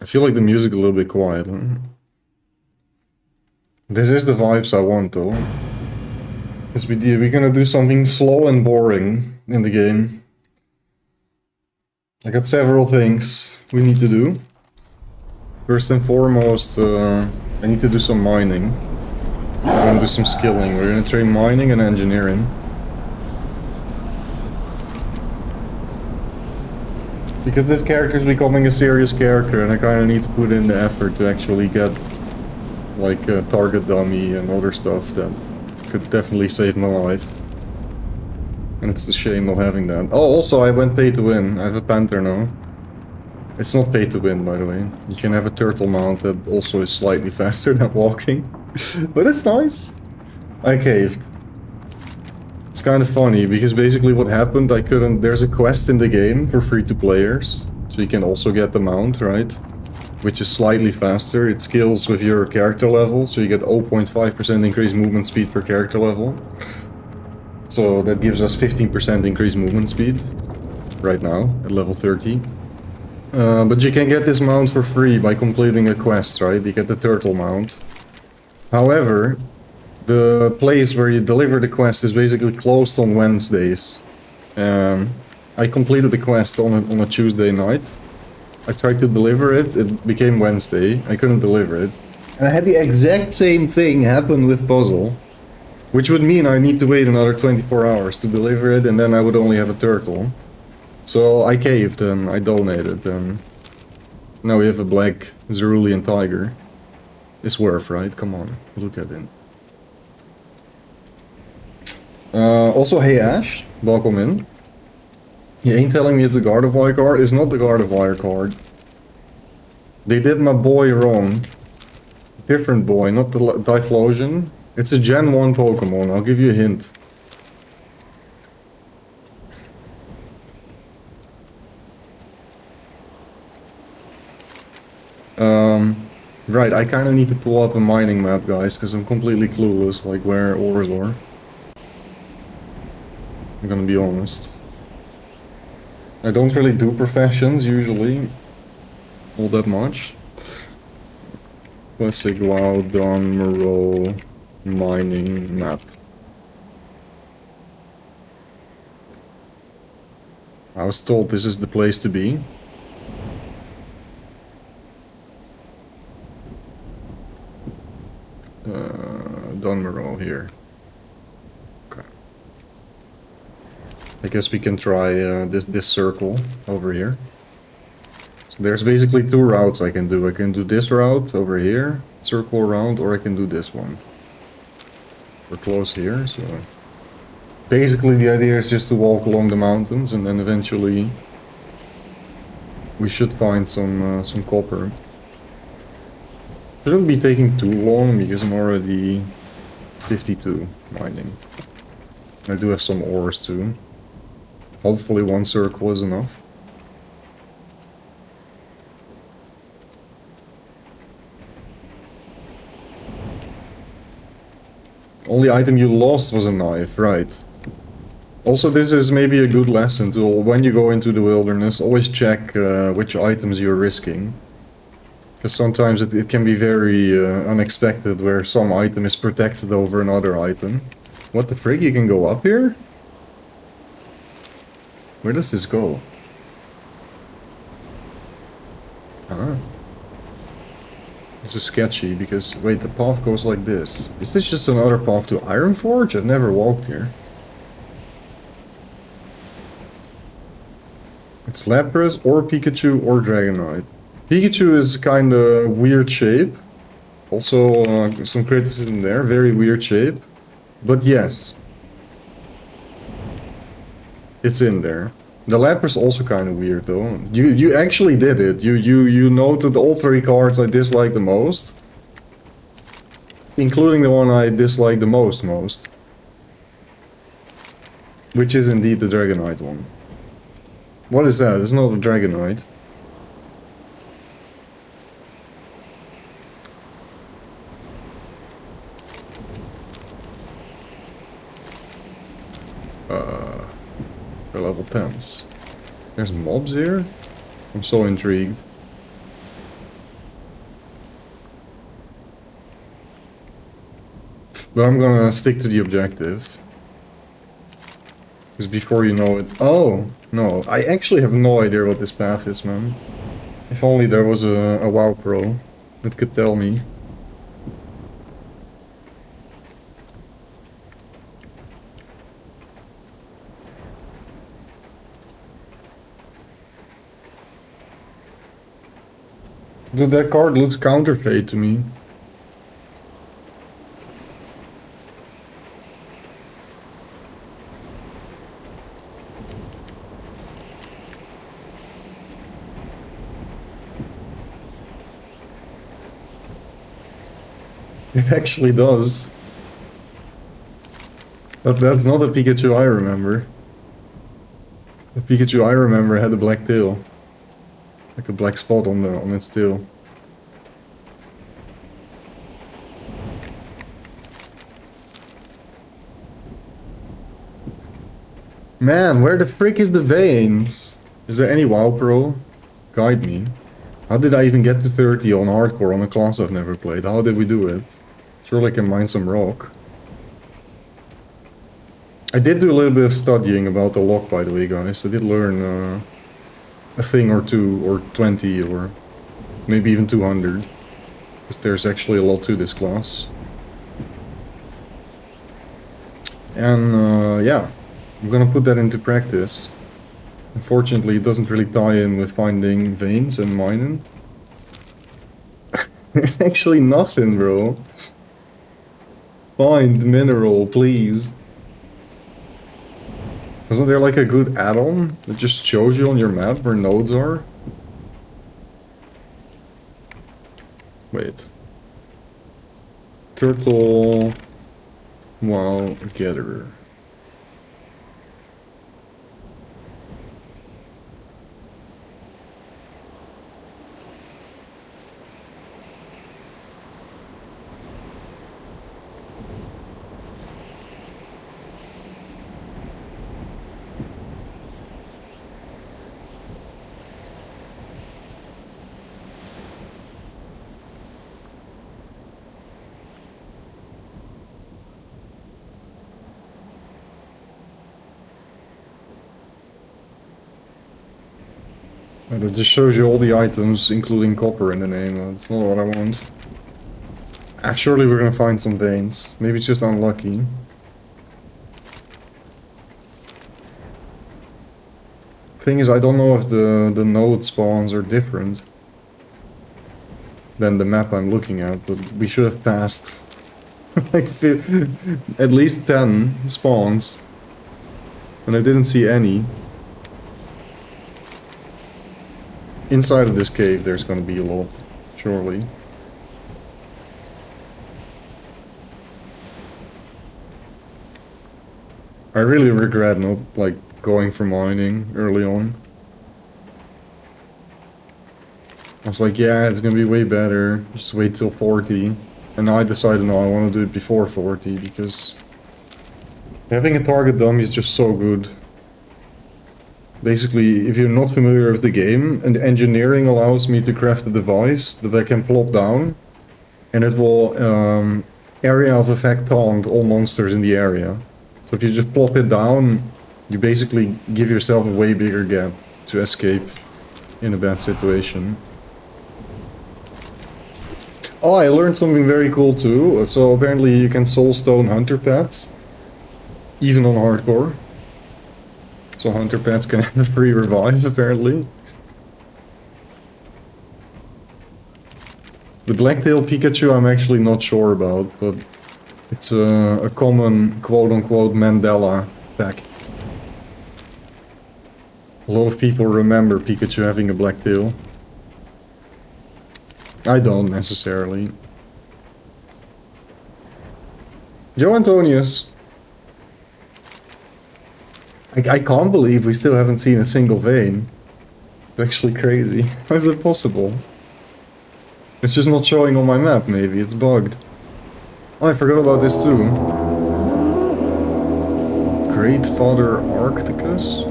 I feel like the music a little bit quiet. Huh? This is the vibes I want though. Because we're gonna do something slow and boring in the game. I got several things we need to do. First and foremost, I need to do some mining. We're gonna do some skilling. We're gonna train mining and engineering. Because this character is becoming a serious character and I kinda need to put in the effort to actually get like a target dummy and other stuff that could definitely save my life. And it's a shame not having that. Oh, also I went pay to win. I have a panther now. It's not pay to win, by the way. You can have a turtle mount that also is slightly faster than walking. But it's nice. I caved. It's kind of funny, because basically what happened, there's a quest in the game for free-to-players. So you can also get the mount, right? Which is slightly faster. It scales with your character level, so you get 0.5% increased movement speed per character level. So that gives us 15% increased movement speed right now at level 30. But you can get this mount for free by completing a quest, right? You get the turtle mount. However, the place where you deliver the quest is basically closed on Wednesdays. I completed the quest on a Tuesday night. I tried to deliver it, it became Wednesday. I couldn't deliver it. And I had the exact same thing happen with puzzle. Which would mean I need to wait another 24 hours to deliver it, and then I would only have a turtle. So I caved and I donated, and now we have a black cerulean tiger. It's worth, right? Come on, look at him. Also, hey Ash, welcome in. You ain't telling me it's a Guard of Wire card? It's not the Guard of Wire card. They did my boy wrong. Different boy, not the Typhlosion. It's a Gen 1 Pokemon, I'll give you a hint. Right, I kinda need to pull up a mining map, guys, because I'm completely clueless, like where ores are. I'm gonna be honest. I don't really do professions, usually. All that much. Classic WoW, Don, Moreau, mining map. I was told this is the place to be. Don Moreau here. Okay. I guess we can try this circle over here. So there's basically two routes I can do. I can do this route over here, circle around, or I can do this one. We're close here, so... Basically the idea is just to walk along the mountains, and then eventually we should find some copper. Shouldn't be taking too long, because I'm already 52 mining. I do have some ores too. Hopefully one circle is enough. Only item you lost was a knife, right. Also, this is maybe a good lesson to, when you go into the wilderness, always check which items you're risking. Because sometimes it can be very unexpected, where some item is protected over another item. What the frig, you can go up here? Where does this go? Huh? This is sketchy, because, wait, the path goes like this. Is this just another path to Ironforge? I've never walked here. It's Lapras, or Pikachu, or Dragonite. Pikachu is kinda weird shape. Also, some criticism there, very weird shape. But yes. It's in there. The Lapras also kinda weird though. You actually did it. You noted all three cards I dislike the most. Including the one I dislike the most. Which is indeed the Dragonite one. What is that? It's not a Dragonite. They're level 10s. There's mobs here? I'm so intrigued. But I'm gonna stick to the objective. Because before you know it... Oh! No, I actually have no idea what this path is, man. If only there was a WoW pro that could tell me. Dude, that card looks counterfeit to me. It actually does. But that's not the Pikachu I remember. The Pikachu I remember had a black tail. Like a black spot on its tail. Man, where the frick is the veins? Is there any WoW pro? Guide me. How did I even get to 30 on hardcore on a class I've never played? How did we do it? Surely I can mine some rock. I did do a little bit of studying about the lock, by the way, guys. I did learn a thing or two, or 20, or maybe even 200. Because there's actually a lot to this class. And yeah, I'm gonna put that into practice. Unfortunately, it doesn't really tie in with finding veins and mining. There's actually nothing, bro. Find mineral, please. Isn't there like a good add-on that just shows you on your map where nodes are? Wait. Turtle... WoW Gatherer. And it just shows you all the items, including copper in the name. That's not what I want. Ah, surely we're gonna find some veins. Maybe it's just unlucky. Thing is, I don't know if the node spawns are different than the map I'm looking at, but we should have passed like at least 10 spawns. And I didn't see any. Inside of this cave there's gonna be a lot, surely. I really regret not, like, going for mining early on. I was like, yeah, it's gonna be way better, just wait till 40. And now I decided, no, I want to do it before 40, because having a target dummy is just so good. Basically, if you're not familiar with the game, and engineering allows me to craft a device that I can plop down, and it will area of effect taunt all monsters in the area. So if you just plop it down, you basically give yourself a way bigger gap to escape in a bad situation. Oh, I learned something very cool too. So apparently you can soulstone hunter pets, even on hardcore. So hunter pets can have a free revive, apparently. The Blacktail Pikachu I'm actually not sure about, but it's a common quote-unquote Mandela fact. A lot of people remember Pikachu having a black tail. I don't necessarily. Joe Antonius. I can't believe we still haven't seen a single vein. It's actually crazy. How is that possible? It's just not showing on my map, maybe. It's bugged. Oh, I forgot about this too. Great Father Arcticus?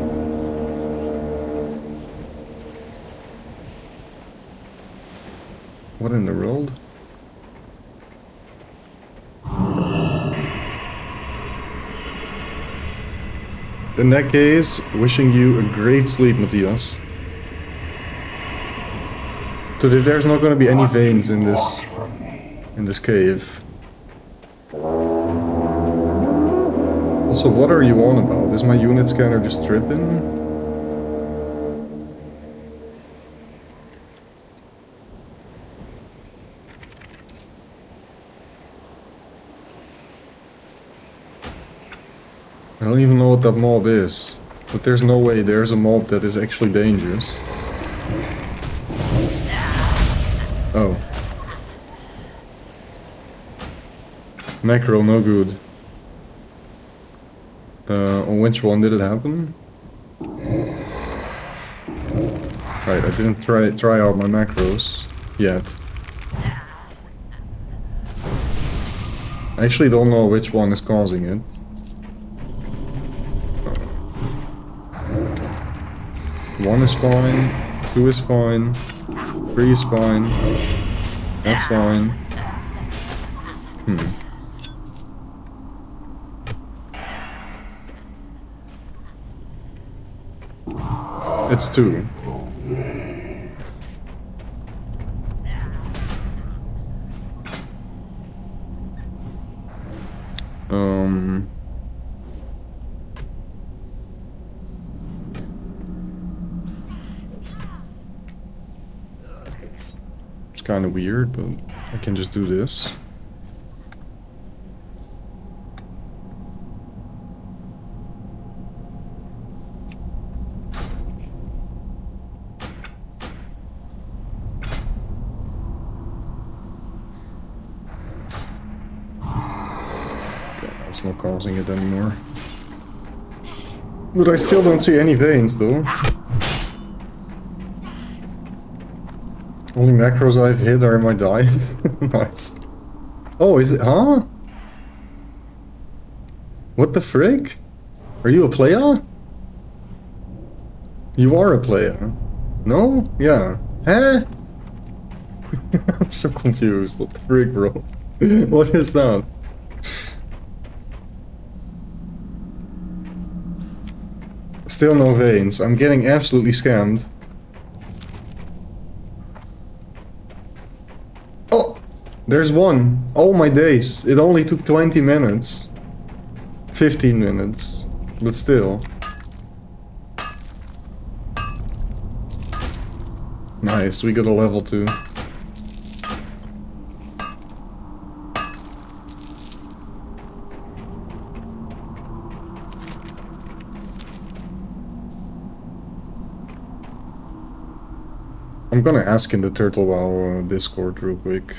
What in the world? in that case, wishing you a great sleep, Matthias. But if there's not gonna be any veins in this cave. Also, what are you on about? Is my unit scanner just tripping? I don't even know what that mob is, but there's no way there's a mob that is actually dangerous. Oh. Macro, no good. On which one did it happen? Right, I didn't try out my macros yet. I actually don't know which one is causing it. One is fine, 2 is fine, 3 is fine, that's fine. It's 2. It's kind of weird, but I can just do this. It's not causing it anymore. But I still don't see any veins though. Only macros I've hit are in my diet. Nice. Oh, is it? Huh? What the frick? Are you a player? You are a player. No? Yeah. Huh? I'm so confused. What the frick, bro? What is that? Still no veins. I'm getting absolutely scammed. Oh! There's one. Oh my days. It only took 20 minutes. 15 minutes. But still. Nice, we got a level 2. I'm gonna ask in the Turtle WoW Discord real quick.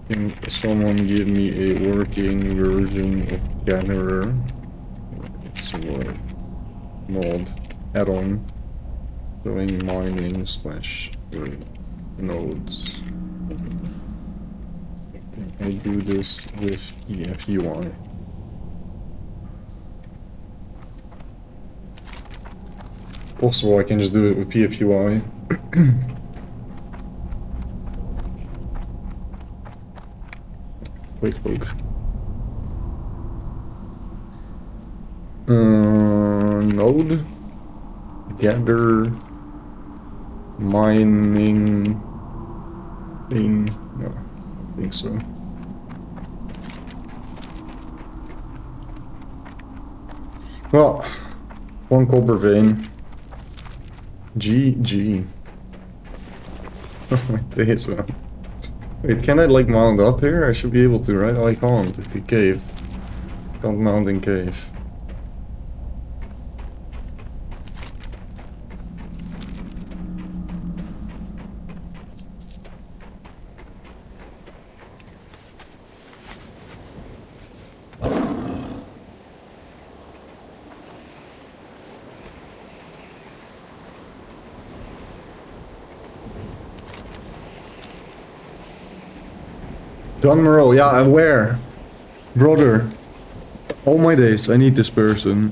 Can someone give me a working version of Gatherer? It's a mod add-on doing mining / nodes. I do this with EFUI. Possible I can just do it with PFUI. Wait, look. Node. Gather. Mining. Thing. No, I don't think so. Well, 1 copper vein. GG. Oh my days, man. Wait, can I like mount up here? I should be able to, right? Oh, I can't. It's a cave. Can't mount in cave. Don Moreau, yeah, where? Brother. All my days, I need this person.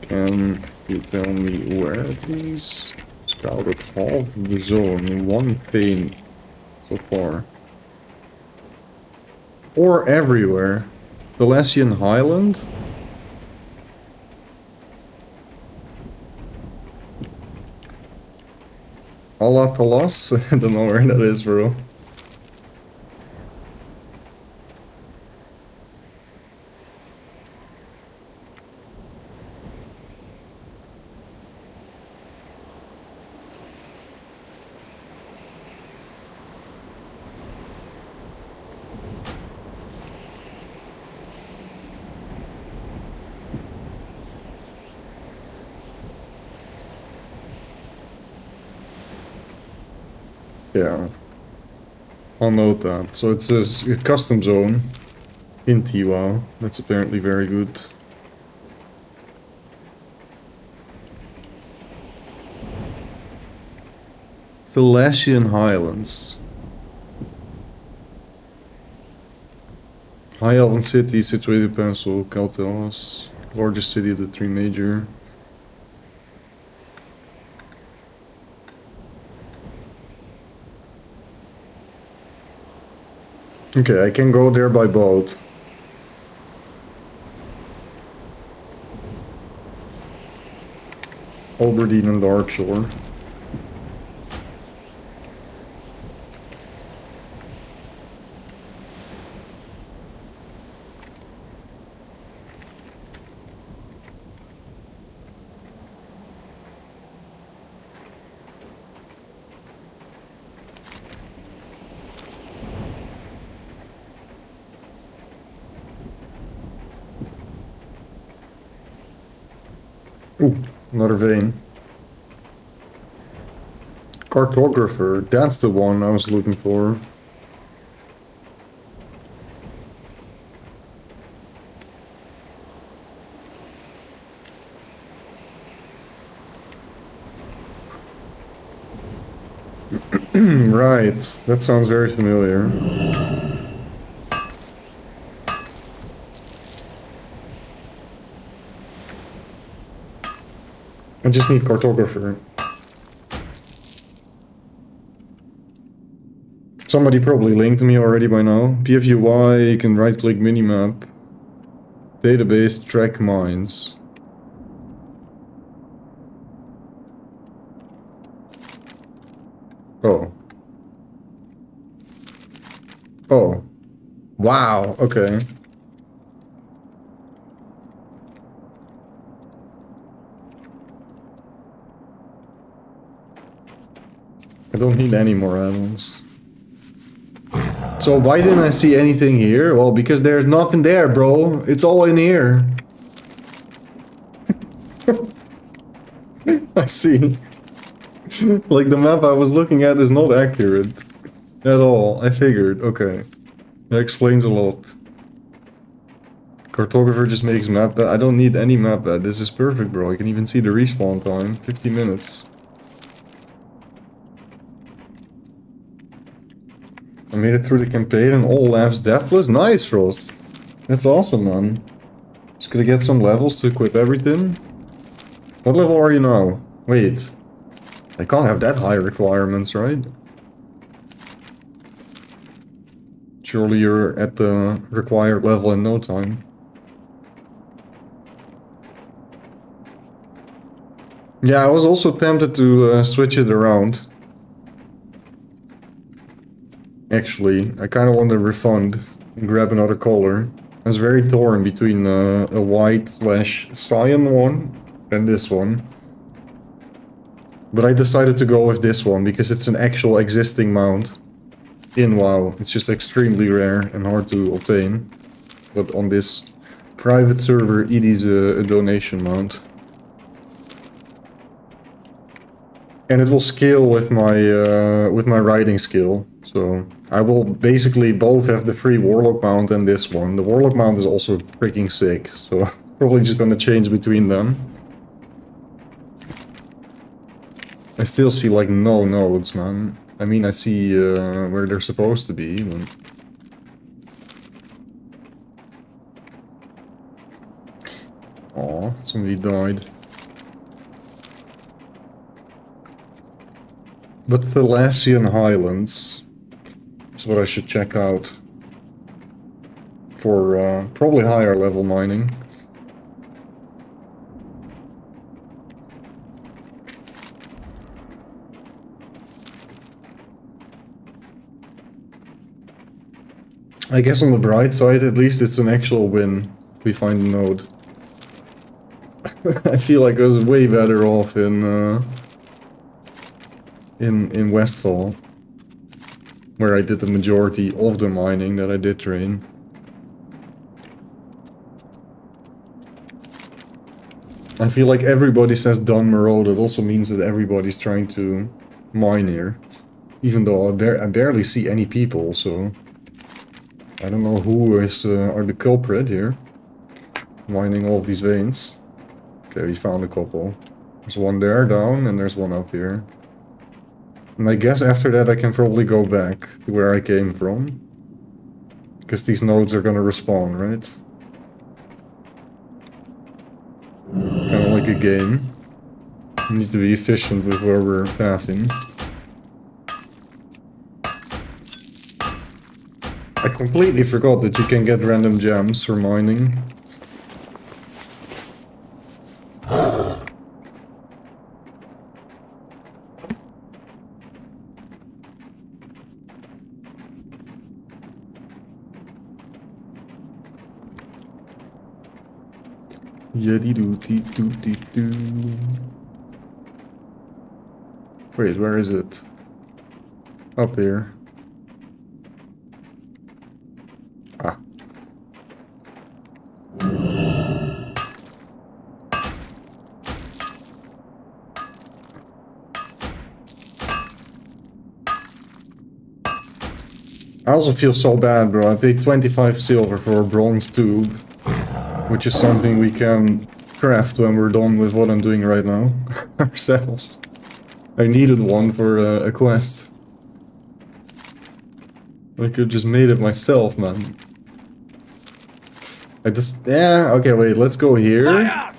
Can you tell me where, please? Scouted half the zone, 1 vein so far. Or everywhere. Thalassian Highland? Allah Talas? I don't know where that is, bro. Yeah, I'll note that. So it's a custom zone in WoW. That's apparently very good. Thalassian Highlands. High Elven city situated Pencil, Caltelos, largest city of the three major. Okay, I can go there by boat. Oberdeen and Darkshore. Ooh, another vein. Cartographer, that's the one I was looking for. Right, that sounds very familiar. I just need cartographer. Somebody probably linked me already by now. PFUY, you can right-click minimap. Database, track mines. Oh. Oh. Wow, okay. I don't need any more add-ons. So why didn't I see anything here? Well, because there's nothing there, bro. It's all in here. I see. Like the map I was looking at is not accurate at all. I figured. Okay. That explains a lot. Cartographer just makes map bed. I don't need any map bed. This is perfect, bro. I can even see the respawn time. 50 minutes. I made it through the campaign and all labs deathless. Nice, Frost. That's awesome, man. Just gonna get some levels to equip everything. What level are you now? Wait. I can't have that high requirements, right? Surely you're at the required level in no time. Yeah, I was also tempted to switch it around. Actually, I kind of want to refund and grab another color. I was very torn between a white/cyan one and this one. But I decided to go with this one because it's an actual existing mount in WoW. It's just extremely rare and hard to obtain. But on this private server, it is a donation mount. And it will scale with my riding skill. So I will basically both have the free Warlock mount and this one. The Warlock mount is also freaking sick, so probably just gonna change between them. I still see like no nodes, man. I mean, I see where they're supposed to be, but... Aw, somebody died. But Thalassian Highlands is what I should check out. for probably higher level mining. I guess on the bright side, at least it's an actual win. We find a node. I feel like I was way better off in Westfall, where I did the majority of the mining that I did train. I feel like everybody says done Moreau, that also means that everybody's trying to mine here. Even though I barely see any people, so... I don't know who is are the culprit here. Mining all of these veins. Okay, we found a couple. There's one there down, and there's one up here. And I guess after that I can probably go back to where I came from. Because these nodes are gonna respawn, right? Kinda like a game. We need to be efficient with where we're pathing. I completely forgot that you can get random gems for mining. Yadi-doo-dee-doo-dee-doo. Wait, where is it? Up here. Ah. I also feel so bad, bro. I paid 25 silver for a bronze tube, which is something we can craft when we're done with what I'm doing right now ourselves. I needed one for a quest. I could just made it myself, man. I just... yeah, okay, wait, let's go here. Fire!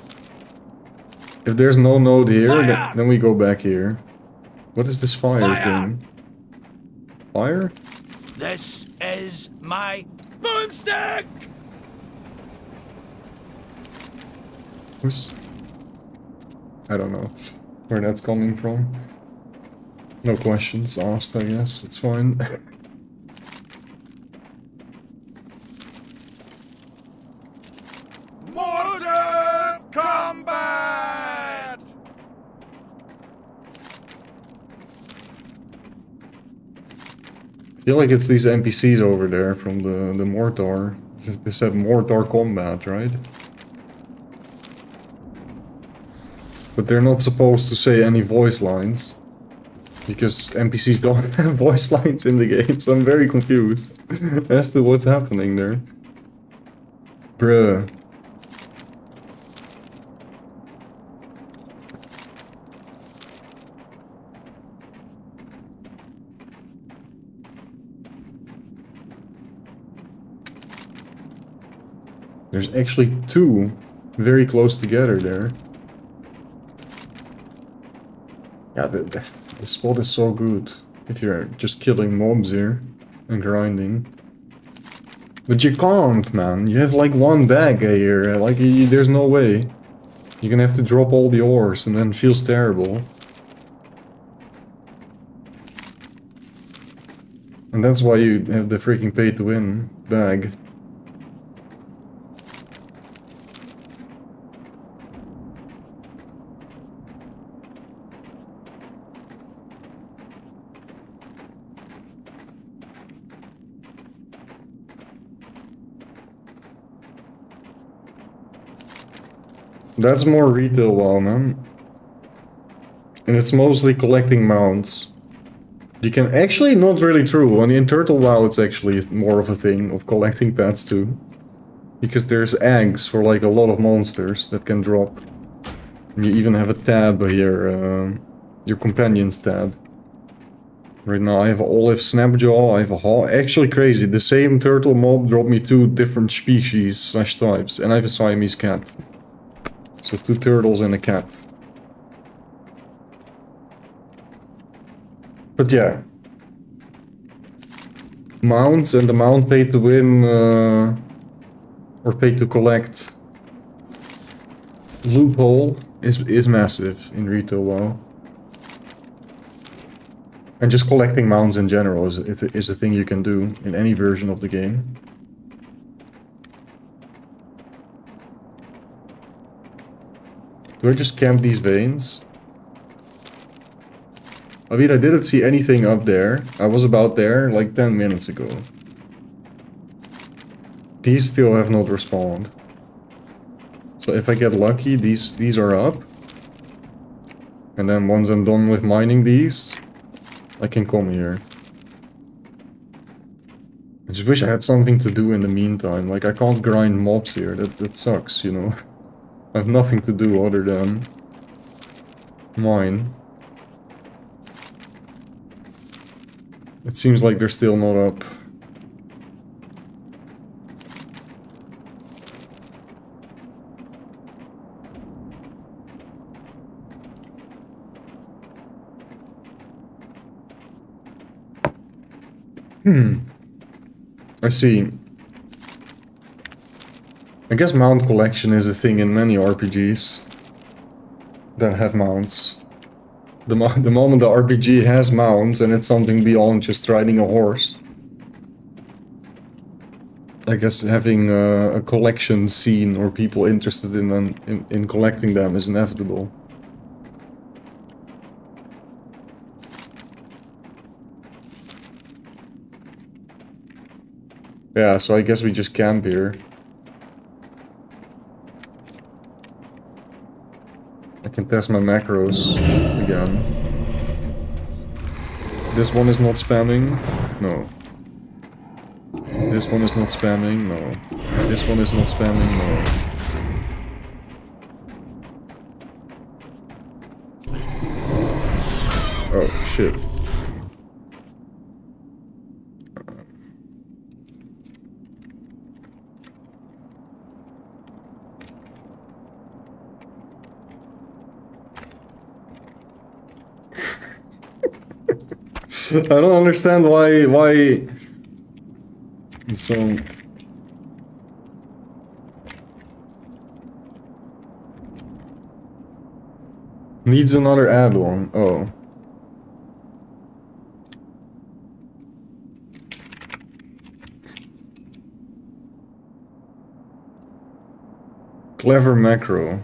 If there's no node here, then we go back here. What is this fire thing? Fire? This is my moonstick! Who's... I don't know where that's coming from. No questions asked, I guess. It's fine. Mortal combat! I feel like it's these NPCs over there from the mortar. They said mortar combat, right? But they're not supposed to say any voice lines. Because NPCs don't have voice lines in the game, so I'm very confused as to what's happening there. Bruh. There's actually two very close together there. Yeah, the spot is so good if you're just killing mobs here and grinding. But you can't, man. You have like one bag here. Like, there's no way. You're gonna have to drop all the ores and then it feels terrible. And that's why you have the freaking pay to win bag. That's more retail WoW, man. And it's mostly collecting mounts. You can actually, not really true. On the Turtle WoW it's actually more of a thing of collecting pets too. Because there's eggs for like a lot of monsters that can drop. And you even have a tab here, your companions tab. Right now I have an olive snapjaw, I have a hawk. Actually crazy, the same turtle mob dropped me 2 different species / types. And I have a Siamese cat. So 2 turtles and a cat. But yeah. Mounts and the mount pay to win or pay to collect loophole is massive in retail WoW. And just collecting mounts in general is a thing you can do in any version of the game. Do I just camp these veins? I mean, I didn't see anything up there. I was about there like 10 minutes ago. These still have not respawned. So if I get lucky, these are up. And then once I'm done with mining these, I can come here. I just wish I had something to do in the meantime. Like, I can't grind mobs here. That sucks, you know. I have nothing to do other than mine. It seems like they're still not up. I see. I guess mount collection is a thing in many RPGs that have mounts. The moment the RPG has mounts and it's something beyond just riding a horse, I guess having a collection scene or people interested in them, in collecting them is inevitable. Yeah, so I guess we just camp here. I can test my macros again. This one is not spamming. No. This one is not spamming. No. This one is not spamming. No. Oh, shit. I don't understand why so needs another add-on. Oh. Clever macro.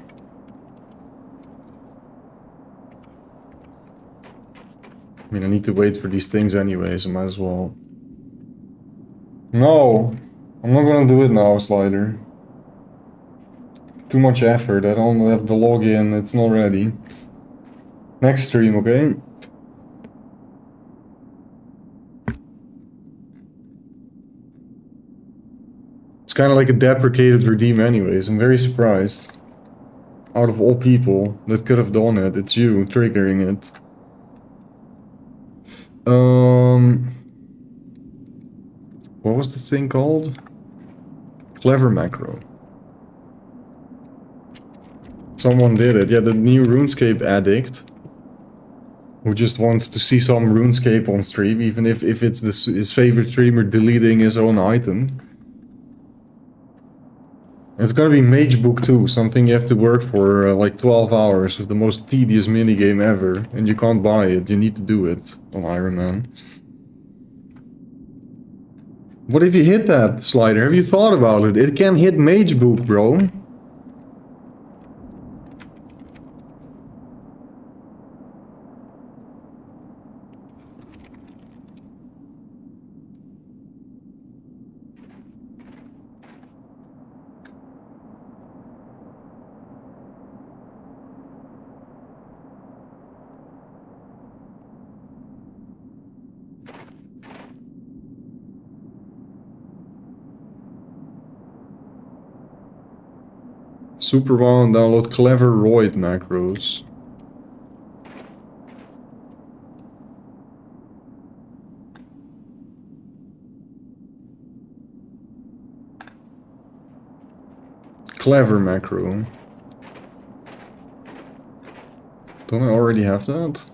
I mean, I need to wait for these things anyways, I might as well. No! I'm not gonna do it now, Slider. Too much effort, I don't have the login, it's not ready. Next stream, okay? It's kinda like a deprecated redeem anyways, I'm very surprised. Out of all people that could have done it, it's you triggering it. What was this thing called? Clever macro. Someone did it. Yeah, the new RuneScape addict who just wants to see some RuneScape on stream, even if it's his favorite streamer deleting his own item. It's gonna be Mage Book 2, something you have to work for like 12 hours with the most tedious minigame ever, and you can't buy it, you need to do it on Iron Man. What if you hit that, Slider? Have you thought about it? It can hit Mage Book, bro. Super WoW and download Clever Roid macros. Clever macro. Don't I already have that?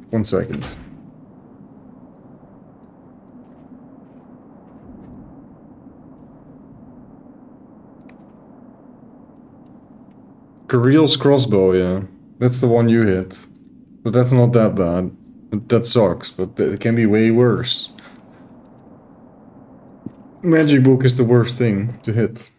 One second. Kareel's crossbow, yeah. That's the one you hit. But that's not that bad. That sucks, but it can be way worse. Magic book is the worst thing to hit.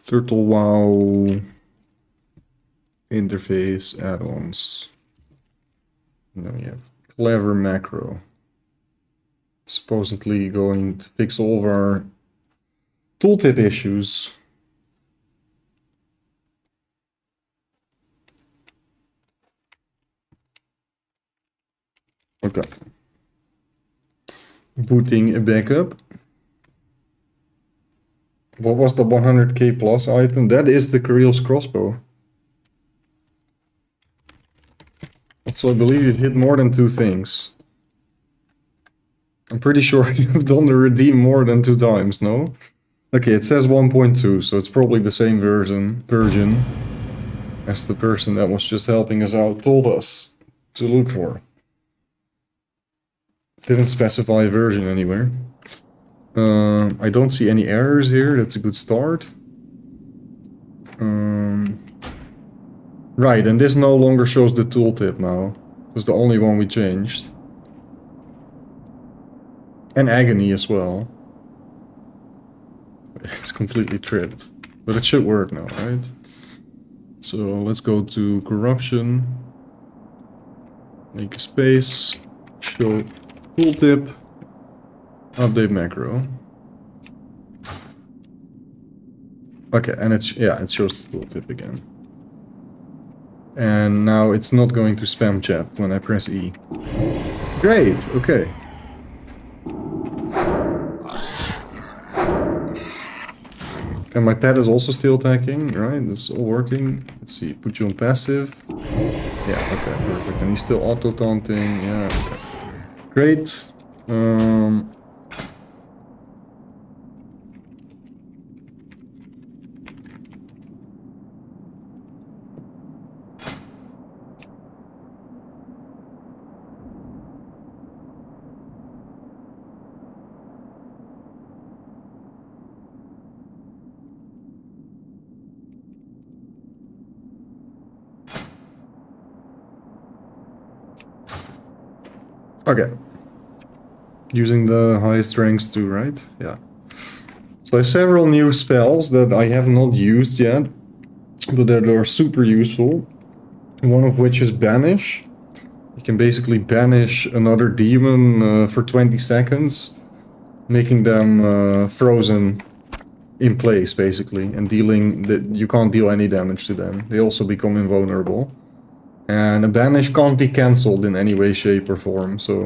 Turtle WoW interface add-ons. And then we have clever macro. Supposedly going to fix all of our tooltip issues. Okay. Booting a backup. What was the 100k plus item? That is the Kareel's crossbow. So I believe you've hit more than 2 things. I'm pretty sure you've done the redeem more than 2 times, no? Okay, it says 1.2, so it's probably the same version as the person that was just helping us out told us to look for. Didn't specify a version anywhere. I don't see any errors here, that's a good start. Right, and this no longer shows the tooltip now. It's the only one we changed. And agony as well. It's completely tripped. But it should work now, right? So let's go to corruption. Make a space. Show tooltip. Update macro. Okay, and it shows the tooltip again. And now it's not going to spam chat when I press E. Great, okay. And my pet is also still attacking, right? This is all working. Let's see, put you on passive. Yeah, okay, perfect. And he's still auto-taunting, yeah, okay. Great. Okay. Using the highest ranks too, right? Yeah. So I have several new spells that I have not used yet, but that are super useful. One of which is Banish. You can basically banish another demon for 20 seconds, making them frozen in place, basically, and you can't deal any damage to them. They also become invulnerable. And a banish can't be cancelled in any way, shape or form, so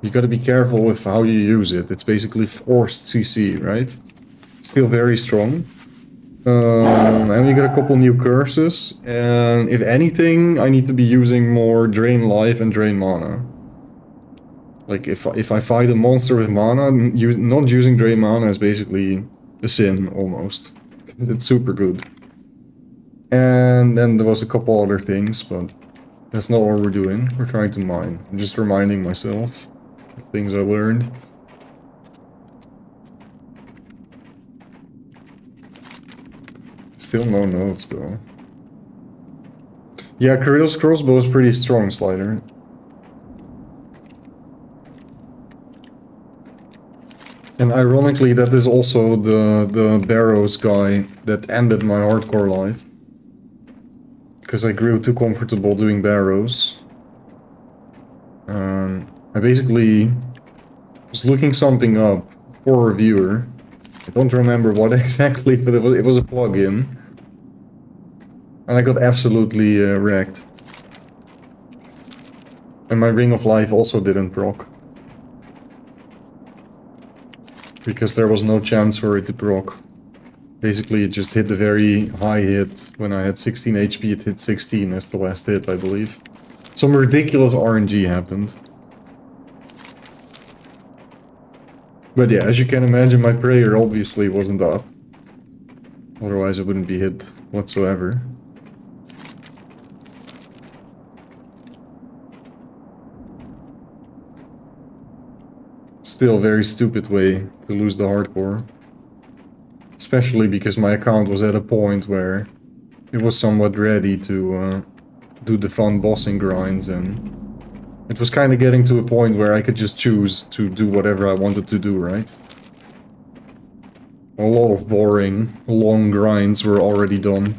you gotta be careful with how you use it. It's basically forced CC, right? Still very strong. And we got a couple new curses, and if anything, I need to be using more Drain Life and Drain Mana. Like, if I fight a monster with mana, not using Drain Mana is basically a sin, almost. It's super good. And then there was a couple other things, but that's not what we're doing. We're trying to mine. I'm just reminding myself of things I learned. Still no notes, though. Yeah, Kareel's crossbow is pretty strong, Slider. And ironically, that is also the Barrows guy that ended my hardcore life. Because I grew too comfortable doing barrows. I basically was looking something up for a reviewer. I don't remember what exactly, but it was a plugin. And I got absolutely wrecked. And my Ring of Life also didn't proc. Because there was no chance for it to proc. Basically, it just hit the very high hit. When I had 16 HP, it hit 16 as the last hit, I believe. Some ridiculous RNG happened. But yeah, as you can imagine, my prayer obviously wasn't up. Otherwise, it wouldn't be hit whatsoever. still a very stupid way to lose the hardcore. Especially because my account was at a point where it was somewhat ready to do the fun bossing grinds, and it was kind of getting to a point where I could just choose to do whatever I wanted to do, right? A lot of boring, long grinds were already done.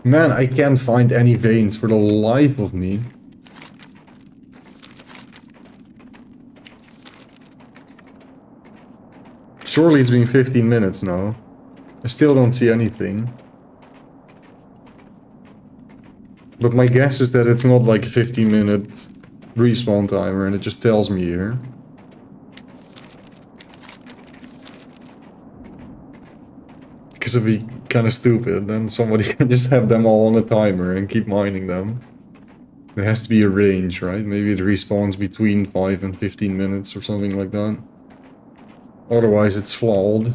Man, I can't find any veins for the life of me. Surely it's been 15 minutes now. I still don't see anything. But my guess is that it's not like a 15-minute respawn timer and it just tells me here. Because it'd be kind of stupid, then somebody can just have them all on a timer and keep mining them. There has to be a range, right? Maybe it respawns between 5 and 15 minutes or something like that. Otherwise it's flawed.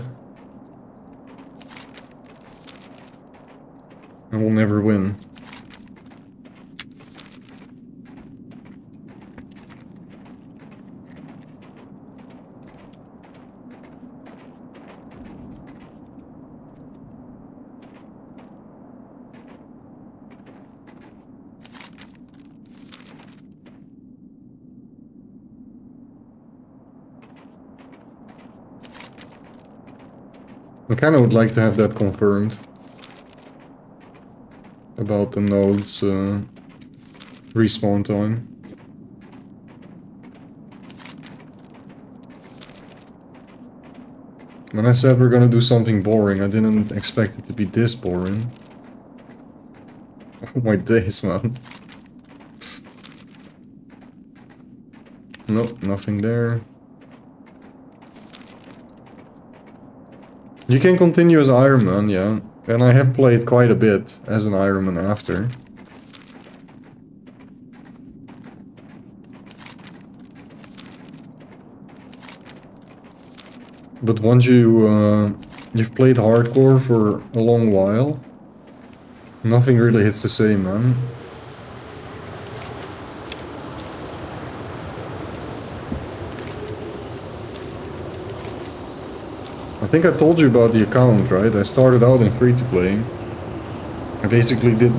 And we'll never win. I kind of would like to have that confirmed. About the node's respawn time. When I said we're gonna do something boring, I didn't expect it to be this boring. Oh my days, man. Nope, nothing there. You can continue as Iron Man, yeah. And I have played quite a bit as an Iron Man after. But once you've played hardcore for a long while, nothing really hits the same, man. I think I told you about the account, right? I started out in free-to-play. I basically did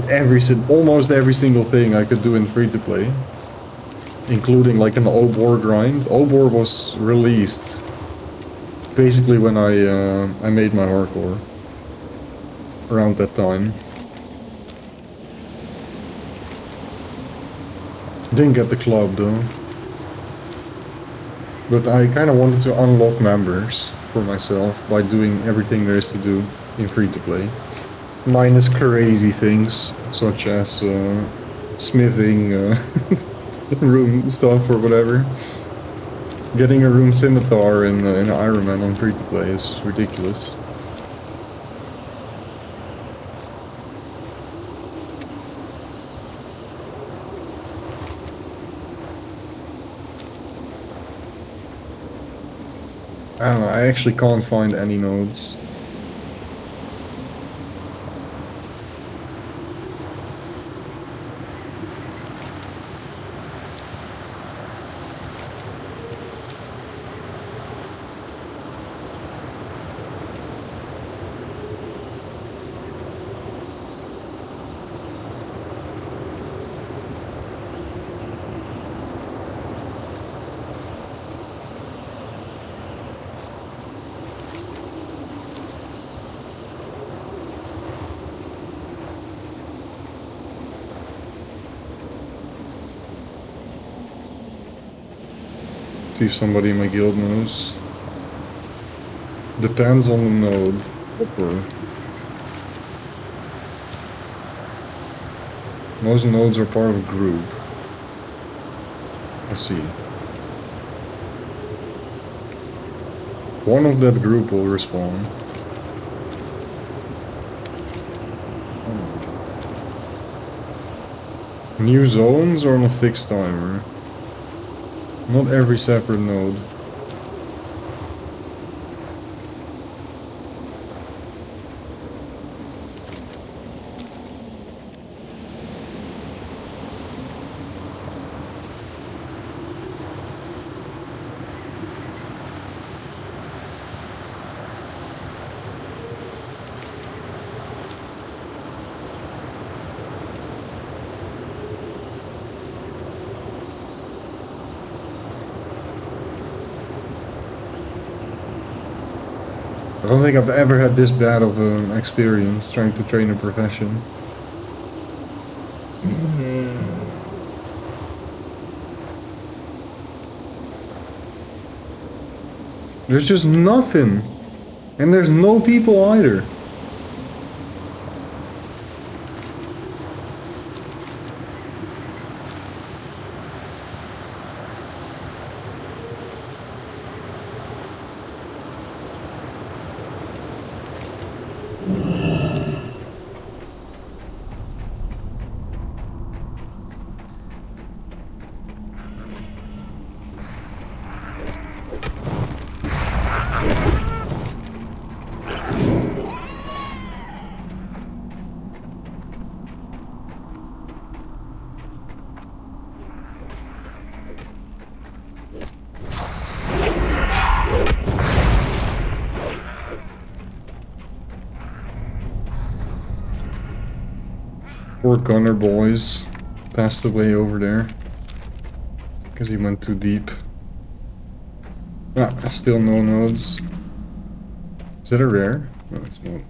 almost every single thing I could do in free-to-play. Including like an Obor grind. Obor was released basically when I made my hardcore. Around that time. Didn't get the club though. But I kind of wanted to unlock members for myself by doing everything there is to do in free-to-play. Minus crazy things, such as smithing rune stuff or whatever. Getting a rune scimitar in Iron Man on free-to-play is ridiculous. I don't know, I actually can't find any nodes. See if somebody in my guild knows. Depends on the node. Upper. Most nodes are part of a group. I see. One of that group will respawn. New zones or on a fixed timer? Not every separate node. don't think I've ever had this bad of an experience trying to train a profession. There's just nothing. And there's no people either. Poor gunner boys passed away over there because he went too deep. Ah, still no nodes. Is that a rare? No, it's not.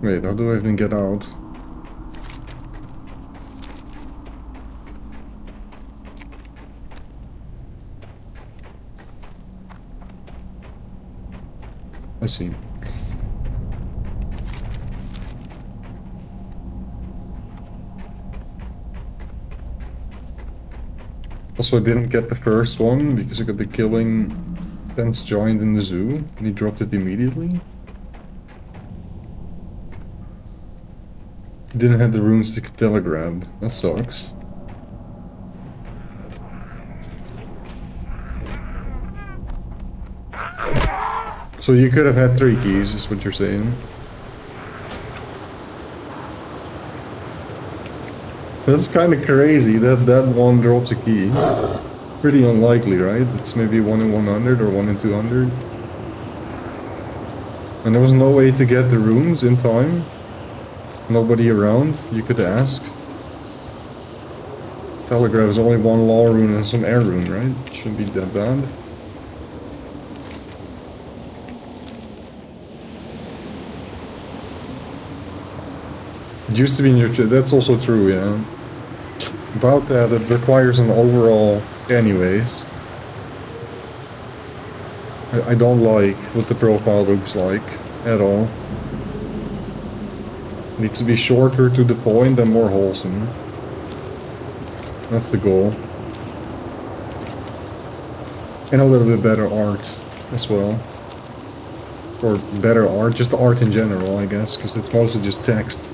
Wait, how do I even get out? I see. Also, I didn't get the first one because I got the killing fence giant in the zoo and he dropped it immediately. Didn't have the runes to telegrab. That sucks. So you could have had 3 keys, is what you're saying. That's kind of crazy that that one drops a key. Pretty unlikely, right? It's maybe 1 in 100 or 1 in 200. And there was no way to get the runes in time. Nobody around, you could ask. Telegraph is only 1 law rune and some air rune, right? Shouldn't be that bad. It used to be in your... That's also true, yeah. About that, it requires an overall anyways. I don't like what the profile looks like at all. Needs to be shorter to the point and more wholesome. That's the goal. And a little bit better art as well. Or better art, just art in general, I guess, because it's mostly just text.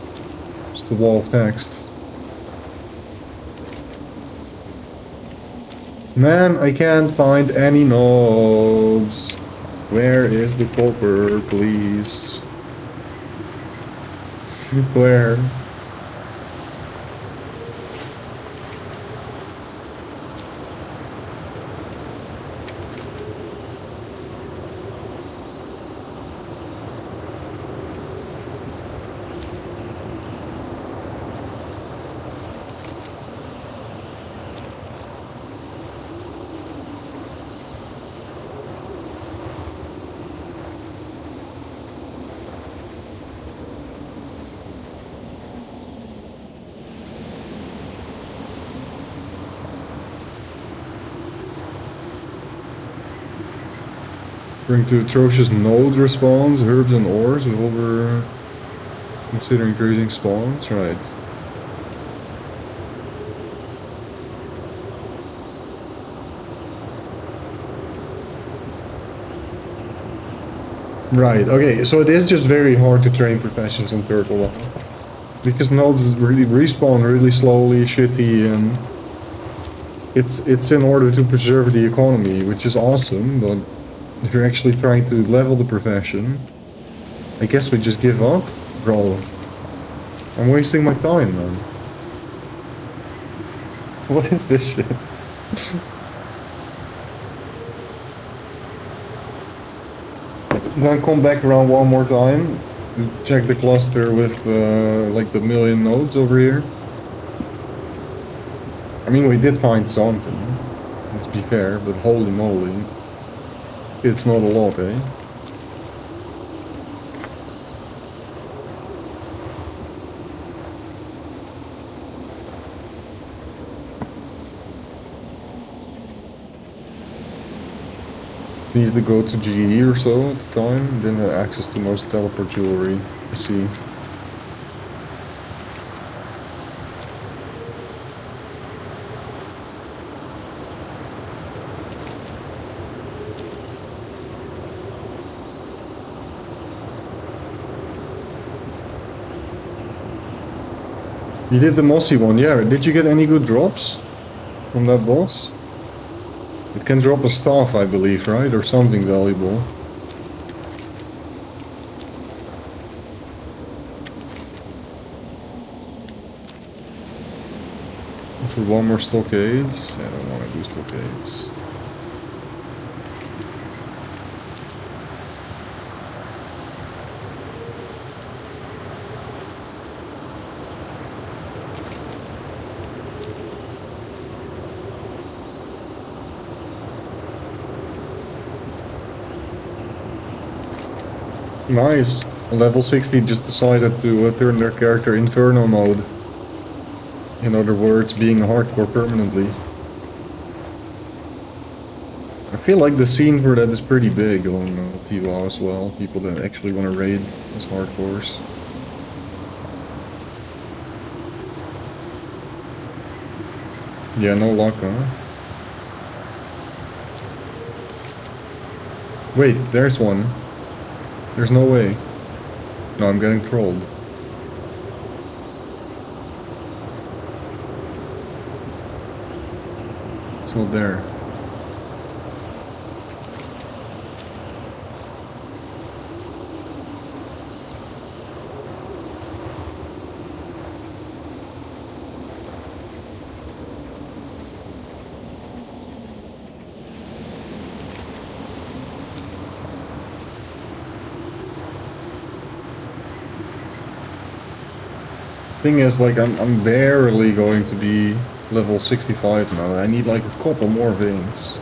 Just a wall of text. Man, I can't find any nodes. Where is the copper, please? Where? Bring to atrocious node respawns, herbs and ores over considering increasing spawns, right. Right, okay, so it is just very hard to train professions on Turtle. Because nodes really respawn really slowly, shitty, and it's in order to preserve the economy, which is awesome, but if you're actually trying to level the profession, I guess we just give up? Bro. I'm wasting my time, man. What is this shit? I'm gonna come back around one more time to check the cluster with like the million nodes over here. I mean, we did find something, let's be fair, but holy moly, it's not a lot, eh? Needed to go to GE or so at the time, didn't have access to most teleport jewelry, I see. You did the mossy one, yeah. Did you get any good drops from that boss? It can drop a staff, I believe, right? Or something valuable. For one more stockades? I don't want to do stockades. Nice. Level 60 just decided to turn their character Inferno mode. In other words, being hardcore permanently. I feel like the scene for that is pretty big on TWoW as well. People that actually want to raid as hardcores. Yeah, no luck, huh? Wait, there's one. There's no way. No, I'm getting trolled. It's not there. Thing is, like, I'm barely going to be level 65 now. I need like a couple more veins.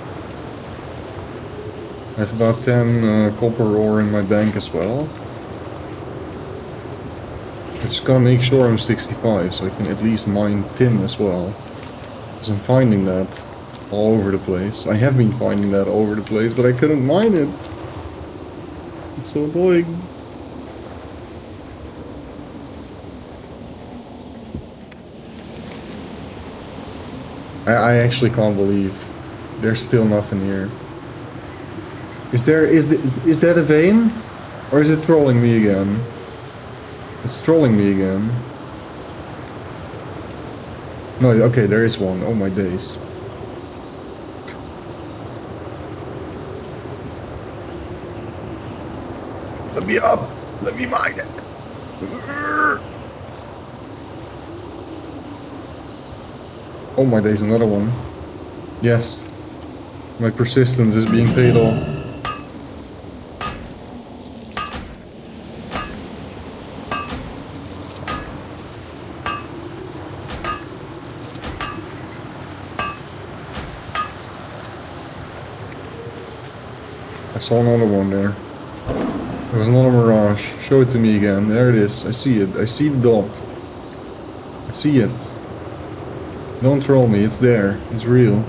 I have about 10 copper ore in my bank as well. I just gotta make sure I'm 65 so I can at least mine tin as well. Because I'm finding that all over the place. I have been finding that all over the place, but I couldn't mine it. It's so annoying. I actually can't believe there's still nothing here. Is that a vein? Or is it trolling me again? It's trolling me again. No, okay, there is one. Oh my days. Let me up! Let me mine it! Oh my days, another one. Yes. My persistence is being paid off. I saw another one there. There was another mirage. Show it to me again. There it is. I see it. I see the dot. I see it. Don't troll me, it's there. It's real.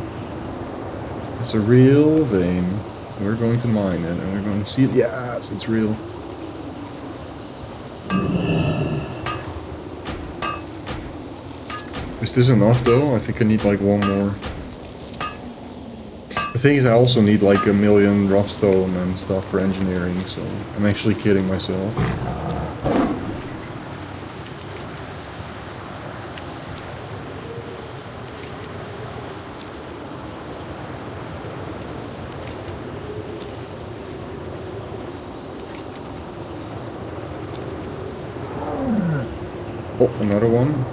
It's a real vein. We're going to mine it and we're going to see it. Yes, it's real. Is this enough though? I think I need like one more. The thing is, I also need like 1 million rough stone and stuff for engineering, so I'm actually kidding myself. Oh, another one.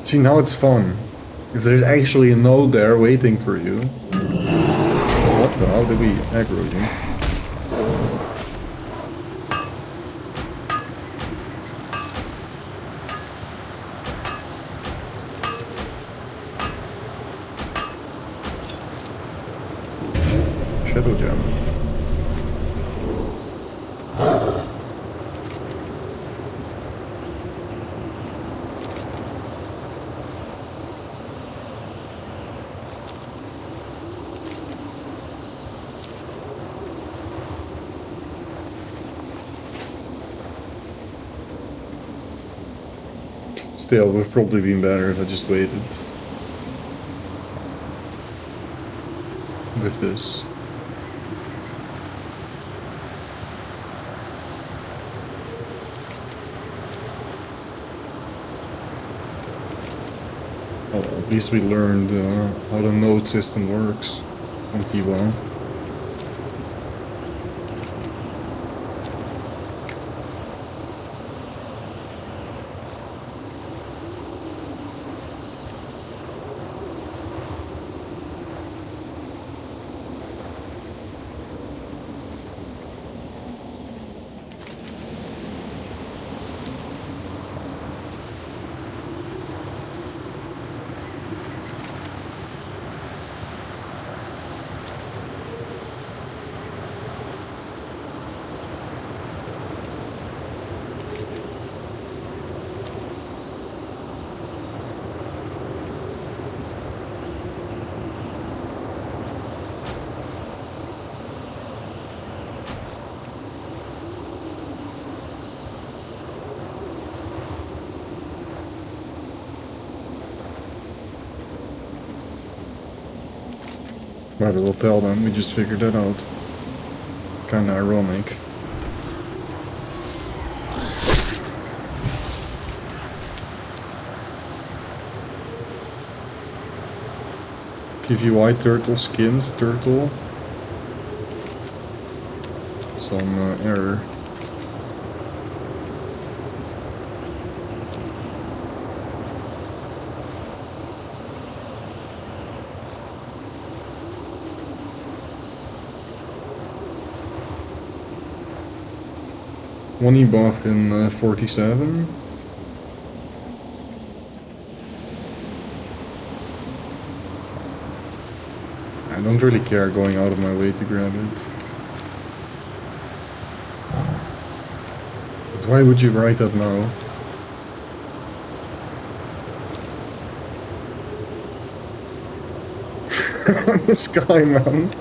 See, now it's fun. If there's actually a node there waiting for you. What the hell did we aggro you? Shadow Gem. Still, it would have probably been better if I just waited with this. Well, at least we learned how the node system works on T-WoW. Might as well tell them we just figured that out. Kinda ironic. Give you white turtle skins, turtle. Some error. One buff in 47. I don't really care going out of my way to grab it. But why would you write that now? This guy, man.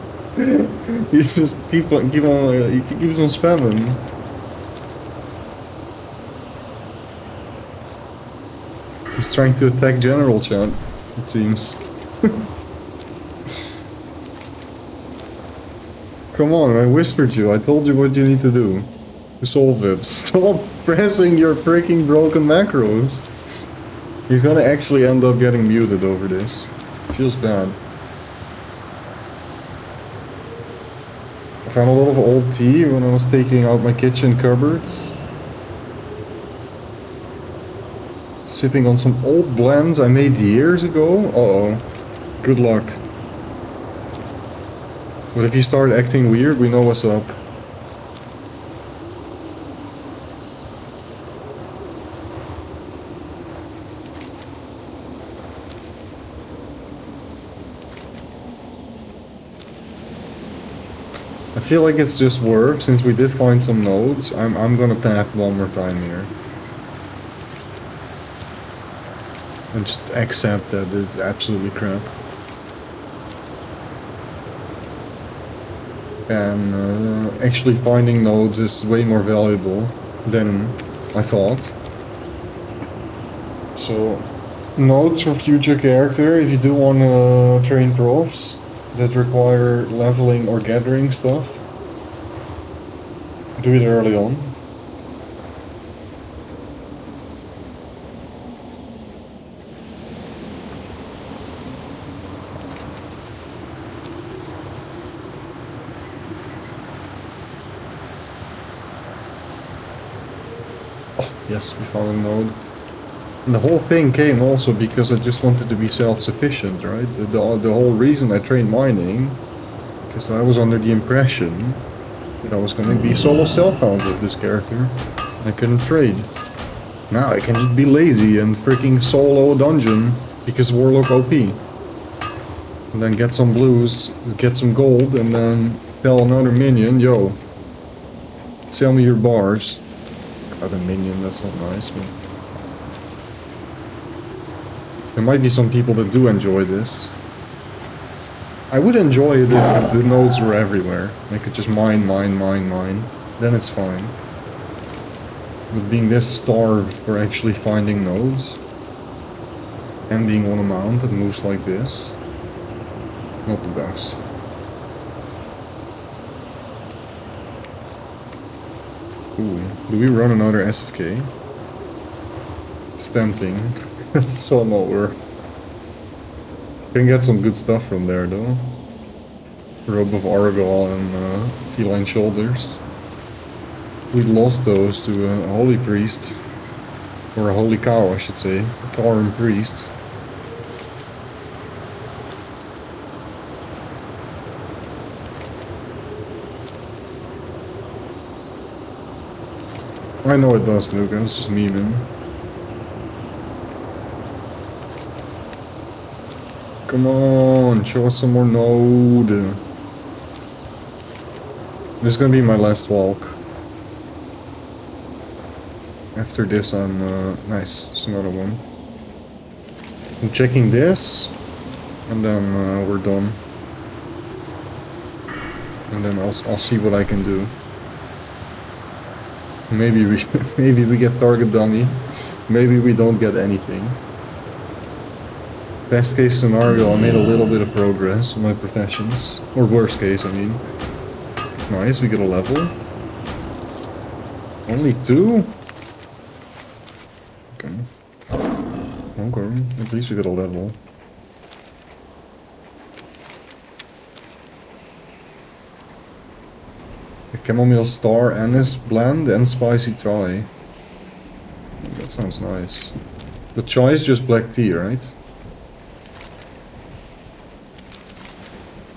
You just keep on, he keeps on spamming. He's trying to attack general chat, it seems. Come on, I whispered you, I told you what you need to do to solve it. Stop pressing your freaking broken macros. He's gonna actually end up getting muted over this. Feels bad. I found a lot of old tea when I was taking out my kitchen cupboards. Sipping on some old blends I made years ago. Uh-oh. Good luck. But if you start acting weird, we know what's up. I feel like it's just work, since we did find some nodes. I'm gonna path one more time here. And just accept that it's absolutely crap. And actually finding nodes is way more valuable than I thought. So, nodes for future character, if you do want to train profs that require leveling or gathering stuff, do it early on. Yes, we found a node. And the whole thing came also because I just wanted to be self-sufficient, right? The whole reason I trained mining, because I was under the impression that I was going to be solo self-found with this character. I couldn't trade. Now I can just be lazy and freaking solo a dungeon because Warlock OP. And then get some blues, get some gold, and then tell another minion, yo, sell me your bars. Other minion, that's not nice, but... There might be some people that do enjoy this. I would enjoy it if the nodes were everywhere. I could just mine. Then it's fine. But being this starved for actually finding nodes, and being on a mount that moves like this, not the best. Ooh, do we run another SFK? It's tempting. So nowhere. Can get some good stuff from there though. Robe of Argal and feline shoulders. We lost those to a holy priest. Or a holy cow, I should say. A Tauren priest. I know it does, Luke. I was just memeing. Come on, show us some more node. This is gonna be my last walk. After this, I'm nice. There's another one. I'm checking this, and then we're done. And then I'll see what I can do. Maybe we get target dummy. Maybe we don't get anything. Best case scenario, I made a little bit of progress with my professions. Or worst case, I mean. Nice, we get a level. Only 2? Okay. Okay, at least we get a level. A chamomile star, anise blend, and spicy chai. That sounds nice. The chai is just black tea, right?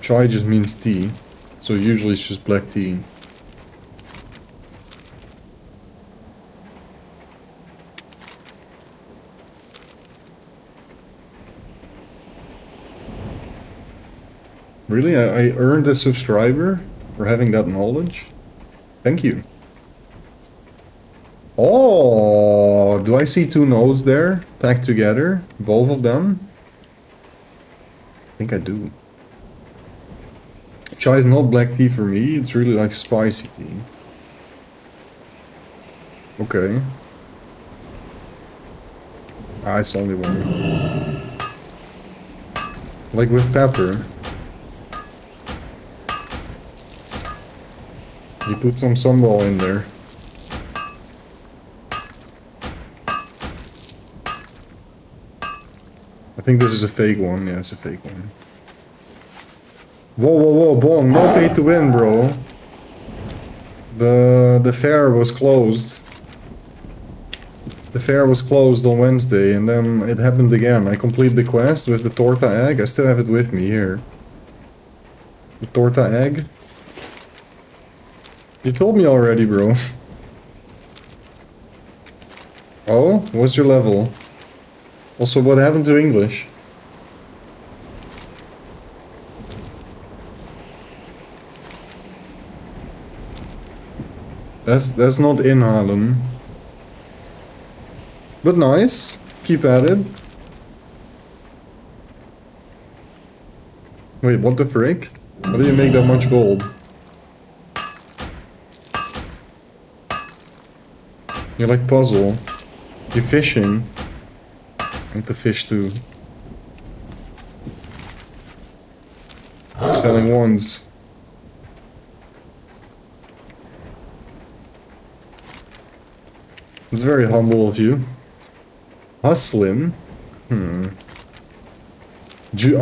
Chai just means tea, so usually it's just black tea. Really? I earned a subscriber for having that knowledge? Thank you. Oh, do I see 2 nodes there packed together? Both of them? I think I do. Chai is not black tea for me, it's really like spicy tea. Okay. Ah, it's only one. Like with pepper. You put some sambal in there. I think this is a fake one. Yeah, it's a fake one. Whoa, whoa, whoa, Bong, no pay to win, bro. The fair was closed. The fair was closed on Wednesday, and then it happened again. I completed the quest with the torta egg. I still have it with me here. The torta egg. You told me already, bro. Oh, what's your level? Also, what happened to English? That's not inhalen. But nice. Keep at it. Wait, what the frick? How do you make that much gold? You're like puzzle. You're fishing. I want to fish too. Selling ones. It's very humble of you. Hustling? Jewel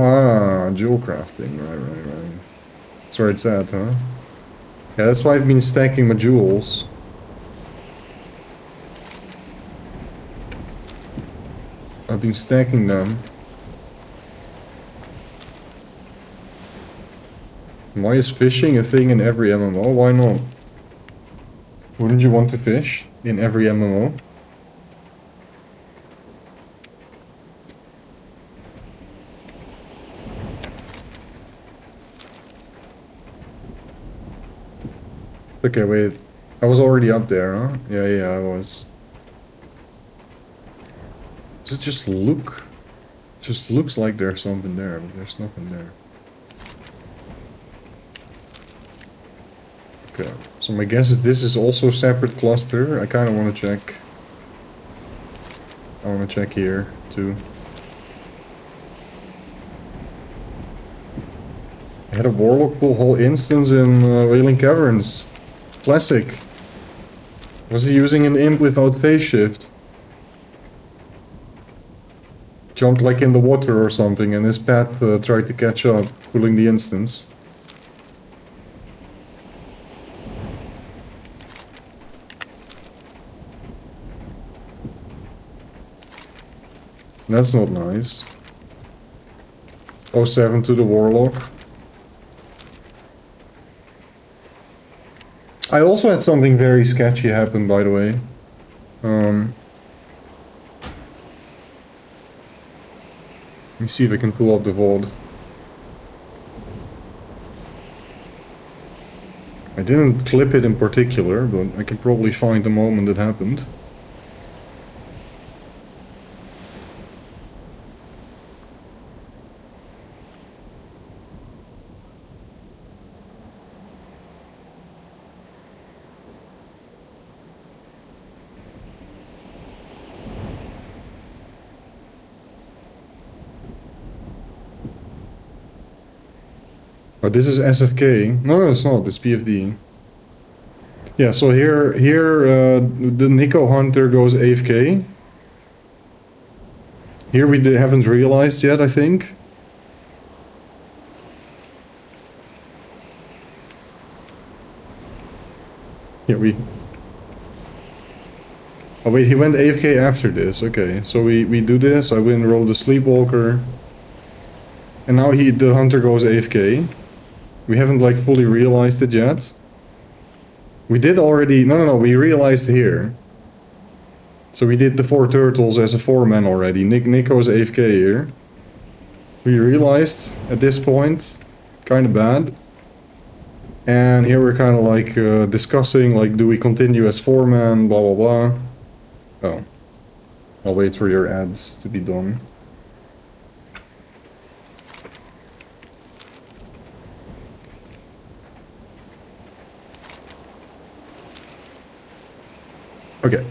crafting. Right. That's where it's at, huh? Yeah, that's why I've been stacking my jewels. I've been stacking them. Why is fishing a thing in every MMO? Why not? Wouldn't you want to fish in every MMO? Okay, wait. I was already up there, huh? Yeah, I was. Does it just look? Just looks like there's something there, but there's nothing there. Okay, so my guess is this is also a separate cluster. I kind of want to check. I want to check here too. I had a Warlock pull whole instance in Wailing Caverns. Classic. Was he using an imp without phase shift? Jumped like in the water or something and his pet tried to catch up, pulling the instance. That's not nice. 07 to the Warlock. I also had something very sketchy happen, by the way. Let me see if I can pull up the VOD. I didn't clip it in particular, but I can probably find the moment it happened. Oh, this is SFK. No, it's not. It's PFD. Yeah, so here, the Nico Hunter goes AFK. Here we haven't realized yet, I think. Here we... Oh wait, he went AFK after this. Okay, so we do this. I win roll the Sleepwalker. And now the Hunter goes AFK. We haven't like fully realized it yet. We did already... No, we realized here. So we did the 4 turtles as a 4-man already. Nico's AFK here. We realized at this point, kind of bad. And here we're kind of like discussing, like, do we continue as 4-man, blah blah blah. Oh. I'll wait for your ads to be done. Okay.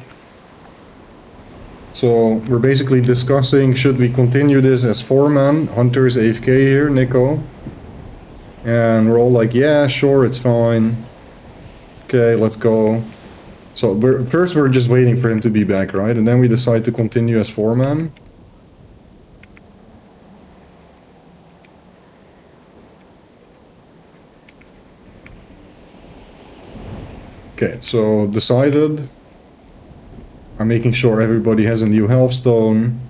So we're basically discussing, should we continue this as 4-man? Hunter's AFK here, Nico. And we're all like, yeah, sure, it's fine. Okay, let's go. So first we're just waiting for him to be back, right? And then we decide to continue as 4-man. Okay, so decided. I'm making sure everybody has a new healthstone.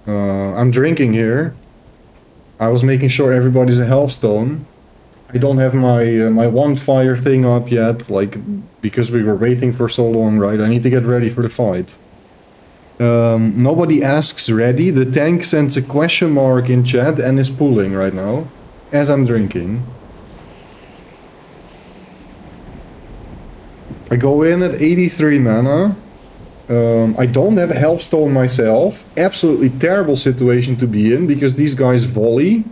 I'm drinking here. I was making sure everybody's a healthstone. I don't have my wildfire thing up yet, like, because we were waiting for so long, right? I need to get ready for the fight. Nobody asks ready. The tank sends a question mark in chat and is pulling right now, as I'm drinking. I go in at 83 mana. I don't have a healthstone myself. Absolutely terrible situation to be in because these guys volley.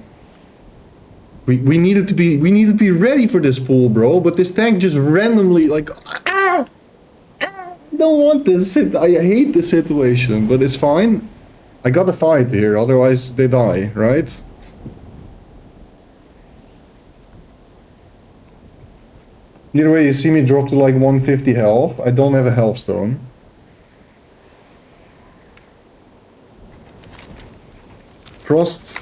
We needed to be ready for this pull, bro. But this tank just randomly like, I don't want this. I hate this situation, but it's fine. I gotta fight here, otherwise they die, right? Either way, you see me drop to like 150 health. I don't have a healthstone. Frost.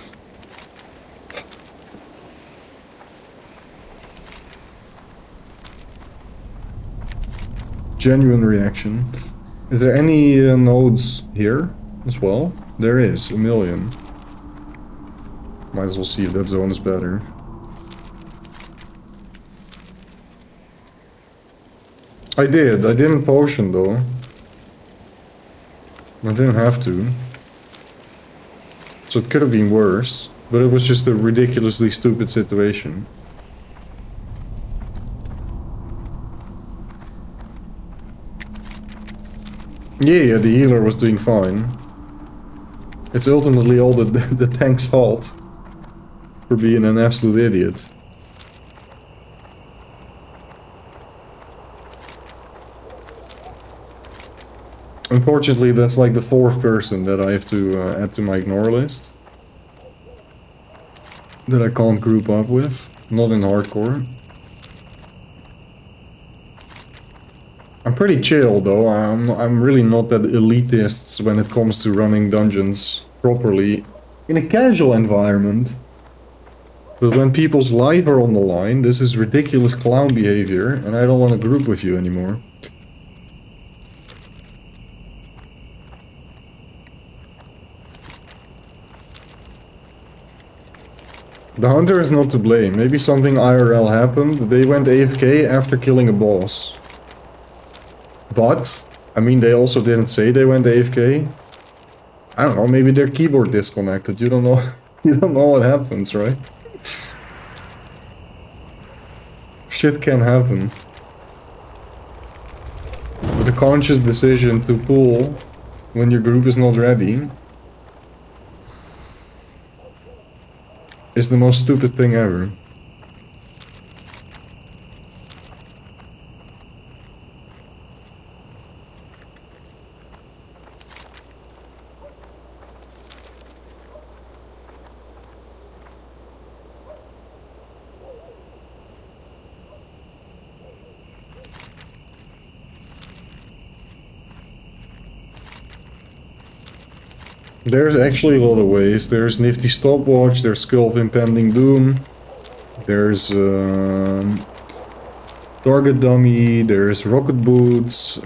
Genuine reaction. Is there any nodes here as well? There is, 1 million. Might as well see if that zone is better. I didn't potion though. I didn't have to. So it could have been worse, but it was just a ridiculously stupid situation. Yeah, the healer was doing fine. It's ultimately all the tank's fault for being an absolute idiot. Unfortunately, that's like the 4th person that I have to add to my ignore list. That I can't group up with. Not in hardcore. I'm pretty chill though. I'm really not that elitist when it comes to running dungeons properly in a casual environment. But when people's lives are on the line, this is ridiculous clown behavior and I don't want to group with you anymore. The hunter is not to blame. Maybe something IRL happened. They went AFK after killing a boss. But, I mean, they also didn't say they went AFK. I don't know, maybe their keyboard disconnected. You don't know. You don't know what happens, right? Shit can happen. But a conscious decision to pull when your group is not ready is the most stupid thing ever. There's actually a lot of ways. There's Nifty Stopwatch, there's Skull of Impending Doom, there's Target Dummy, there's Rocket Boots,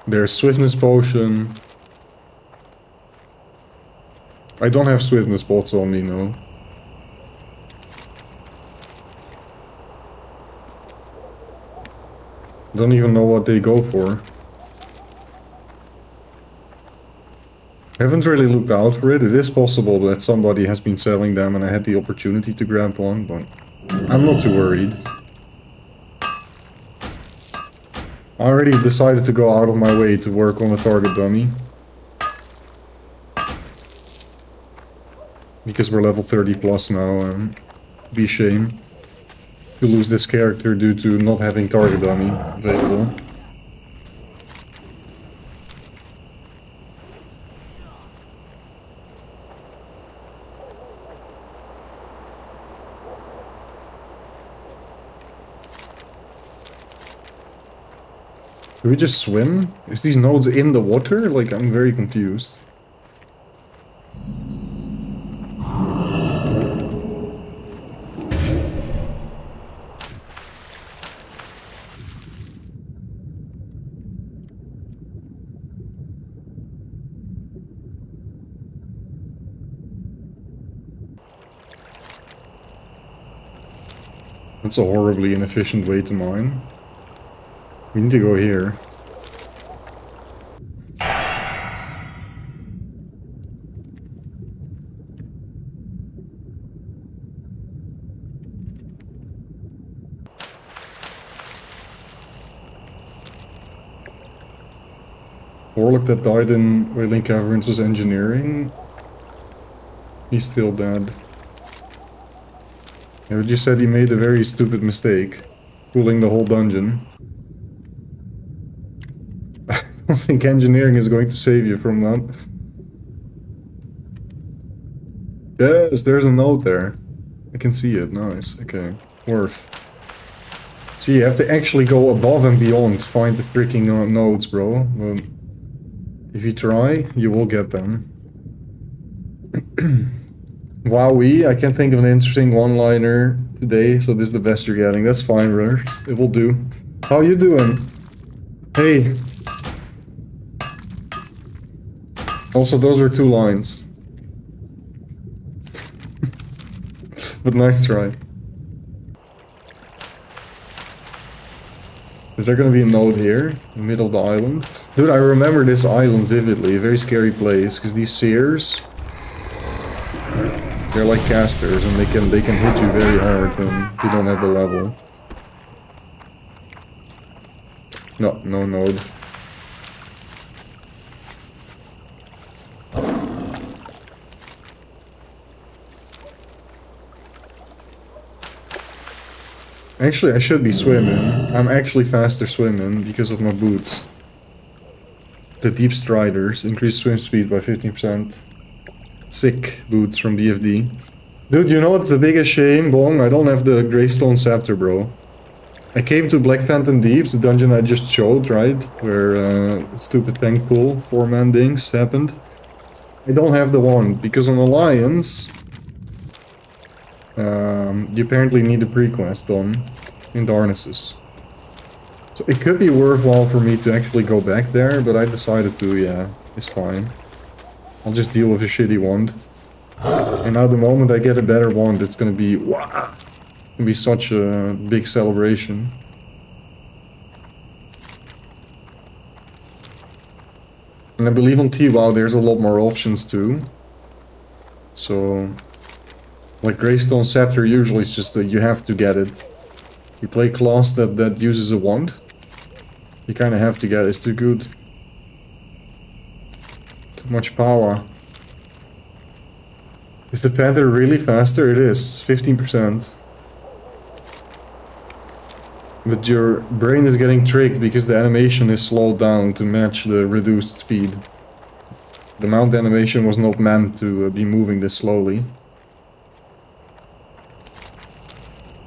there's Swiftness Potion. I don't have Swiftness pots on me, no. Don't even know what they go for. Haven't really looked out for it. It is possible that somebody has been selling them and I had the opportunity to grab one, but I'm not too worried. I already decided to go out of my way to work on a target dummy. Because we're level 30 plus now, and be a shame to lose this character due to not having target dummy available. Do we just swim? Is these nodes in the water? Like, I'm very confused. That's a horribly inefficient way to mine. We need to go here. Warlock that died in Wailing Caverns was engineering. He's still dead. Yeah, but you said he made a very stupid mistake. Pulling the whole dungeon. I don't think engineering is going to save you from that. Yes, there's a node there. I can see it, nice, okay. Worth. See, you have to actually go above and beyond to find the freaking nodes, bro. But if you try, you will get them. Wowee, I can't think of an interesting one-liner today, so this is the best you're getting. That's fine, brothers. It will do. How you doing? Hey. Also, those were 2 lines. But nice try. Is there gonna be a node here, in the middle of the island? Dude, I remember this island vividly, a very scary place, because these seers, they're like casters, and they can hit you very hard when you don't have the level. No, no node. Actually, I should be swimming. I'm actually faster swimming because of my boots. The Deep Striders increase swim speed by 15%. Sick boots from BFD. Dude, you know what's the biggest shame, Bong? I don't have the Gravestone Scepter, bro. I came to Black Phantom Deeps, the dungeon I just showed, right? Where stupid tank pool, 4-man dings happened. I don't have the wand, because on Alliance... you apparently need a pre-quest on in Darknesses. So it could be worthwhile for me to actually go back there, but I decided to, yeah, it's fine. I'll just deal with a shitty wand. And now the moment I get a better wand, it's gonna be, wow! It's gonna be such a big celebration. And I believe on T-WoW there's a lot more options too. So... like Gravestone Scepter, usually it's just that you have to get it. You play class that uses a wand, you kind of have to get it. It's too good. Too much power. Is the Panther really faster? It is, 15%. But your brain is getting tricked because the animation is slowed down to match the reduced speed. The mount animation was not meant to be moving this slowly.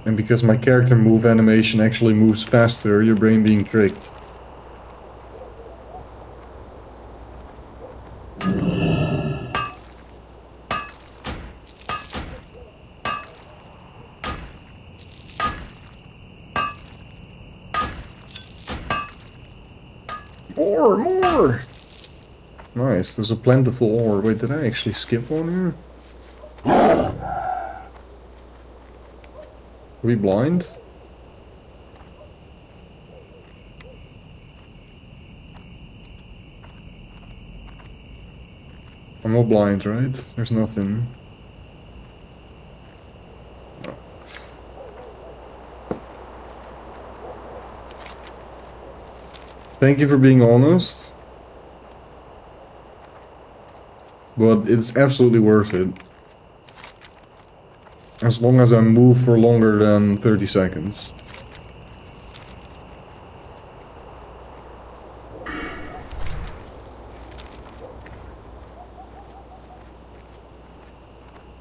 And because my character move animation actually moves faster, your brain being tricked. More! Nice, there's a plentiful ore. Wait, did I actually skip one here? Are we blind? I'm not blind, right? There's nothing. No. Thank you for being honest. But it's absolutely worth it. As long as I move for longer than 30 seconds.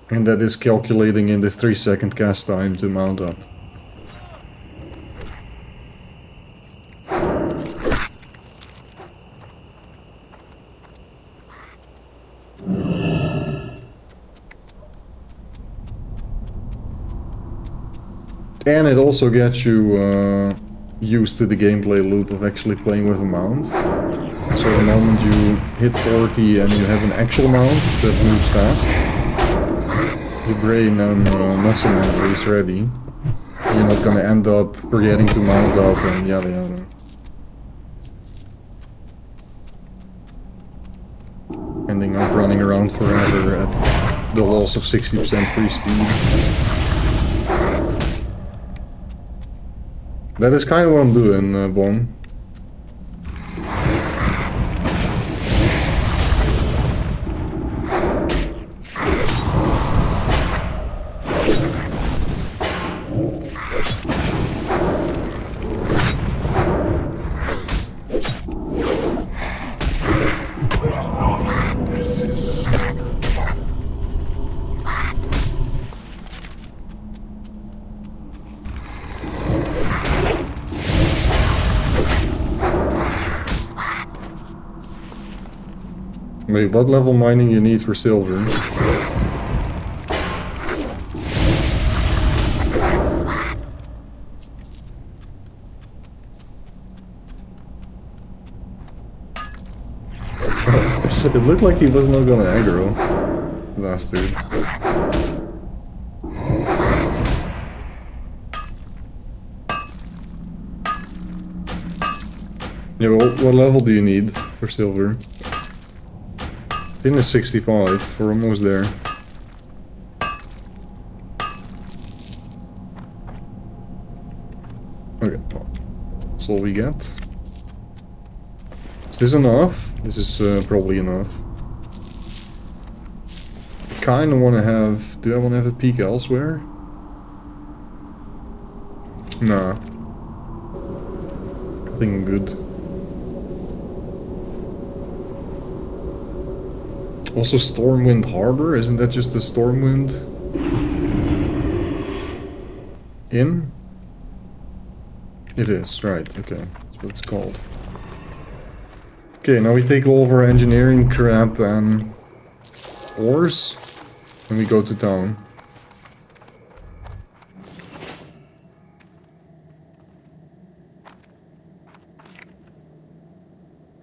And that is calculating in the 3-second cast time to mount up. And it also gets you used to the gameplay loop of actually playing with a mount. So the moment you hit 40 and you have an actual mount that moves fast, your brain and muscle memory is ready. You're not gonna end up forgetting to mount up and yada yada. Ending up running around forever at the loss of 60% free speed. That is kind of what I'm doing, Bon. Wait, what level mining you need for silver? it looked like he was not gonna aggro. Bastard. Yeah, well, what level do you need for silver? Tin is 65, we're almost there. Okay, well, that's all we get. Is this enough? This is probably enough. I kinda wanna have... Do I wanna have a peek elsewhere? Nah. I think I'm good. Also Stormwind Harbor, isn't that just a Stormwind Inn? It is, right, okay. That's what it's called. Okay, now we take all of our engineering crap and ores, and we go to town.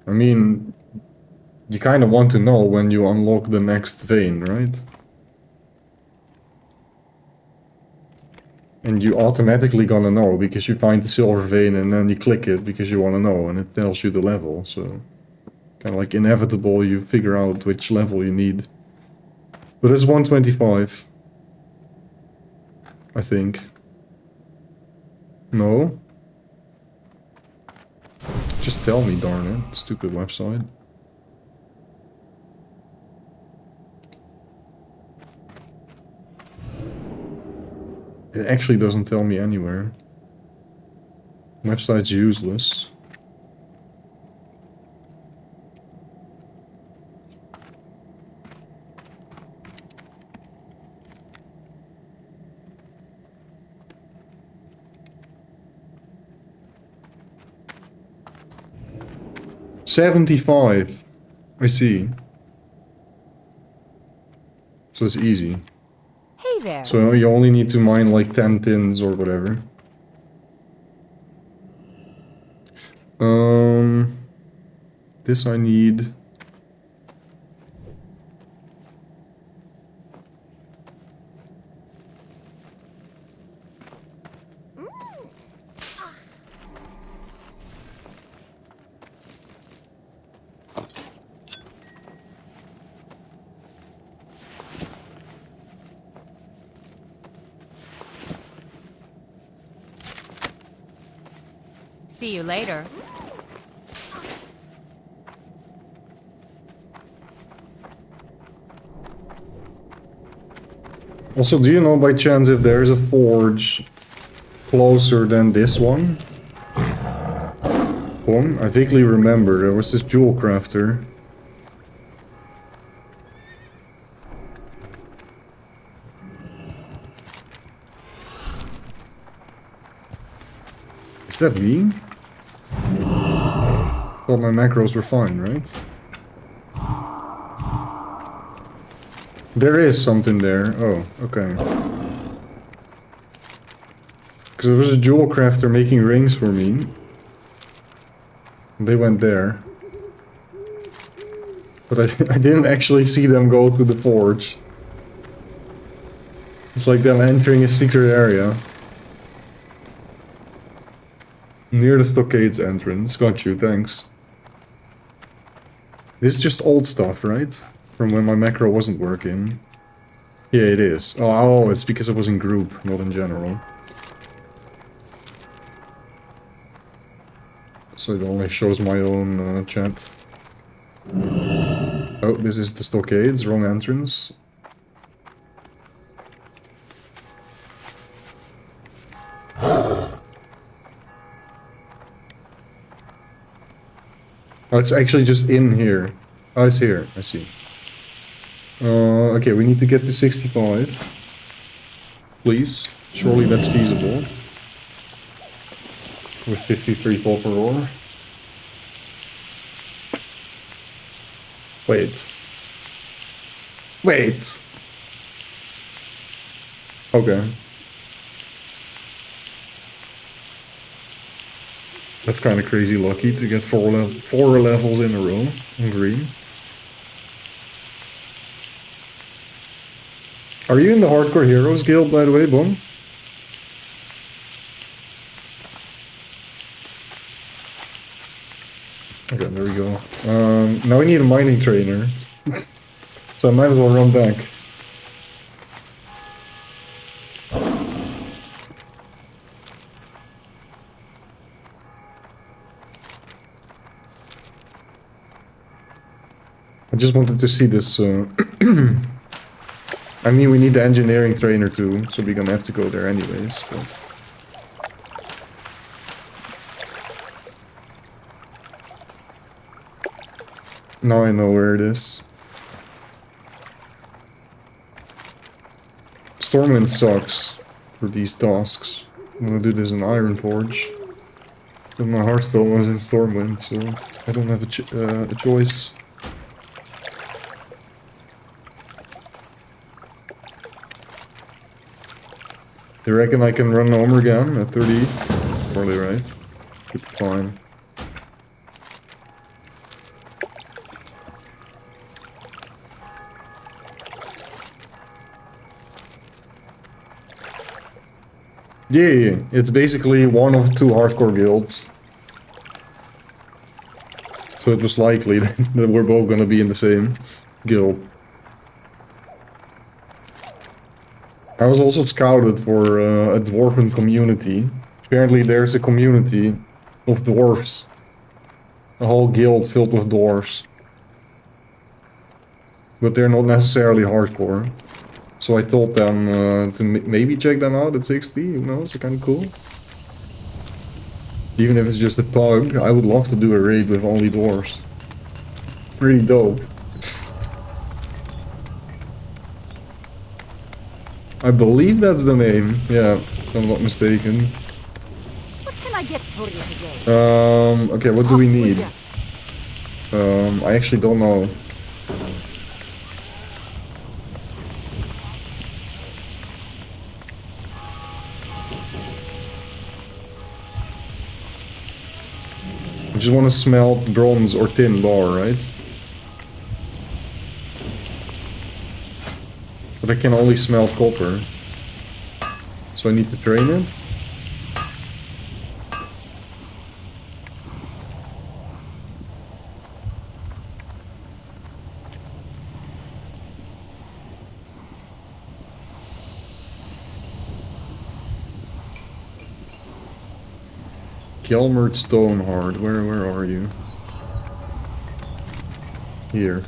I mean, you kind of want to know when you unlock the next vein, right? And you automatically gonna know because you find the silver vein and then you click it because you want to know and it tells you the level, so kind of like inevitable you figure out which level you need. But it's 125, I think. No? Just tell me, darn it, stupid website. It actually doesn't tell me anywhere. Website's useless. $75. I see. So it's easy. Hey there. So you only need to mine like 10 tins or whatever. This I need. See you later. Also, do you know by chance if there's a forge closer than this one? I vaguely remember there was this jewel crafter. Is that me? Thought my macros were fine, right? There is something there. Oh, okay. Because there was a jewel crafter making rings for me. They went there. But I didn't actually see them go to the forge. It's like them entering a secret area. Near the stockades entrance. Got you, thanks. This is just old stuff, right? From when my macro wasn't working. Yeah, it is. Oh, it's because I was in group, not in general. So it only shows my own chat. Oh, this is the stockades, wrong entrance. Oh, it's actually just in here. Oh, it's here. I see. Okay, we need to get to 65. Please. Surely that's feasible. With 53 copper ore. Wait. Wait! Okay. That's kind of crazy lucky to get four levels in a row on green. Are you in the Hardcore Heroes Guild, by the way, Boom? Okay, there we go. Now we need a mining trainer. So I might as well run back. I just wanted to see this. I mean, we need the engineering trainer too, so we're gonna have to go there anyways. But... now I know where it is. Stormwind sucks for these tasks. I'm gonna do this in Ironforge. But my Hearthstone was in Stormwind, so I don't have a choice. You reckon I can run home again at 30? Probably right. Should be fine. Yeah, it's basically one of two hardcore guilds. So it was likely that we're both gonna be in the same guild. I was also scouted for a dwarven community. Apparently there's a community of dwarves. A whole guild filled with dwarves. But they're not necessarily hardcore. So I told them to maybe check them out at 60, you know, it's kind of cool. Even if it's just a pug, I would love to do a raid with only dwarves. Pretty dope. I believe that's the name, yeah, if I'm not mistaken. What can I get for you today? Okay, what do we need? I actually don't know. I just want to smelt bronze or tin bar, right? But I can only smelt copper. So I need to train it. Kelmert Stoneheart, where are you? Here.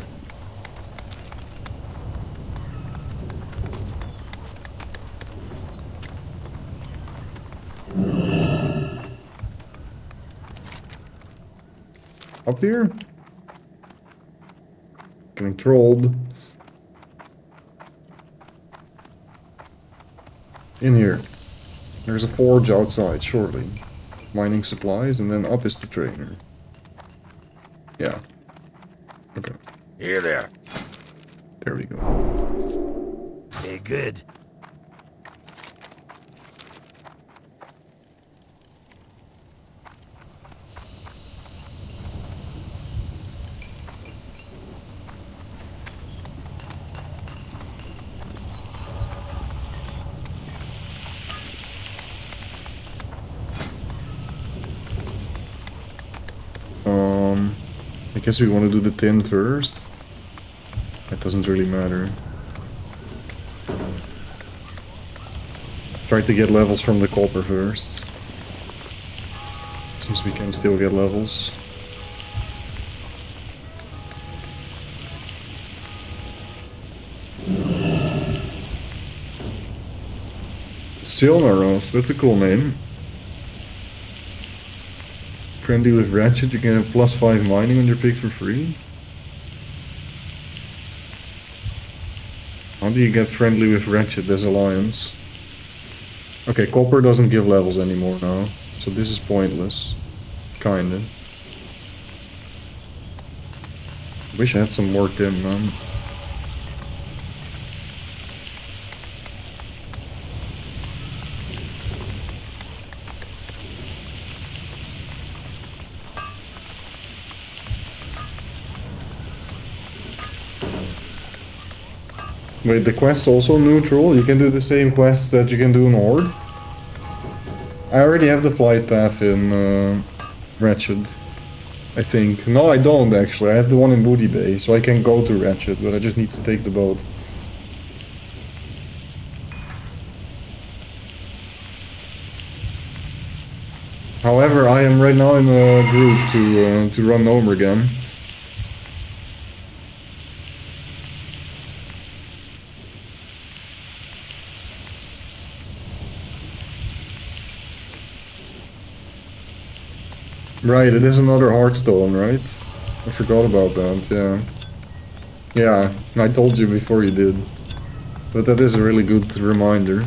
Up here? Getting trolled. In here. There's a forge outside, surely. Mining supplies, and then up is the trainer. Yeah. Okay. Here there. There we go. Hey, good. I guess we want to do the tin first. That doesn't really matter. Try to get levels from the copper first. Since we can still get levels. Silmaros, that's a cool name. Friendly with Ratchet, you can have +5 mining on your pick for free. How do you get friendly with Ratchet as Alliance? Okay, copper doesn't give levels anymore now, so this is pointless. Kinda. Wish I had some more tin, man. Wait, the quest's also neutral? You can do the same quests that you can do in Horde? I already have the flight path in Wretched, I think. No, I don't actually. I have the one in Booty Bay, so I can go to Wretched, but I just need to take the boat. However, I am right now in a group to run home again. Right, it is another Hearthstone, right? I forgot about that, yeah. Yeah, I told you before you did. But that is a really good reminder.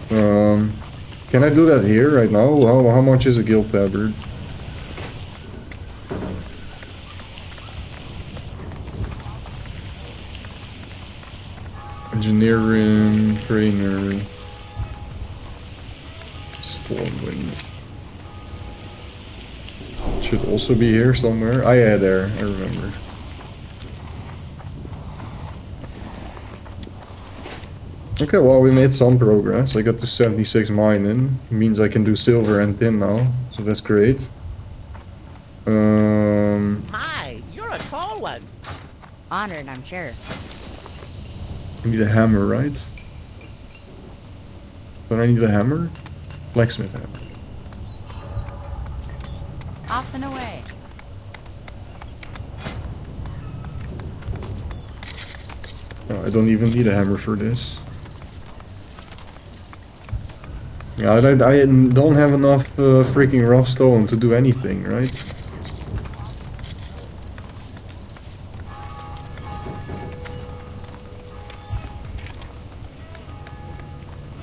Can I do that here right now? How much is a guild tabard? Engineering, trainer, Stormwind. Should also be here somewhere. Ah, yeah, there. I remember. Okay, well, we made some progress. I got to 76 mining. Means I can do silver and tin now, so that's great. My, you're a tall one. Honored, I'm sure. I need a hammer, right? Don't I need a hammer? Blacksmith hammer. Off and away. Oh, I don't even need a hammer for this. Yeah, I don't have enough freaking rough stone to do anything, right?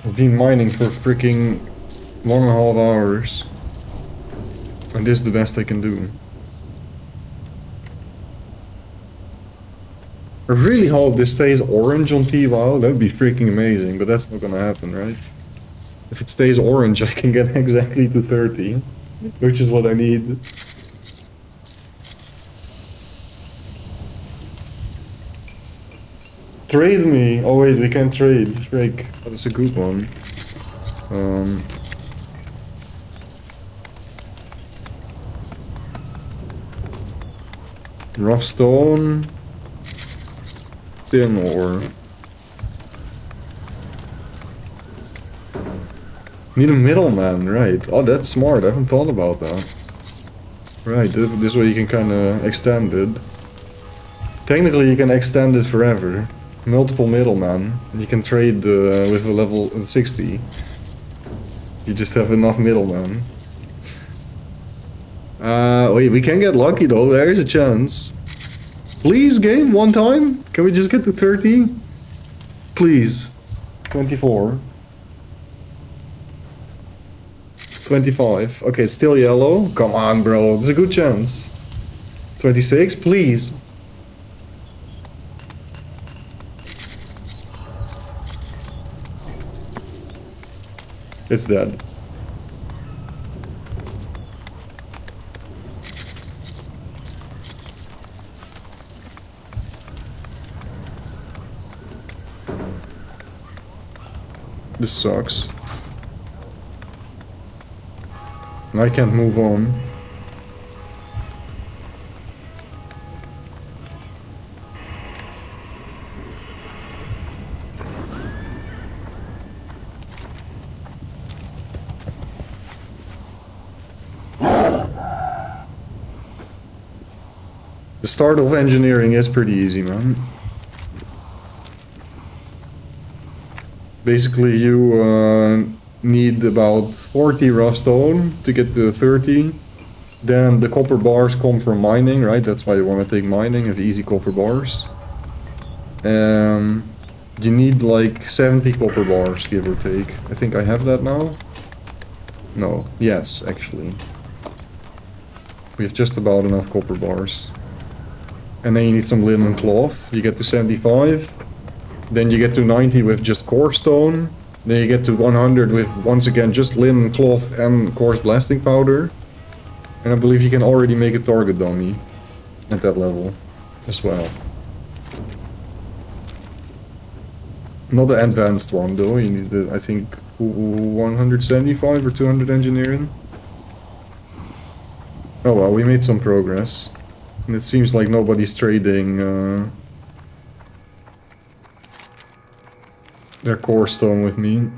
I've been mining for freaking 1.5 hours. And this is the best I can do. I really hope this stays orange on T-WoW. That would be freaking amazing, but that's not gonna happen, right? If it stays orange, I can get exactly to 30, which is what I need. Trade me! Oh wait, we can't trade. Frick. That's a good one. Rough stone. Tin ore. Need a middleman, right. Oh, that's smart. I haven't thought about that. Right, this way you can kind of extend it. Technically, you can extend it forever. Multiple middlemen. You can trade with a level 60. You just have enough middlemen. Wait, we can get lucky though. There is a chance. Please, game, one time? Can we just get to 30? Please. 24. 25. Okay, it's still yellow. Come on, bro. There's a good chance. 26, please. It's dead. This sucks. I can't move on. The start of engineering is pretty easy, man. Basically, you need about 40 rough stone to get to 30. Then the copper bars come from mining, right? That's why you want to take mining, have easy copper bars. You need like 70 copper bars, give or take. I think I have that now. No, yes, actually. We have just about enough copper bars. And then you need some linen cloth. You get to 75. Then you get to 90 with just coarse stone. Then you get to 100 with, once again, just linen cloth and coarse blasting powder. And I believe you can already make a target dummy at that level as well. Not the advanced one though, you need the, I think, 175 or 200 engineering. Oh well, we made some progress. And it seems like nobody's trading their core stone with me.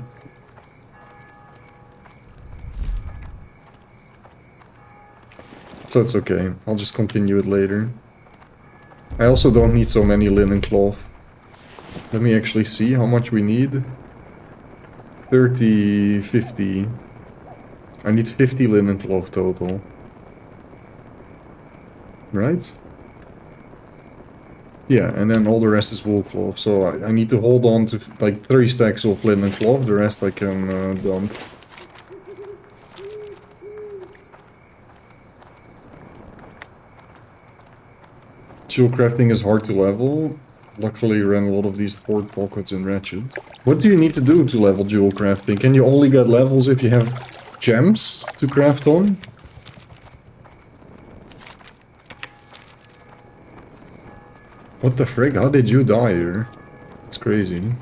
So it's okay, I'll just continue it later. I also don't need so many linen cloth. Let me actually see how much we need. 30, 50. I need 50 linen cloth total. Right? Yeah, and then all the rest is wool cloth. So I need to hold on to like 3 stacks of linen cloth. The rest I can dump. Jewel crafting is hard to level. Luckily you ran a lot of these port pockets in Ratchet. What do you need to do to level jewel crafting? Can you only get levels if you have gems to craft on? What the frick? How did you die here? It's crazy.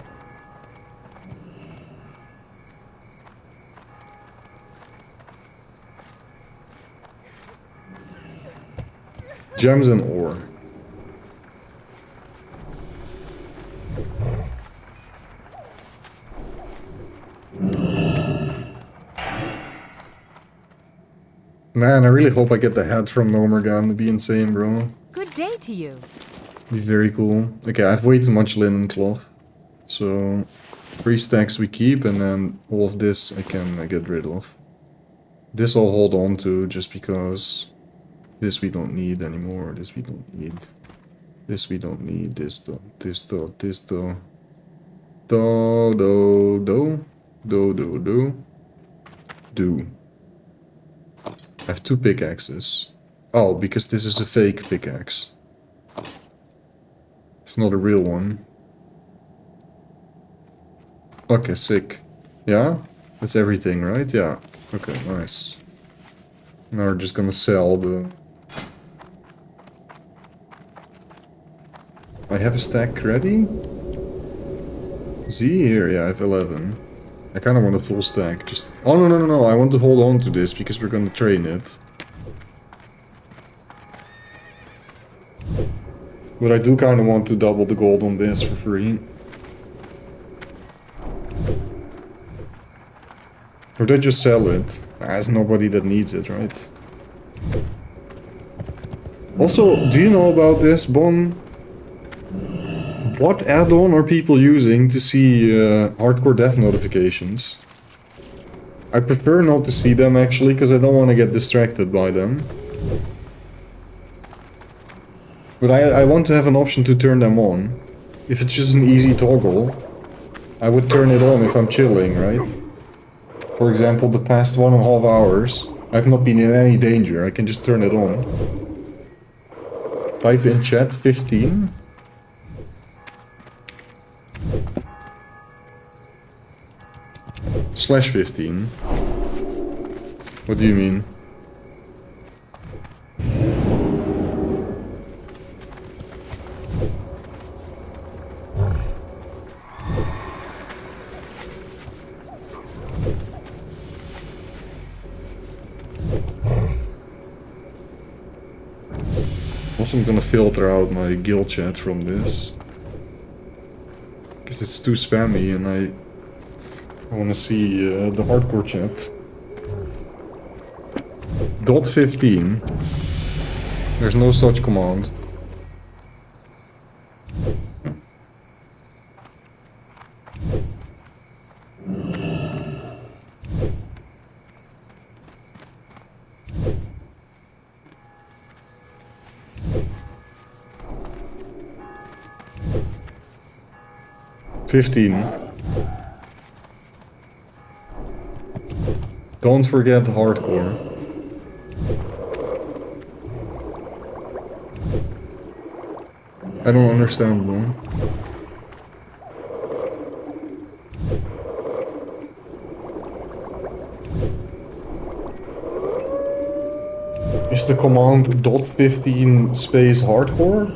Gems and ore. Man, I really hope I get the hat from Nomergan. It'd be insane, bro. Good day to you. Be very cool. Okay, I have way too much linen cloth. So 3 stacks we keep, and then all of this I can get rid of. This I'll hold on to just because this we don't need anymore. This we don't need. This we don't need. This though. This though. This though. Do. I have 2 pickaxes. Oh, because this is a fake pickaxe. It's not a real one. Okay, sick. Yeah? That's everything, right? Yeah. Okay, nice. Now we're just gonna sell the... I have a stack ready? Z here, yeah, I have 11. I kinda want a full stack, just... Oh, no, I want to hold on to this because we're gonna train it. But I do kinda want to double the gold on this for free. Or they just sell it. There's nobody that needs it, right? Also, do you know about this, Bon? What add-on are people using to see hardcore death notifications? I prefer not to see them actually, because I don't want to get distracted by them. But I want to have an option to turn them on. If it's just an easy toggle, I would turn it on if I'm chilling, right? For example, the past 1.5 hours, I've not been in any danger. I can just turn it on. Type in chat 15. /15. What do you mean? Also, I'm gonna filter out my guild chat from this. Because it's too spammy and I want to see the hardcore chat. .15. There's no such command. Don't forget hardcore. I don't understand, bro. Is the command .15 space hardcore?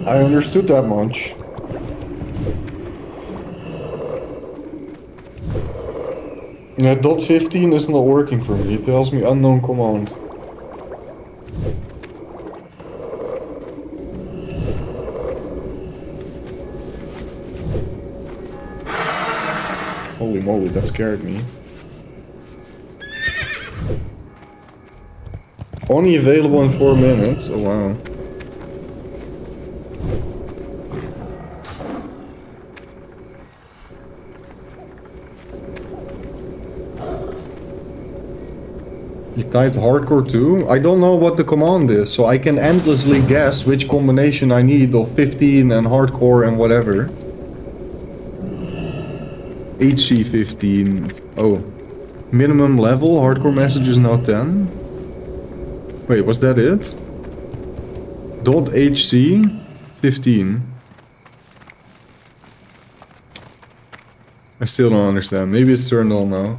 I understood that much. Yeah, .15 is not working for me. It tells me unknown command. Holy moly, that scared me. Only available in 4 minutes? Oh wow. You typed hardcore too? I don't know what the command is, so I can endlessly guess which combination I need of 15 and hardcore and whatever. HC 15. Oh. Minimum level, hardcore message is now 10. Wait, was that it? .HC 15. I still don't understand. Maybe it's turned on now.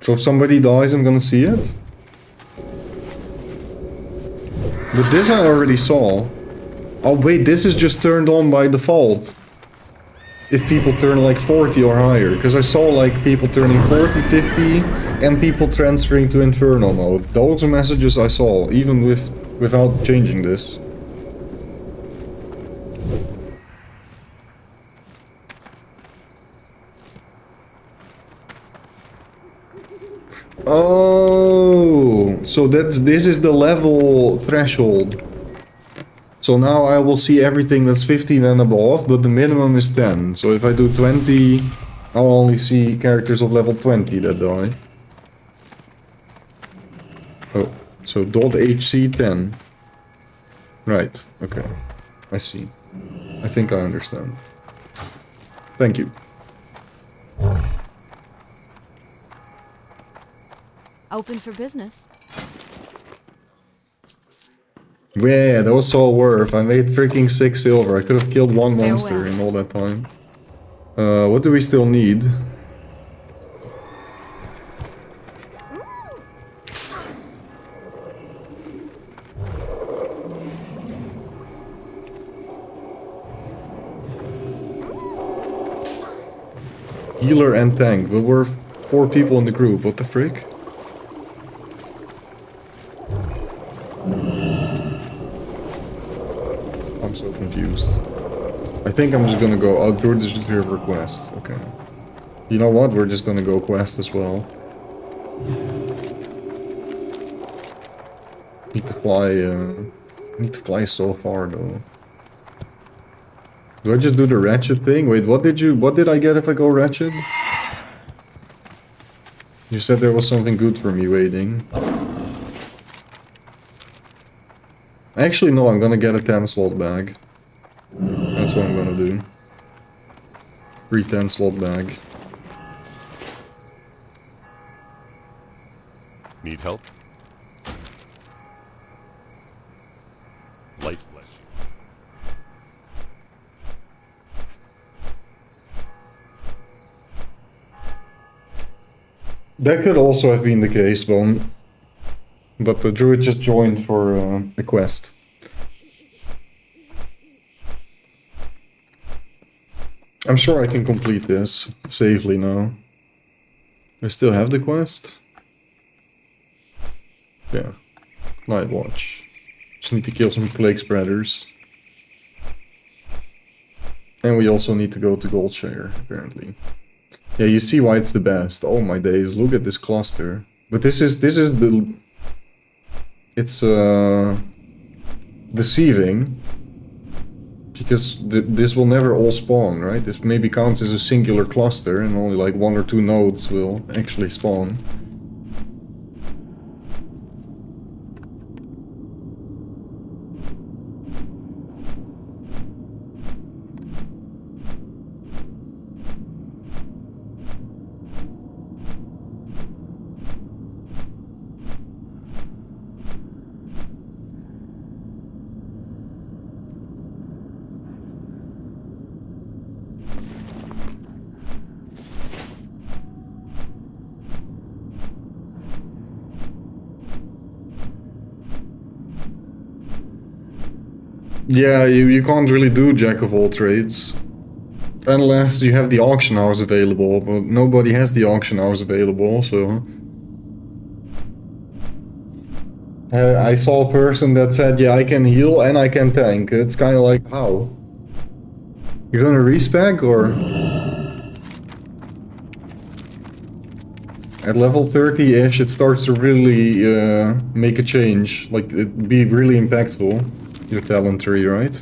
So if somebody dies, I'm gonna see it? But this I already saw. Oh wait, this is just turned on by default. If people turn like 40 or higher. Because I saw like people turning 40, 50 and people transferring to Inferno mode. Those are messages I saw, even without changing this. Oh, so this is the level threshold. So now I will see everything that's 15 and above, but the minimum is 10. So if I do 20, I'll only see characters of level 20 that die. Oh, so .HC 10. Right, okay. I see. I think I understand. Thank you. Open for business. Yeah, that was so worth. I made freaking 6 silver. I could have killed one monster Farewell. in all that time. What do we still need? Healer and tank, but we're 4 people in the group. What the frick? I'm so confused. I think I'm just gonna go. Oh, Druid is just here for quest. Okay. You know what? We're just gonna go quest as well. Need to fly. Need to fly so far though. Do I just do the ratchet thing? Wait, what did I get if I go ratchet? You said there was something good for me waiting. Actually, no, I'm gonna get a 10 slot bag. That's what I'm gonna do. Free 10 slot bag. Need help? Life bless you. That could also have been the case, Bone. But the druid just joined for a quest. I'm sure I can complete this safely now. I still have the quest? Yeah. Night watch. Just need to kill some plague spreaders. And we also need to go to Goldshire, apparently. Yeah, you see why it's the best. Oh my days, look at this cluster. But this is the... It's deceiving. Because this will never all spawn, right? This maybe counts as a singular cluster and only like 1 or 2 nodes will actually spawn. Yeah, you can't really do jack of all trades. Unless you have the auction house available, but nobody has the auction house available, so... I saw a person that said, yeah, I can heal and I can tank. It's kind of like, how? You're gonna respec, or...? At level 30-ish, it starts to really make a change. Like, it'd be really impactful, your talent tree, right?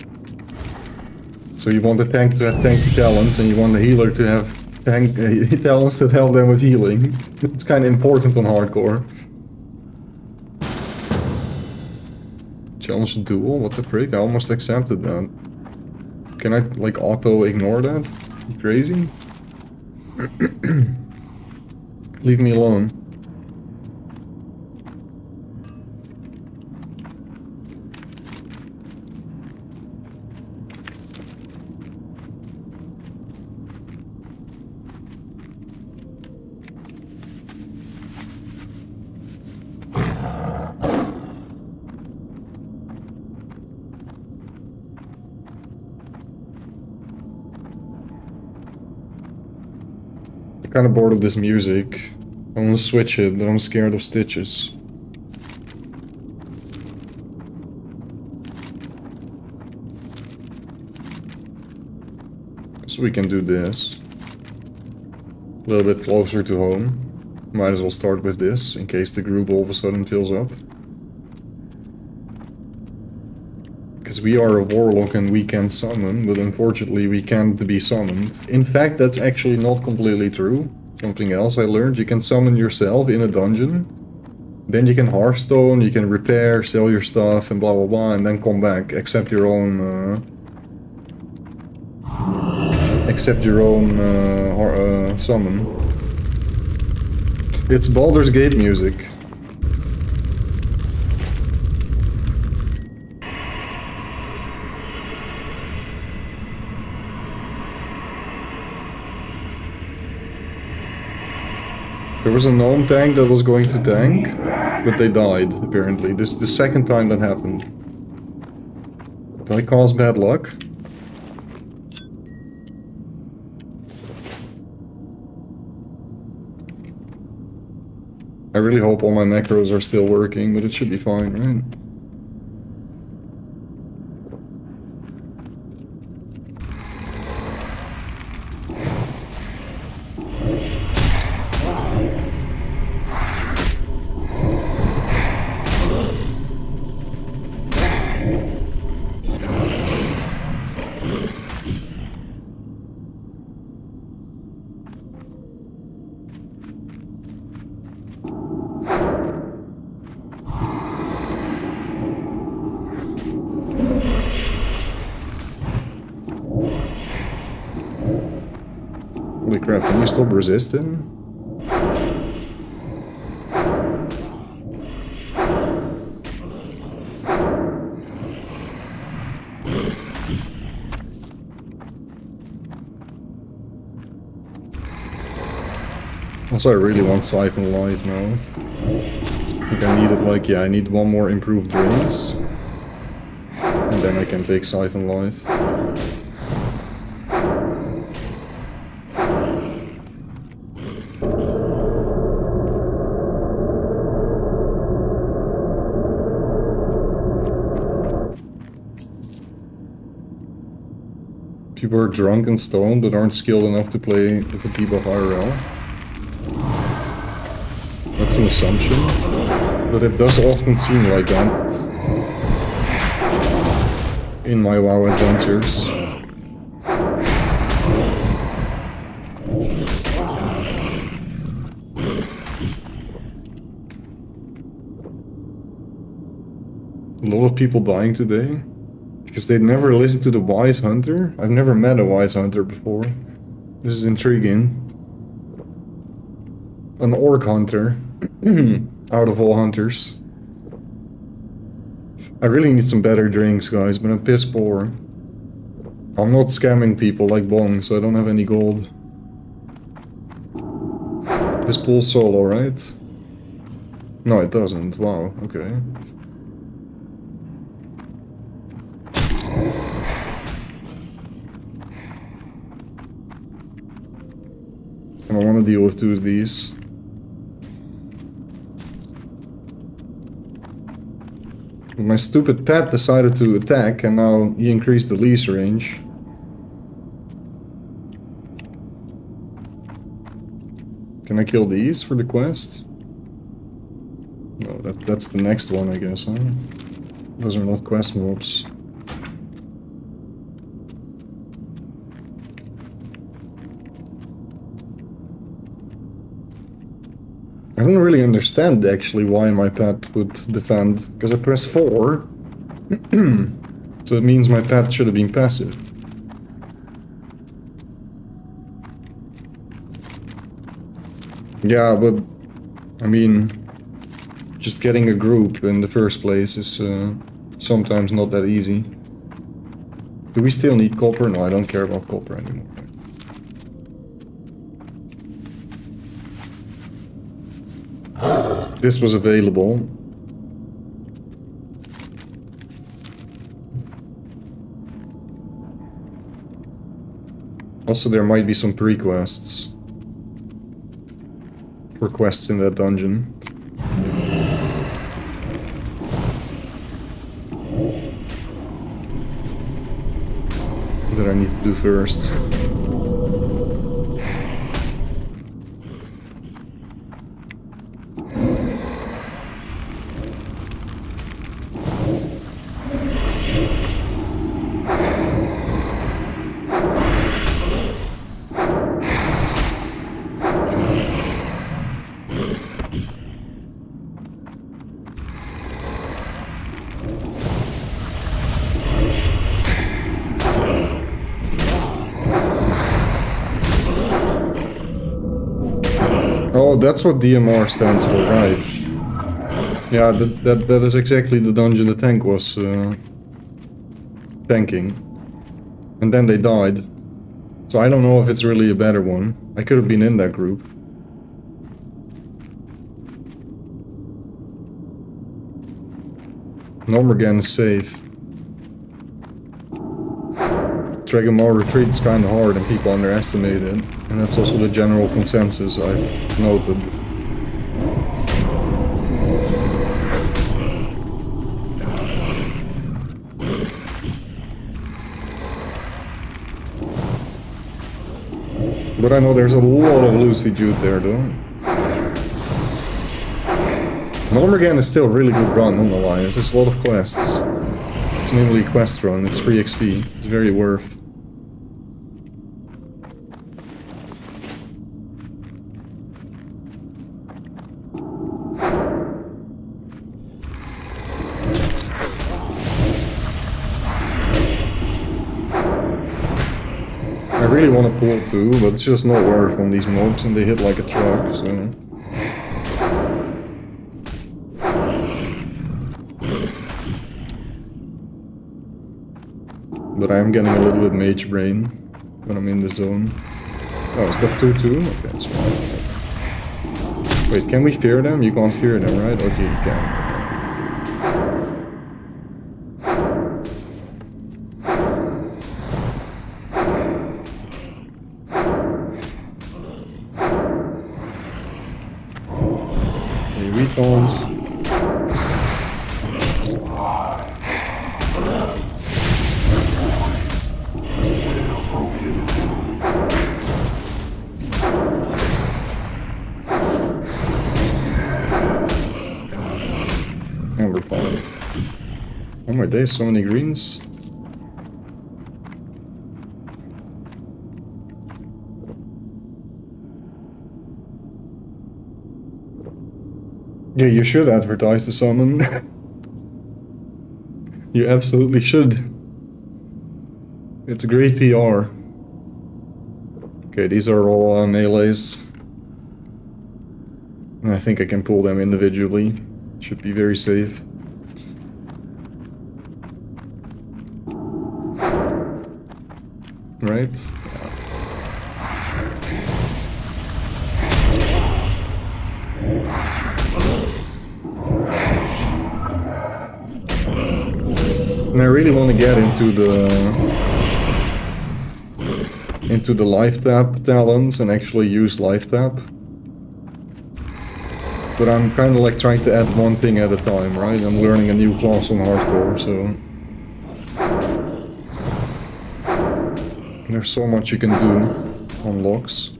So you want the tank to have tanky talents, and you want the healer to have tank talents that help them with healing. It's kind of important on hardcore. Challenge the duel? What the frick? I almost accepted that. Can I, like, auto-ignore that? You crazy? Leave me alone. Kind of bored of this music. I want to switch it, but I'm scared of stitches. So we can do this. A little bit closer to home. Might as well start with this, in case the group all of a sudden fills up. Because we are a warlock and we can summon, but unfortunately we can't be summoned. In fact, that's actually not completely true. Something else I learned, you can summon yourself in a dungeon. Then you can hearthstone, you can repair, sell your stuff and blah blah blah, and then come back. Accept your own summon. It's Baldur's Gate music. There was a gnome tank that was going to tank, but they died, apparently. This is the second time that happened. Did I cause bad luck? I really hope all my macros are still working, but it should be fine, right? Holy crap, can you stop resisting? Also, I really want Siphon Life now. I think I needed, like, yeah, I need one more improved drains. And then I can take Siphon Life. People are drunk and stoned but aren't skilled enough to play with the debuff IRL. That's an assumption, but it does often seem like that in my WoW adventures. A lot of people dying today because they never listened to the Wise Hunter. I've never met a Wise Hunter before. This is intriguing. An Orc Hunter. Out of all hunters. I really need some better drinks, guys, but I'm piss poor. I'm not scamming people like Bong, so I don't have any gold. This pulls solo, right? No, it doesn't. Wow, okay. I don't want to deal with 2 of these. My stupid pet decided to attack, and now he increased the leash range. Can I kill these for the quest? No, that's the next one, I guess, huh? Those are not quest mobs. I don't really understand actually why my pet would defend, because I pressed 4. So it means my pet should have been passive. Yeah, but I mean, just getting a group in the first place is sometimes not that easy. Do we still need copper? No, I don't care about copper anymore. This was available. Also, there might be some pre-quests for quests in that dungeon. That I need to do first. Oh, that's what DMR stands for, right. Yeah, that is exactly the dungeon the tank was tanking. And then they died. So I don't know if it's really a better one. I could have been in that group. Normergan is safe. Dragonmaw retreat is kinda hard and people underestimate it. And that's also the general consensus I've noted. But I know there's a lot of Lucy Jude there though. Normergan is still a really good run on the line. It's just a lot of quests. It's nearly a quest run, it's free XP. It's very worth. I really want to pull 2, but it's just not worth on these mobs and they hit like a truck, so... But I am getting a little bit mage brain when I'm in the zone. Oh, is that Toottoot? Okay, that's right. Wait, can we fear them? You can't fear them, right? Okay, you can. Recons. And we're fine. Oh my days, so many greens. Yeah, you should advertise the summon. You absolutely should. It's great PR. Okay, these are all melees. And I think I can pull them individually. Should be very safe. Right? And I really want to get into into the life tap talents and actually use life tap. But I'm kind of like trying to add one thing at a time, right? I'm learning a new class on hardcore, so... There's so much you can do on locks.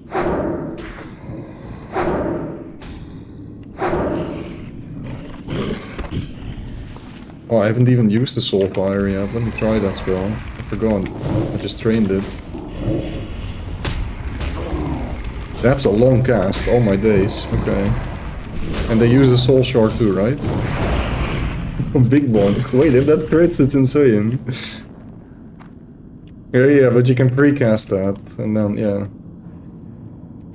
Oh, I haven't even used the Soulfire yet. Let me try that spell. I forgot. I just trained it. That's a long cast. Oh my days. Okay. And they use the Soul Shard too, right? A big one. Wait, if that crits, it's insane. Yeah, but you can precast that. And then, yeah.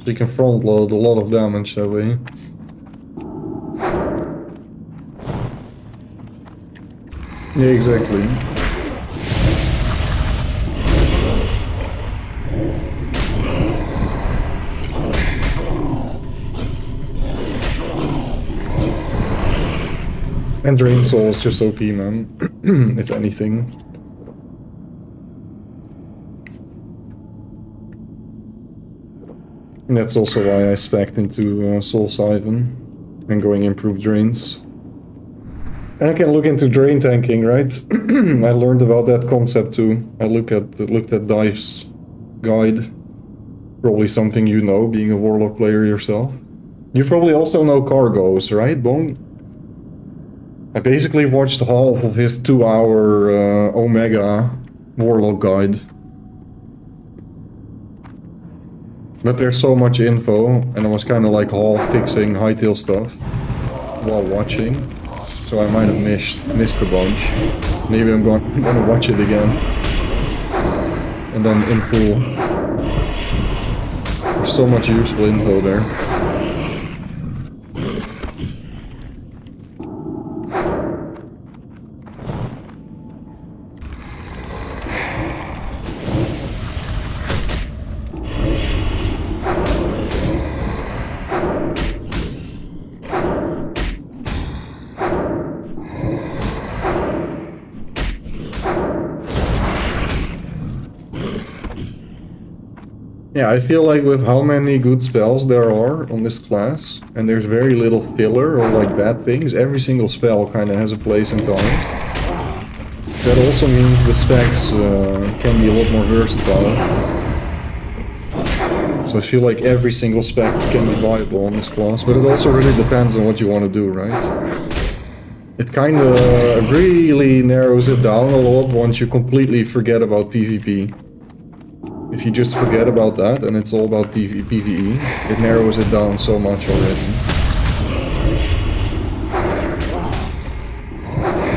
So you can front load a lot of damage that way. Yeah, exactly. And Drain Soul is just OP, man. If anything. And that's also why I spec'd into Soul Siphon and going improved drains. And I can look into drain tanking, right? I learned about that concept too. I looked at Dive's guide. Probably something you know, being a Warlock player yourself. You probably also know Cargos, right, Bong? I basically watched half of his 2-hour Omega Warlock guide. But there's so much info, and I was kind of like half fixing Hytale stuff while watching. So I might have missed a bunch. Maybe I'm gonna watch it again. And then in full. There's so much useful info there. Yeah, I feel like with how many good spells there are on this class, and there's very little filler or like bad things, every single spell kind of has a place in time. That also means the specs can be a lot more versatile. So I feel like every single spec can be viable on this class, but it also really depends on what you want to do, right? It kind of really narrows it down a lot once you completely forget about PvP. If you just forget about that and it's all about PvE, it narrows it down so much already.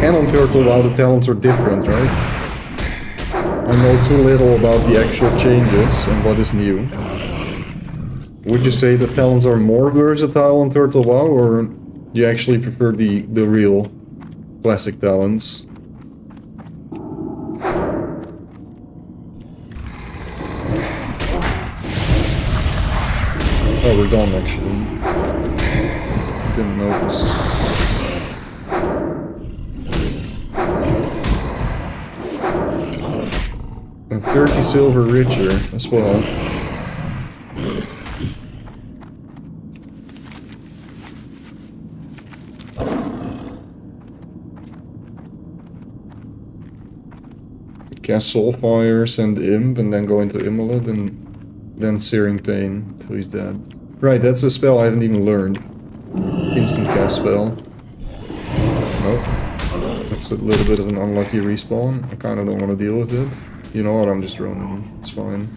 And on Turtle WoW the talents are different, right? I know too little about the actual changes and what is new. Would you say the talents are more versatile on Turtle WoW, or do you actually prefer the real classic talents? Oh, we're done actually. Didn't notice. And 30 silver richer as well. Cast Soulfire, send Imp, and then go into Immolate, and then Searing Pain till he's dead. Right, that's a spell I haven't even learned. Instant cast spell. Nope. That's a little bit of an unlucky respawn. I kind of don't want to deal with it. You know what, I'm just running. It's fine.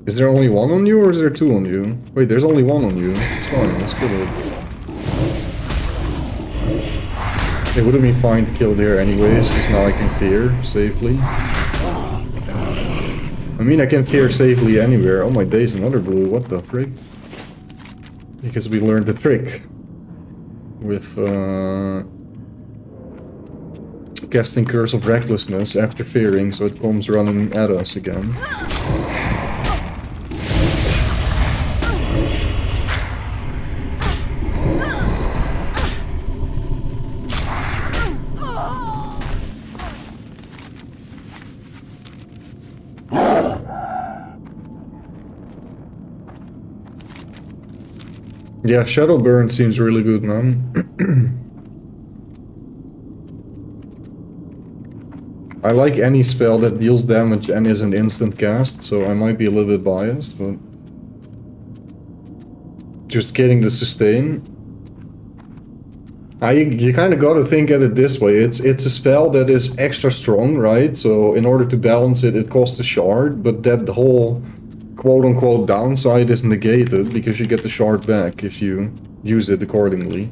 Is there only one on you, or is there two on you? Wait, there's only one on you. It's fine, let's kill it. It would have been fine to kill there anyways, because now I can fear safely. I mean, I can fear safely anywhere. Oh my days, another blue, what the frick? Because we learned the trick with casting Curse of Recklessness after fearing, so it comes running at us again. Yeah, Shadow Burn seems really good, man. I like any spell that deals damage and is an instant cast, so I might be a little bit biased, but... just getting the sustain. You kind of gotta think at it this way. It's a spell that is extra strong, right? So in order to balance it, it costs a shard, but that whole quote-unquote downside is negated because you get the shard back if you use it accordingly.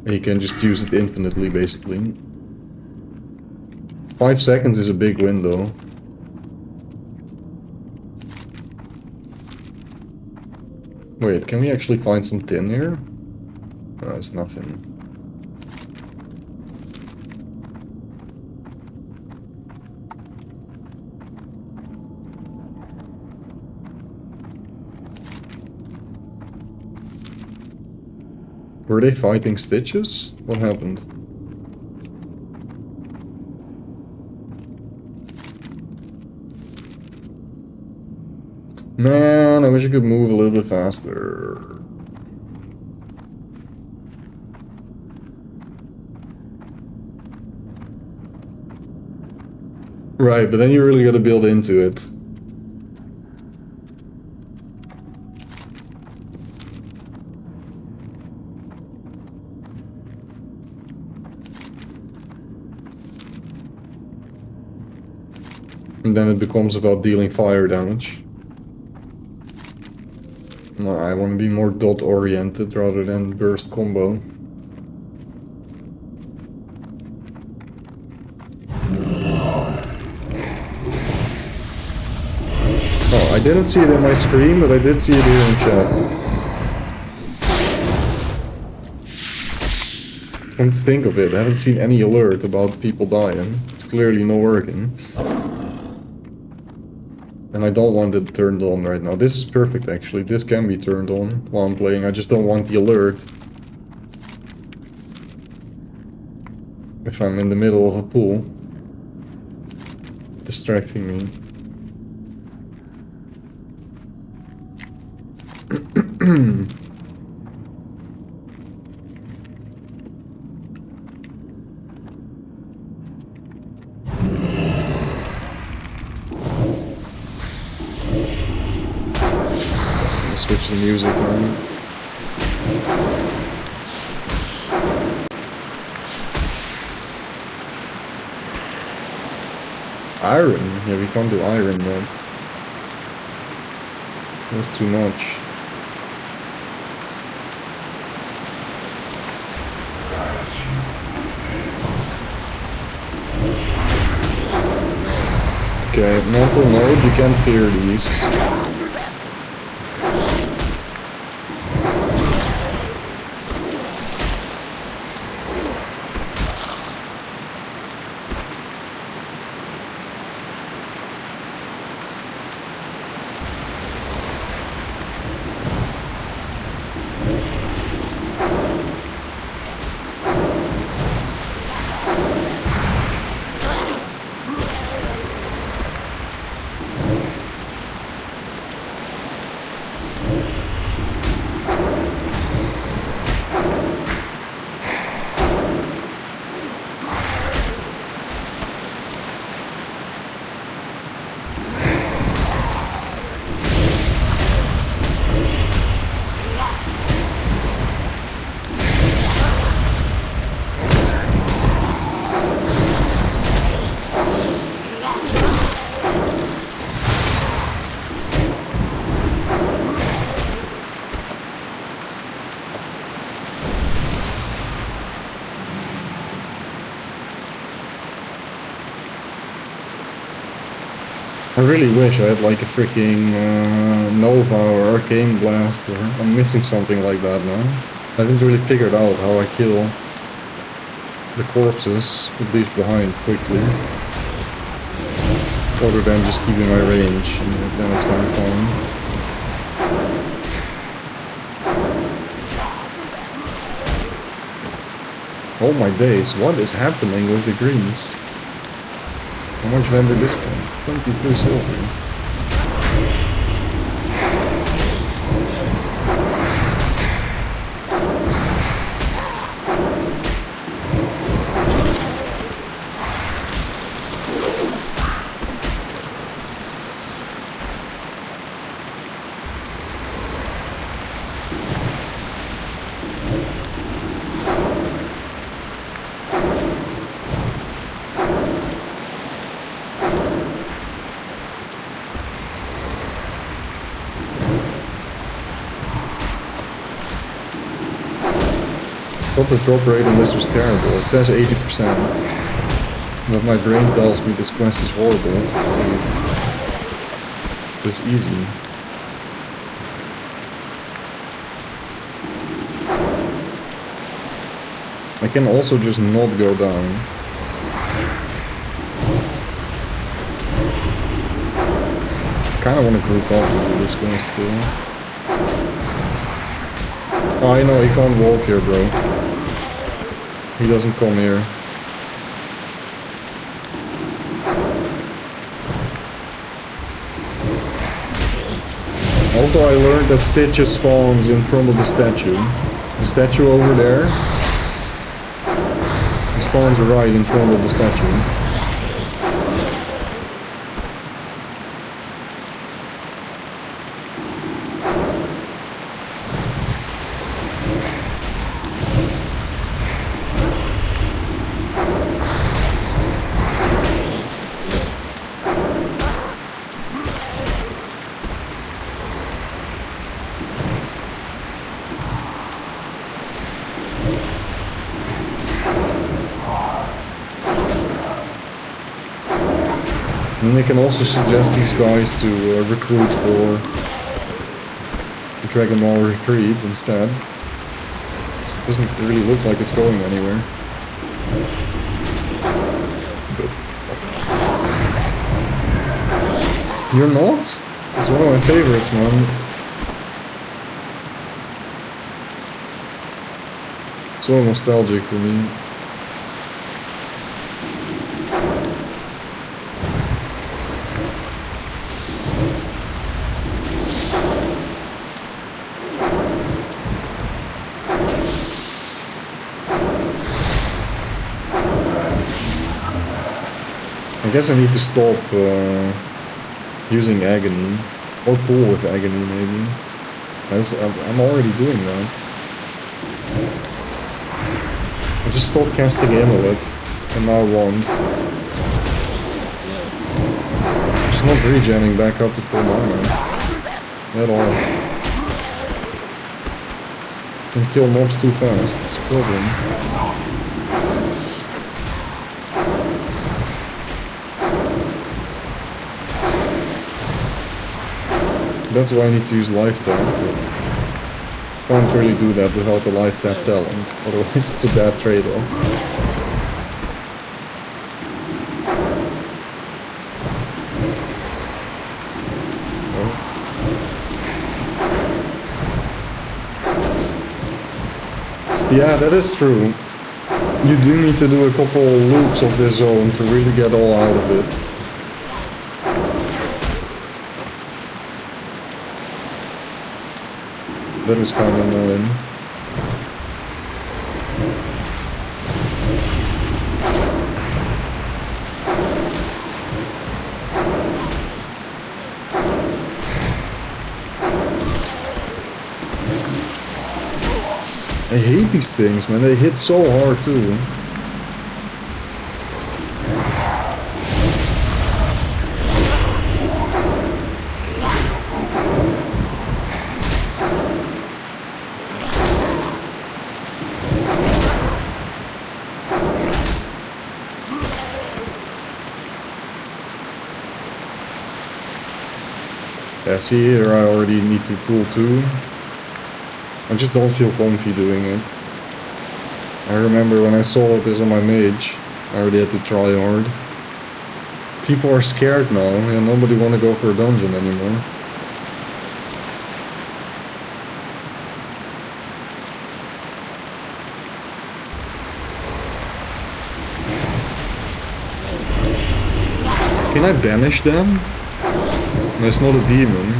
And you can just use it infinitely, basically. 5 seconds is a big window. Wait, can we actually find some tin here? No, it's nothing. Were they fighting Stitches? What happened? Man, I wish I could move a little bit faster. Right, but then you really gotta build into it. And then it becomes about dealing fire damage. No, I want to be more dot oriented rather than burst combo. Oh, I didn't see it in my screen, but I did see it here in chat. Come to think of it, I haven't seen any alert about people dying. It's clearly not working. And I don't want it turned on right now. This is perfect, actually. This can be turned on while I'm playing. I just don't want the alert if I'm in the middle of a pool, distracting me. Switch the music on. Iron? Yeah, we can't do iron yet. That's too much. Okay, mental node, you can't clear these. I really wish I had like a freaking Nova or Arcane Blaster. I'm missing something like that now. I haven't really figured out how I kill the corpses it leaves behind quickly. Other than just keeping my range, and then it's kind of fun. Oh my days, what is happening with the greens? How much vendor discount? 23 silver. thought the drop rate on this was terrible. It says 80%. But my brain tells me this quest is horrible. It's easy. I can also just not go down. I kinda wanna group up with this guy still. Oh, I know he can't walk here, bro. He doesn't come here. Although I learned that Stitch spawns in front of the statue. The statue over there spawns right in front of the statue. And they can also suggest these guys to recruit for the Dragon Ball Retreat instead. So it doesn't really look like it's going anywhere. Good. You're not? It's one of my favorites, man. So nostalgic for me. I guess I need to stop using Agony, or pull with Agony maybe. I'm already doing that. I just stopped casting Amulet, and now won't. Just not regenning back up to full mana at all. Can kill mobs too fast, that's a problem. That's why I need to use life tap, but can't really do that without the life tap talent, otherwise it's a bad trade-off. Yeah, that is true. You do need to do a couple loops of this zone to really get all out of it. That is kind of annoying. I hate these things, man. They hit so hard too. Yeah, see here I already need to pull too. I just don't feel comfy doing it. I remember when I saw this on my mage, I already had to try hard. People are scared now and nobody want to go for a dungeon anymore. Can I banish them? No, it's not a demon.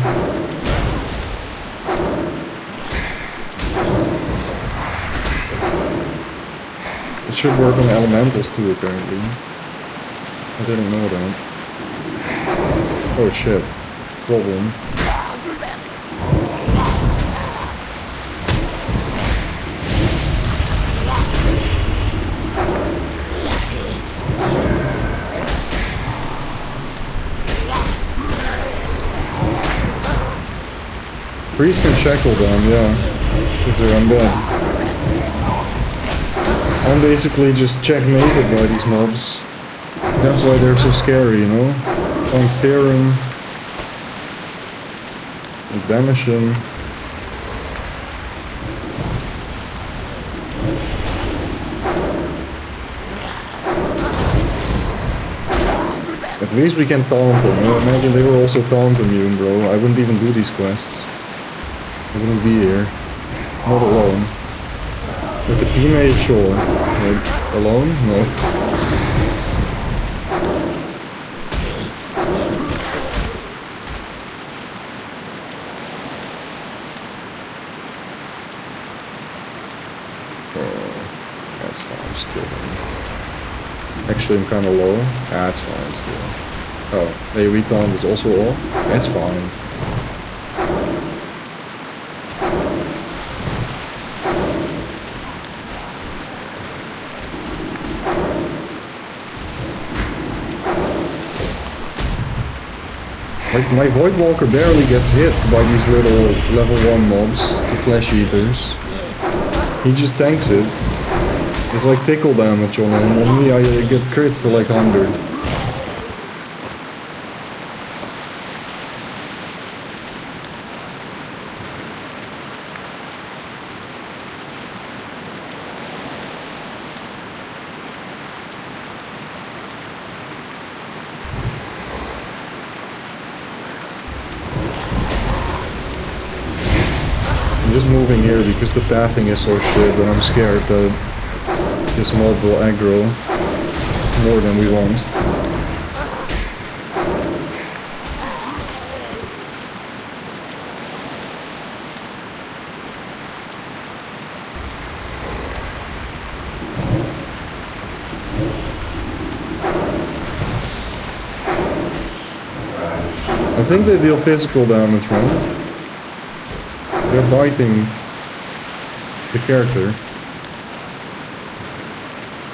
It should work on elementals too, apparently. I didn't know that. Oh shit. Problem. Priest can shackle them, yeah. Because they're undead. I'm basically just checkmated by these mobs. That's why they're so scary, you know? Can't fear them. And damage them. At least we can taunt them. You know? Imagine they were also taunt immune, bro. I wouldn't even do these quests. I wouldn't be here. Not alone. With a teammate, sure. Like, alone? No. Oh, that's fine, just kill him. Actually, I'm kinda low. That's fine still. Oh, AoE taunt is also all? That's fine. Like, my Void Walker barely gets hit by these little level 1 mobs, the Flesh Eaters. He just tanks it. It's like tickle damage on him. On me, I get crit for like 100. I'm just moving here because the pathing is so shit and I'm scared that this mob will aggro more than we want. I think they deal physical damage, man. They're biting the character.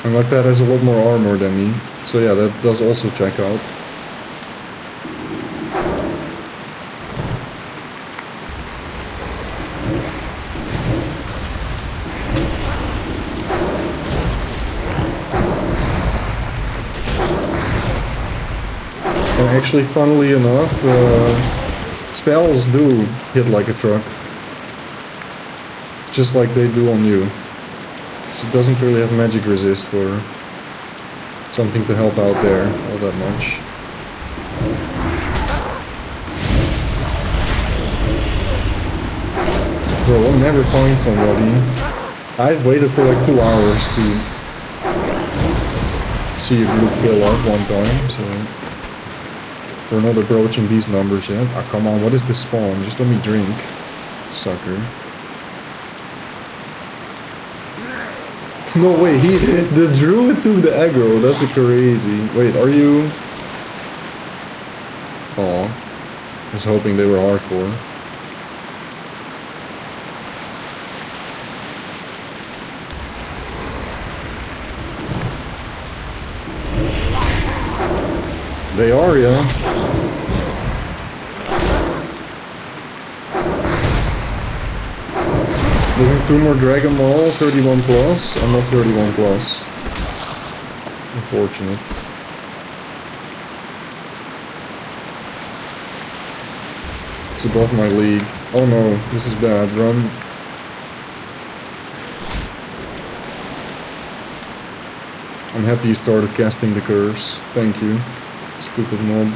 And my pet has a lot more armor than me, so yeah, that does also check out. And actually, funnily enough, spells do hit like a truck. Just like they do on you. So it doesn't really have magic resist or something to help out there all that much. Bro, I'll never find somebody. I've waited for like 2 hours to see a group kill up one time, so we're not approaching these numbers yet. Ah, come on, what is this spawn? Just let me drink, sucker. No way, the druid took the aggro, that's crazy. Wait, are you... Aw, I was hoping they were hardcore. They are, yeah. Looking 2 more Dragon Ball, 31 plus. I'm not 31 plus. Unfortunate. It's above my league. Oh no, this is bad. Run. I'm happy you started casting the curse. Thank you. Stupid mob.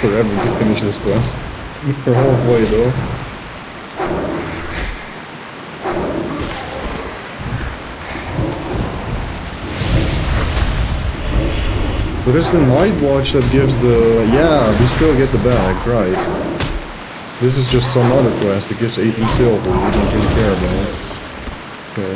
Forever to finish this quest. We're halfway though. But it's the night watch that gives the... Yeah, we still get the bag, right. This is just some other quest that gives 18 silver, we don't really care about. Okay.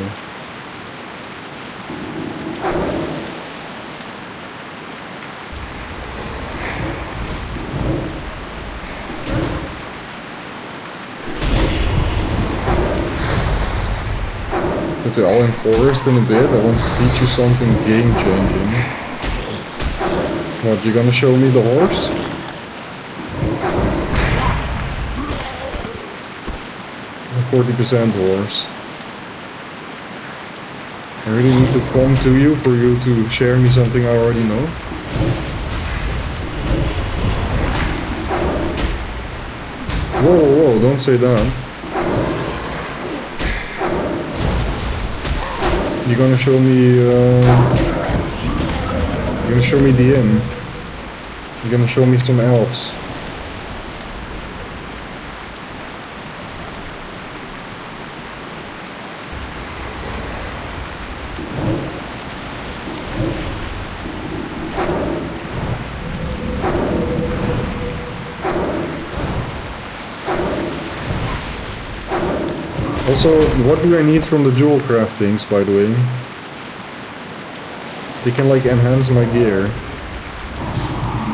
But we're all in forest in a bit, I want to teach you something game changing. What, you gonna show me the horse? 40% horse. I really need to come to you for you to share me something I already know. Whoa, whoa, don't say that. You're gonna show me, you're gonna show me the inn. You're gonna show me some elves. Also, what do I need from the jewel craftings, by the way? They can like enhance my gear.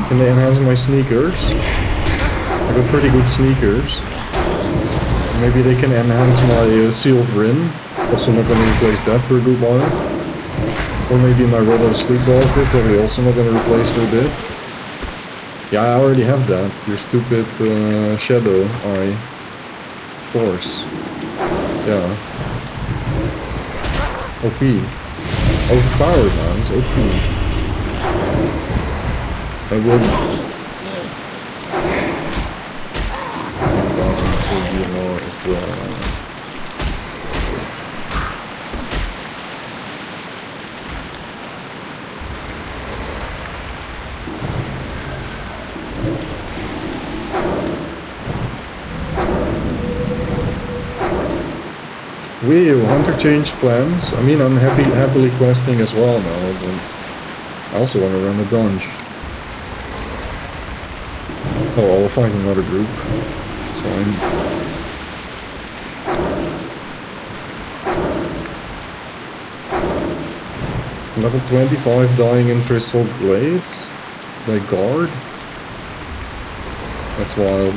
Can they enhance my sneakers? I got pretty good sneakers. Maybe they can enhance my silver in. Also not gonna replace that for a good while. Or maybe my red and sleepwalker, probably also not gonna replace for a bit. Yeah, I already have that. Your stupid shadow eye. Of course. Yeah. OP. Overpowered, man. It's OP. I will. Wheel, Hunter changed plans. I mean, I'm happily questing as well now, but I also want to run a dungeon. Oh, I'll find another group. It's fine. Level 25 dying in Crystal Blades? By guard? That's wild.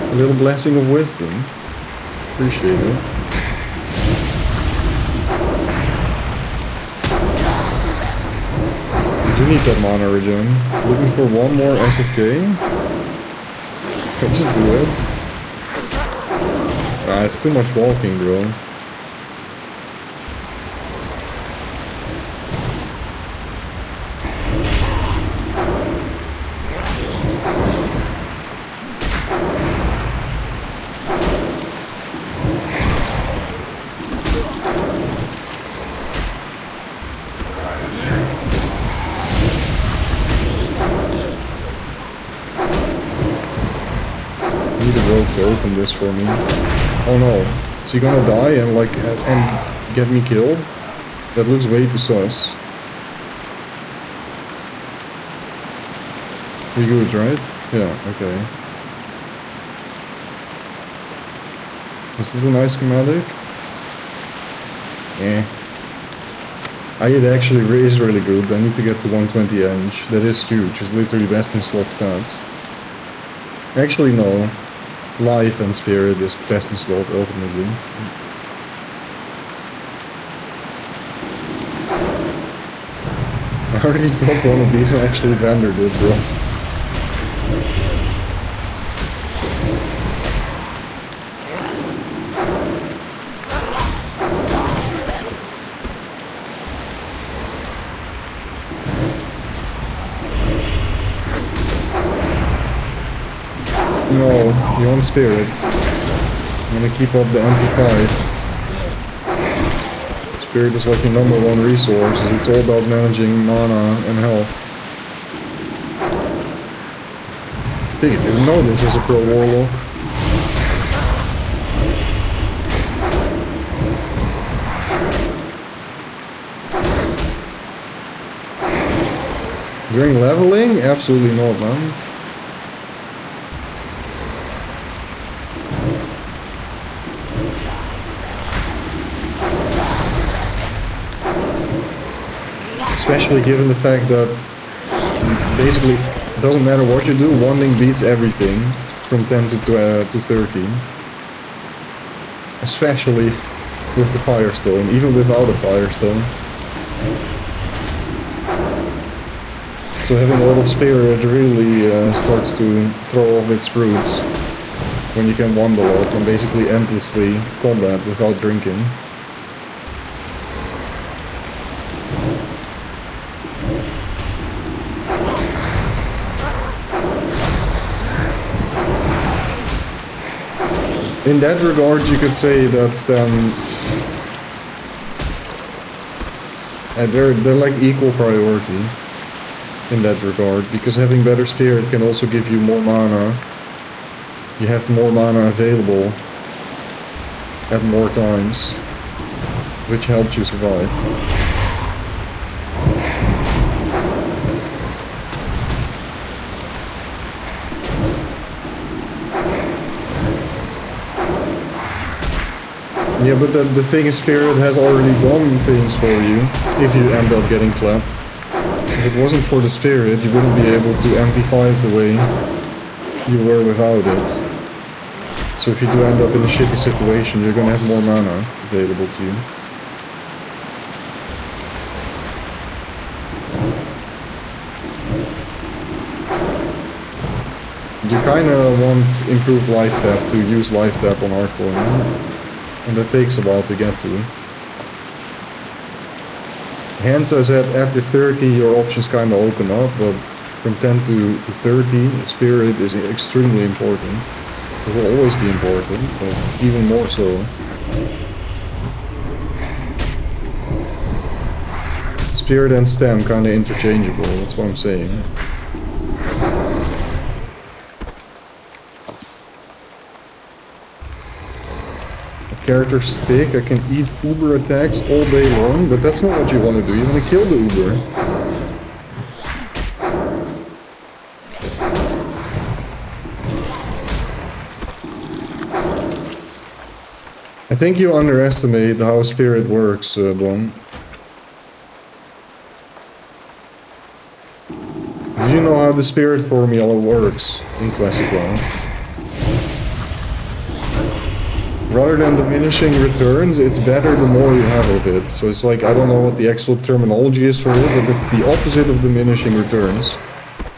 A little blessing of wisdom. Appreciate it. I do need that mana regen. Looking for one more SFK. Can I just do it? Ah, it's too much walking, bro. To open this for me. Oh no. Is he gonna die and like and get me killed? That looks way too sus. We good, right? Yeah, okay. Is it a nice schematic? Eh. It actually is really good. I need to get to 120 Eng. That is huge. It's literally best in slot stats. Actually no. Life and spirit is best in slot ultimately. I already dropped one of these and actually rendered it, bro. No, you want spirit. I'm gonna keep up the MP5. Spirit is like your #1 resource. It's all about managing mana and health. I think I didn't know this was a pro warlock. During leveling? Absolutely not, man. Especially given the fact that basically it doesn't matter what you do, wanding beats everything from 10 to 13. Especially with the Firestone, even without a Firestone. So having a lot of spirit really starts to throw off its fruits when you can wander a lot and basically endlessly combat without drinking. In that regard, you could say that's them. They're like equal priority in that regard, because having better spirit can also give you more mana. You have more mana available at more times, which helps you survive. Yeah, but the thing is, Spirit has already done things for you if you end up getting clapped. If it wasn't for the Spirit, you wouldn't be able to MP5 the way you were without it. So if you do end up in a shitty situation, you're gonna have more mana available to you. You kinda want improved life tap to use life tap on Hardcore now. And that takes a while to get to. Hence, I said after 30 your options kind of open up, but from 10 to 30, Spirit is extremely important. It will always be important, but even more so. Spirit and Stem kind of interchangeable, that's what I'm saying. Character stick, I can eat Uber attacks all day long, but that's not what you want to do. You want to kill the Uber. I think you underestimate how Spirit works, Blom. Do you know how the Spirit formula works in Classic WoW? Rather than diminishing returns, it's better the more you have of it. So it's like, I don't know what the actual terminology is for it, but it's the opposite of diminishing returns.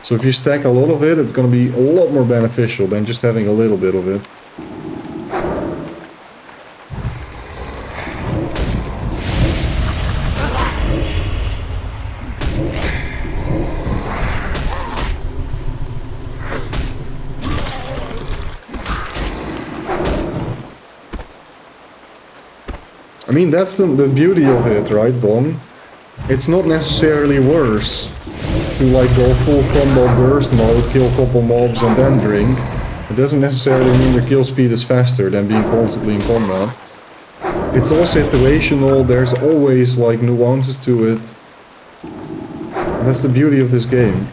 So if you stack a lot of it, it's going to be a lot more beneficial than just having a little bit of it. I mean, that's the beauty of it, right, Bon? It's not necessarily worse to like go full combo burst mode, kill a couple mobs and then drink. It doesn't necessarily mean your kill speed is faster than being constantly in combat. It's all situational, there's always like nuances to it. And that's the beauty of this game.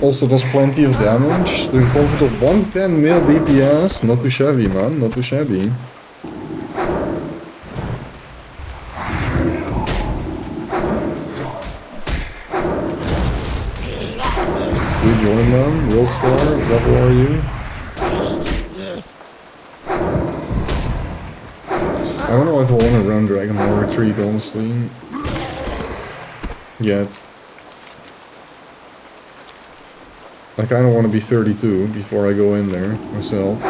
Also does plenty of damage, doing comfort of 110 mil DPS, not too shabby man, not too shabby. You join them, World Star, what level are you? I don't know if I want to run Dragon Hall Retreat honestly. Yet. I kind of want to be 32 before I go in there myself.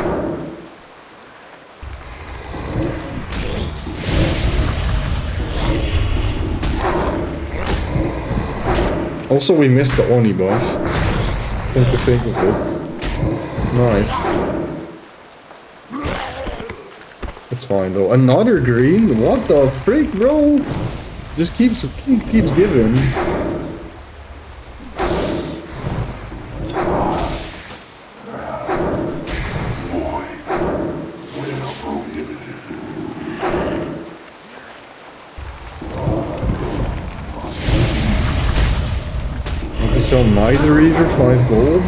Also, we missed the Oni buff. Come to think of it. Nice. It's fine though. Another green? What the freak, bro? Just keeps giving. Want to sell Night Reaver 5 gold?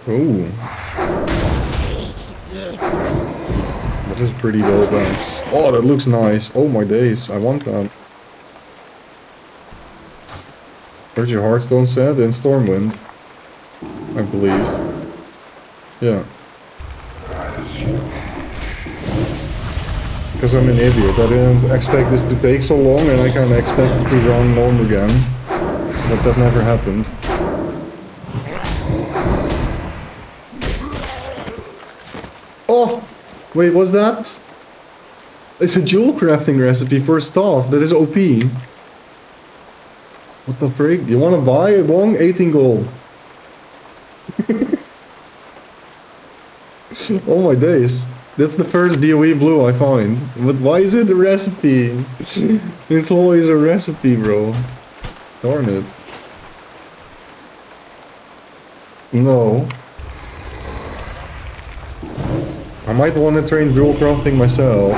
Oh. That is pretty low banks. Oh, that looks nice. Oh my days, I want that. Where's your Hearthstone set? In Stormwind, I believe. Yeah. Because I'm an idiot. I didn't expect this to take so long, and I kind of expected to run home again. But that never happened. Oh! Wait, what's that? It's a jewel crafting recipe for a staff. That is OP. What the frick? You wanna buy it, Wong? 18 gold. Oh my days. That's the first DOE blue I find. But why is it a recipe? It's always a recipe, bro. Darn it. No. I might want to train jewel crafting myself.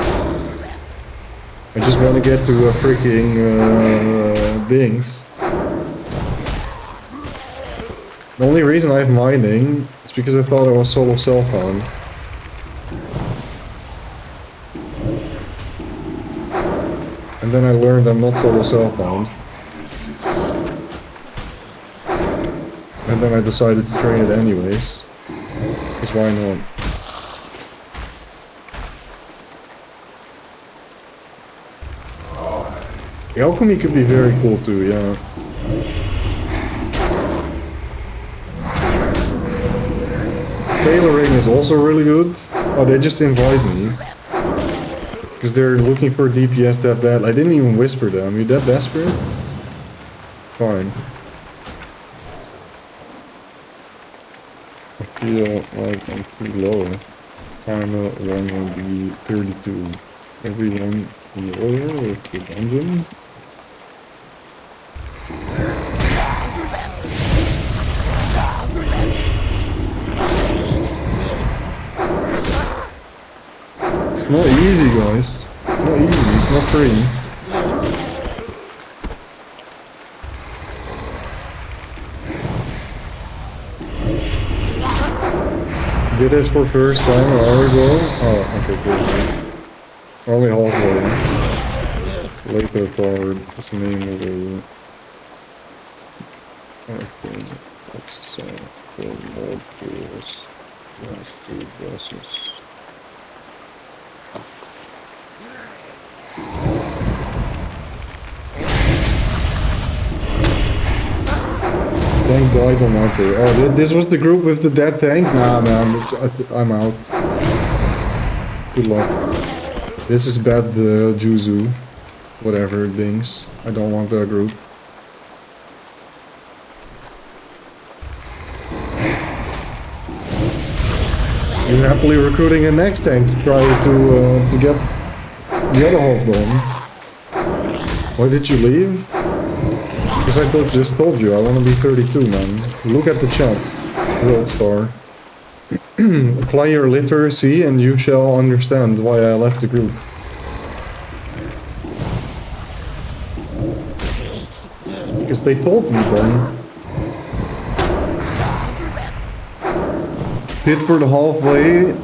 I just want to get to a freaking things. The only reason I have mining is because I thought I was solo self-found. And then I learned I'm not solo self-found. And then I decided to train it anyways. Because why not? The alchemy could be very cool too, yeah. Tailoring is also really good. Oh, they just invite me. Because they're looking for DPS that bad. I didn't even whisper them. You that desperate? Fine. I feel like I'm too low. Final one will be 32. Everyone in the order with the dungeon. It's not easy, guys. It's not easy, it's not free. Did this for first time an hour ago? Oh, okay, good. Only halfway. Later forward, what's the name of the... Okay, let's for more tools. Last two bosses. Tank died on Marker. Oh, this was the group with the dead tank? Nah, man, I'm out. Good luck. This is bad, Juzu. Whatever things. I don't want that group. You're happily recruiting a next tank to try to get the other half done. Why did you leave? Because I just told you, I want to be 32, man. Look at the chat. World Star. Apply your literacy and you shall understand why I left the group. Because they told me, Ben. Hit for the halfway.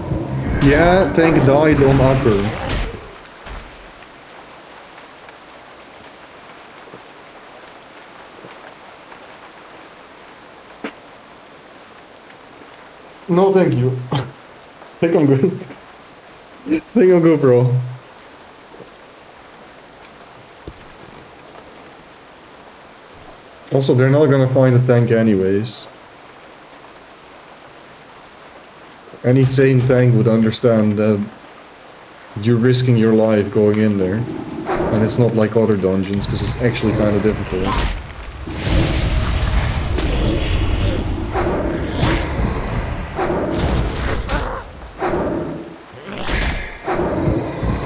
Yeah, tank died on upper. No, thank you. Think I'm good. Think I'm good, bro. Also, they're not gonna find a tank anyways. Any sane tank would understand that you're risking your life going in there. And it's not like other dungeons, because it's actually kind of difficult.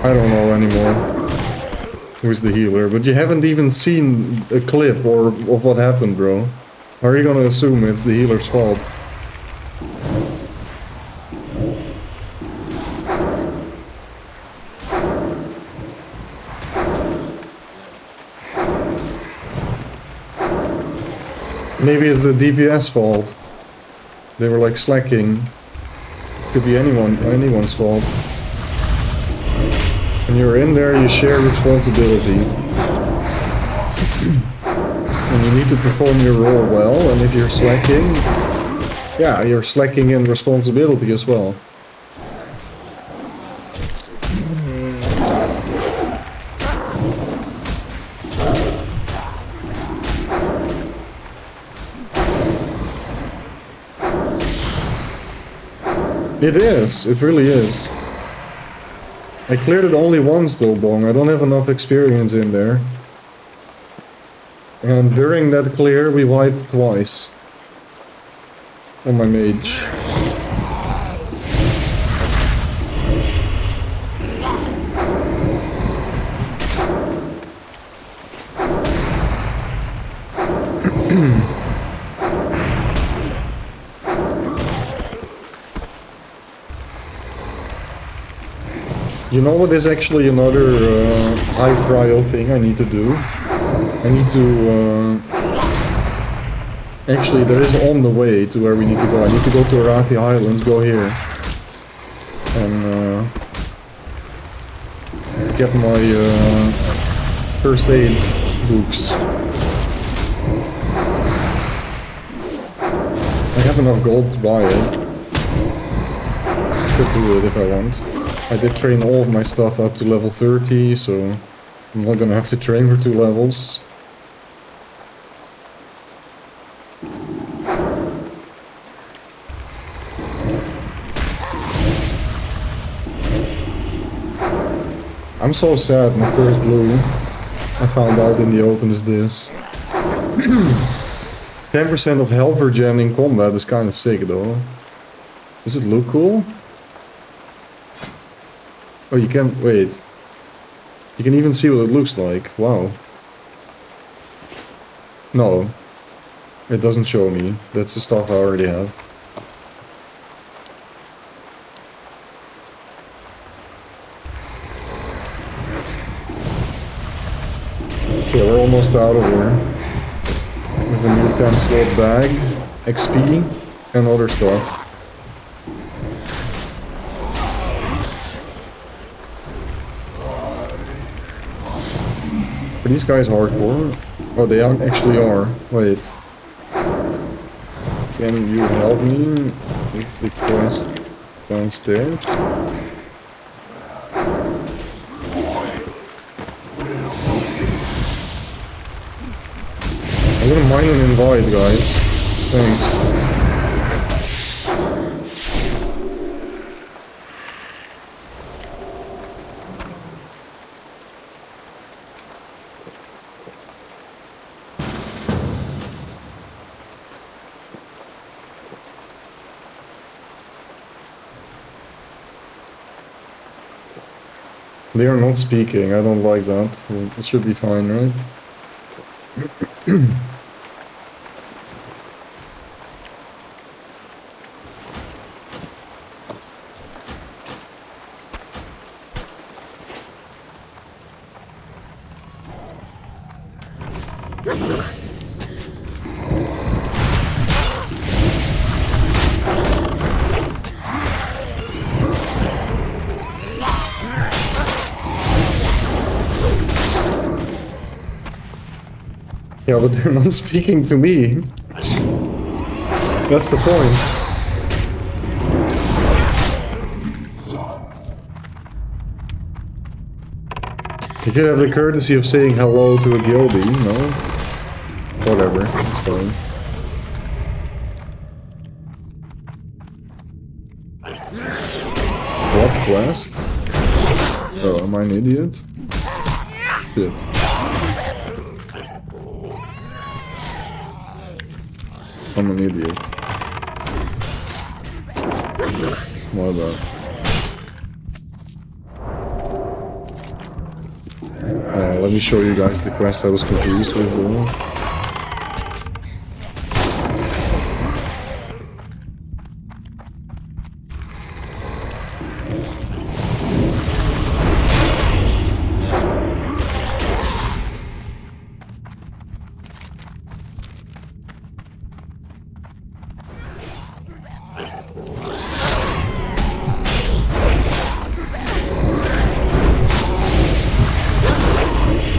I don't know anymore who's the healer, but you haven't even seen a clip or of what happened, bro. How are you gonna assume it's the healer's fault? Maybe it's the DPS fault. They were like slacking. Could be anyone's fault. When you're in there, you share responsibility. And you need to perform your role well, and if you're slacking, yeah, you're slacking in responsibility as well. It is, it really is. I cleared it only once though, Bong. I don't have enough experience in there. And during that clear, we wiped twice. On my mage. You know what is actually another high prio thing I need to do? I need to... actually, that is on the way to where we need to go. I need to go to Arathi Highlands, go here. And get my first aid books. I have enough gold to buy it. Could do it if I want. I did train all of my stuff up to level 30, so I'm not gonna have to train for 2 levels. I'm so sad my first blue I found out in the open is this. 10% of health regen in combat is kinda sick though. Does it look cool? Oh, you can... wait. You can even see what it looks like. Wow. No. It doesn't show me. That's the stuff I already have. Okay, we're almost out of here. With a new 10 slot bag, XP, and other stuff. Are these guys hardcore? Oh, they actually are. Wait. Can you help me with the quest downstairs? I wouldn't mind an invite, guys. Thanks. They are not speaking, I don't like that. It should be fine, right? Yeah, but they're not speaking to me. That's the point. You could have the courtesy of saying hello to a guildie, no? Whatever, it's fine. What quest? Oh, am I an idiot? Shit. I'm an idiot. My bad. Let me show you guys the quest I was confused with though.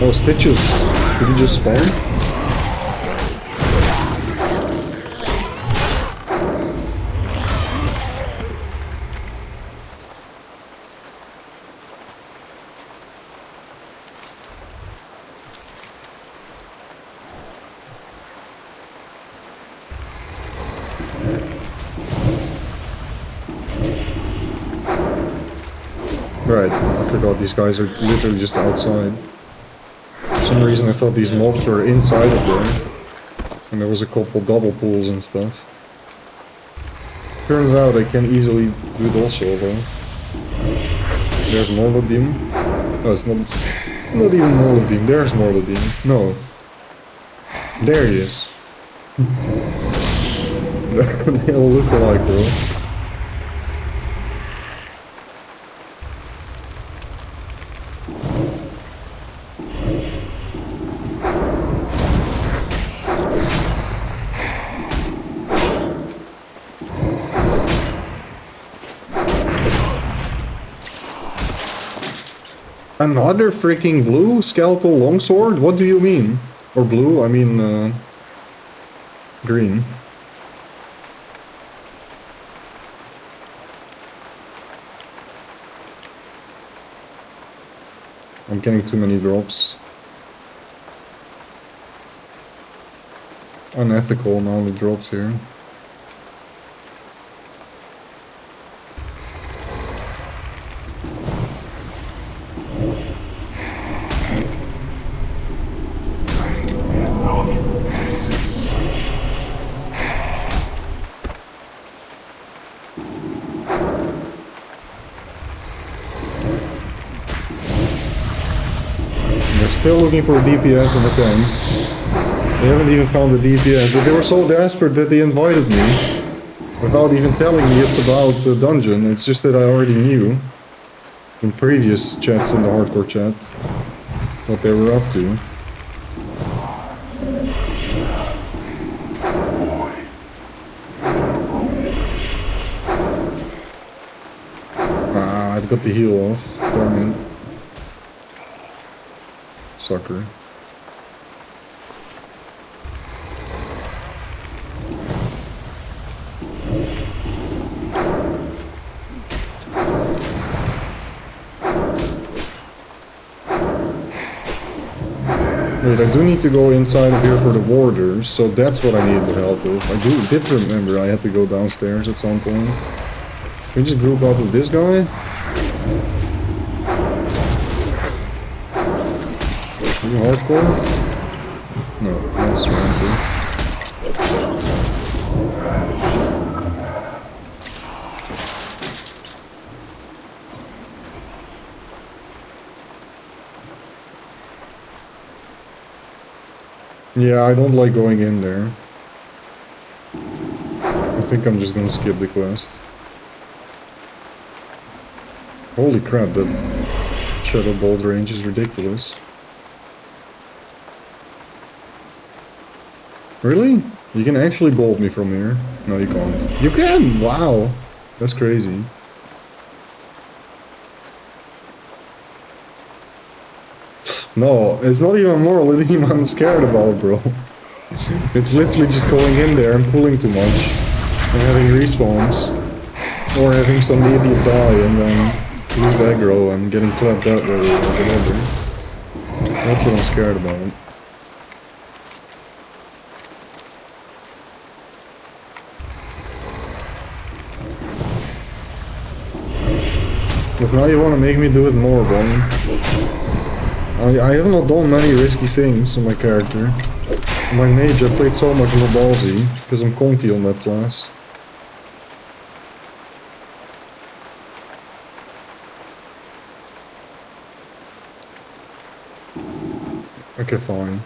Oh, Stitches. Did he just spawn? Right, I forgot these guys are literally just outside. For some reason I thought these mobs were inside of there. And there was a couple double pools and stuff. Turns out I can easily do it also though. There's Morlodim. Oh, it's not even Morlodim. There's Morlodim. No. There he is. They all look alike though. Another freaking blue skeletal longsword? What do you mean? Or blue? I mean, green. I'm getting too many drops. Unethical amount of drops here. Still looking for a DPS in the tank. They haven't even found the DPS, but they were so desperate that they invited me. Without even telling me it's about the dungeon, it's just that I already knew. From previous chats in the hardcore chat. What they were up to. Ah, I've got the heal off. Darn it. Sucker. Wait, I do need to go inside of here for the warders, so that's what I needed to help with. I did remember I had to go downstairs at some point. Can we just group up with this guy? Are you hardcore? No, that's right. Yeah, I don't like going in there. I think I'm just gonna skip the quest. Holy crap, that shadow bolt range is ridiculous. Really? You can actually bolt me from here? No, you can't. You can! Wow! That's crazy. No, it's not even more living I'm scared about, bro. It's literally just going in there and pulling too much. And having respawns. Or having some idiot die and then lose aggro and getting clapped that way or whatever. That's what I'm scared about. But now you want to make me do it more, Bonnie. I have not done many risky things on my character. On my mage I played so much more ballsy, because I'm comfy on that class. Okay, fine.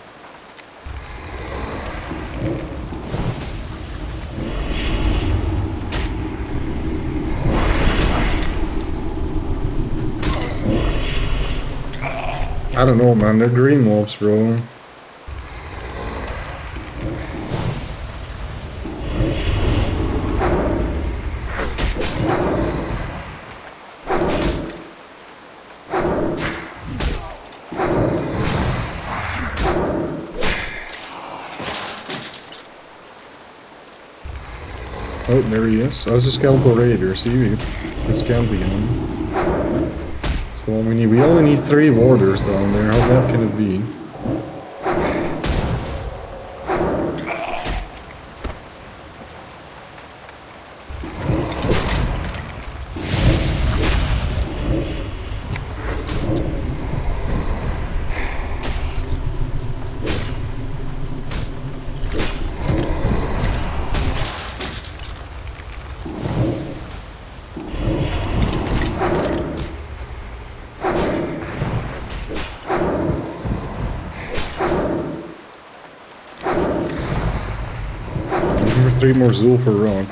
I don't know, man. They're green mobs, bro. Oh, there he is. Oh, it's a skeletal raider. See, it's camping him. It's the one we need. We only need 3 warders down there. How bad can it be? Three more Zul per rock.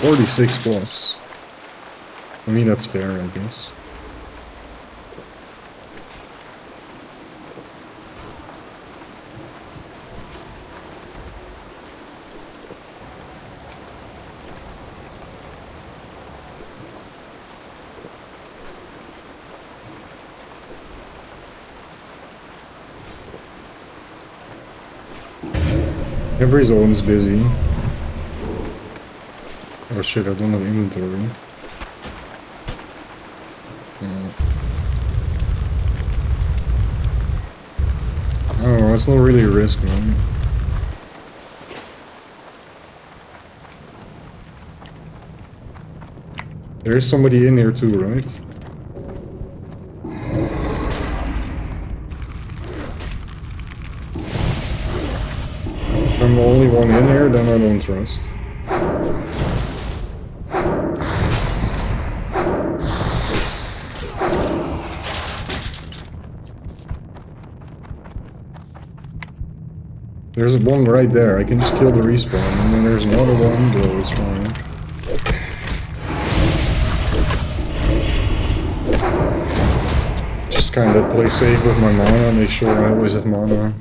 46 plus. I mean, that's fair, I guess. Every zone's busy. Oh shit, I don't have inventory. Oh, that's not really a risk, man. There is somebody in here too, right? If I'm the only one in here, then I don't trust. There's one right there. I can just kill the respawn, and then there's another one, but it's fine. Just kind of play safe with my mana, make sure I always have mana.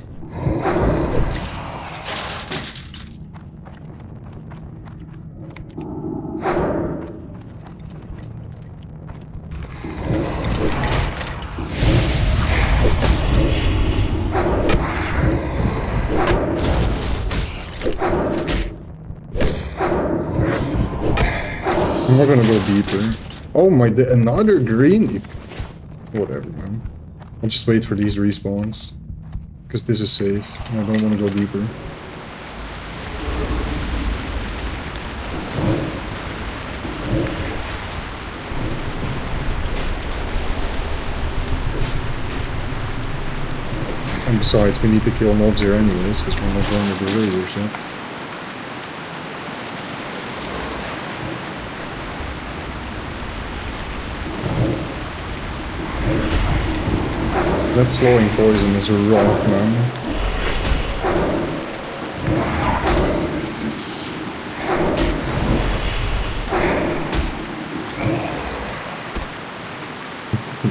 I'm not gonna go deeper. Oh my, another green? Whatever, man. I'll just wait for these respawns. Because this is safe, and I don't want to go deeper. And besides, we need to kill mobs here anyways, because we're not going to the raiders yet. That slowing poison is a rock, man.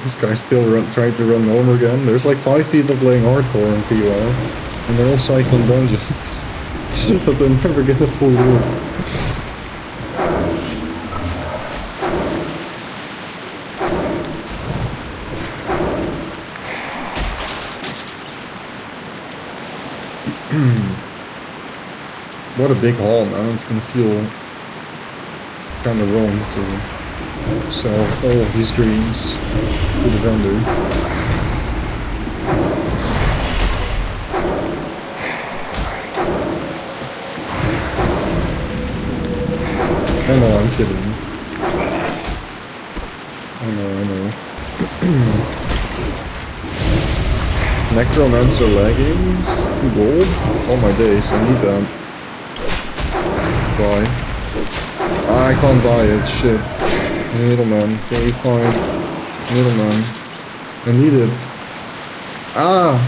This guy still tried to run over again. There's like 5 people playing hardcore in POL, and they're all cycling dungeons. But they never get a full loop. What a big haul, man. It's gonna feel kind of wrong to sell all of these greens to the vendor. I know, I'm kidding. I know. Necromancer leggings? 2 gold? Oh my days, I need that. Buy. I can't buy it, shit. Middleman, okay, fine. Middleman. I need it. Ah!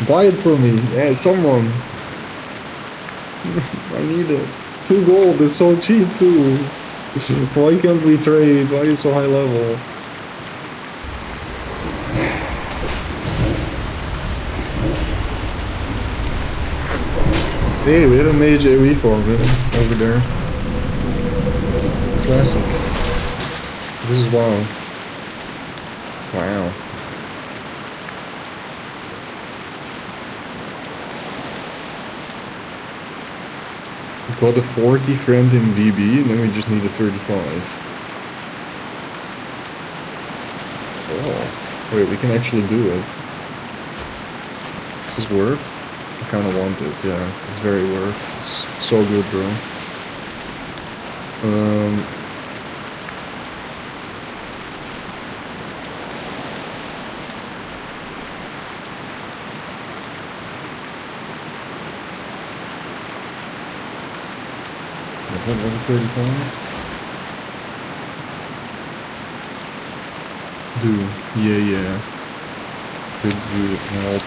Buy it for me. Yeah, someone. I need it. 2 gold is so cheap too. Why can't we trade? Why is it so high level? Hey, we had a mage AoE farm over there. Classic. This is WoW. Wow. We got a 40 friend in VB, and then we just need a 35. Oh. Wait, we can actually do it. Is this worth? I kind of want it, yeah. It's very worth. It's so good, bro. Level 35? Yeah. Could you help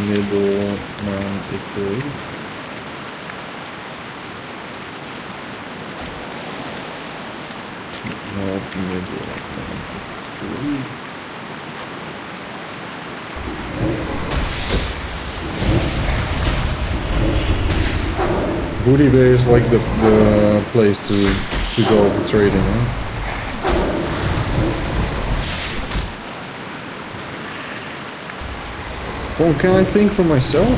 middle man equate? Help middle man equate. Booty Bay is like the place to go for trading, huh? Oh, can I think for myself?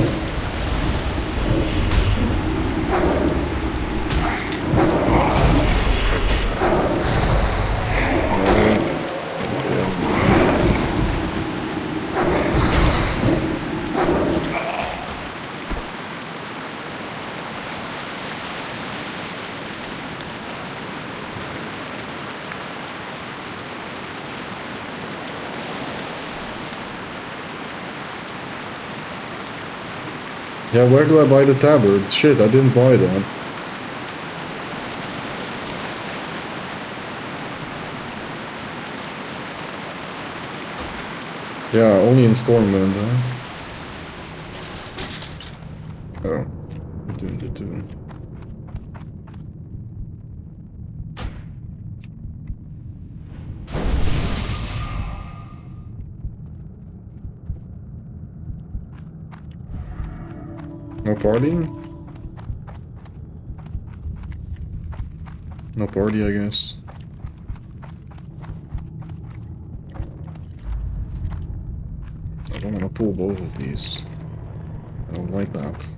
Yeah, where do I buy the tabard? Shit, I didn't buy that. Yeah, only in Stormwind, huh? Oh, doing the two. No party? No party, I guess. I don't want to pull both of these. I don't like that.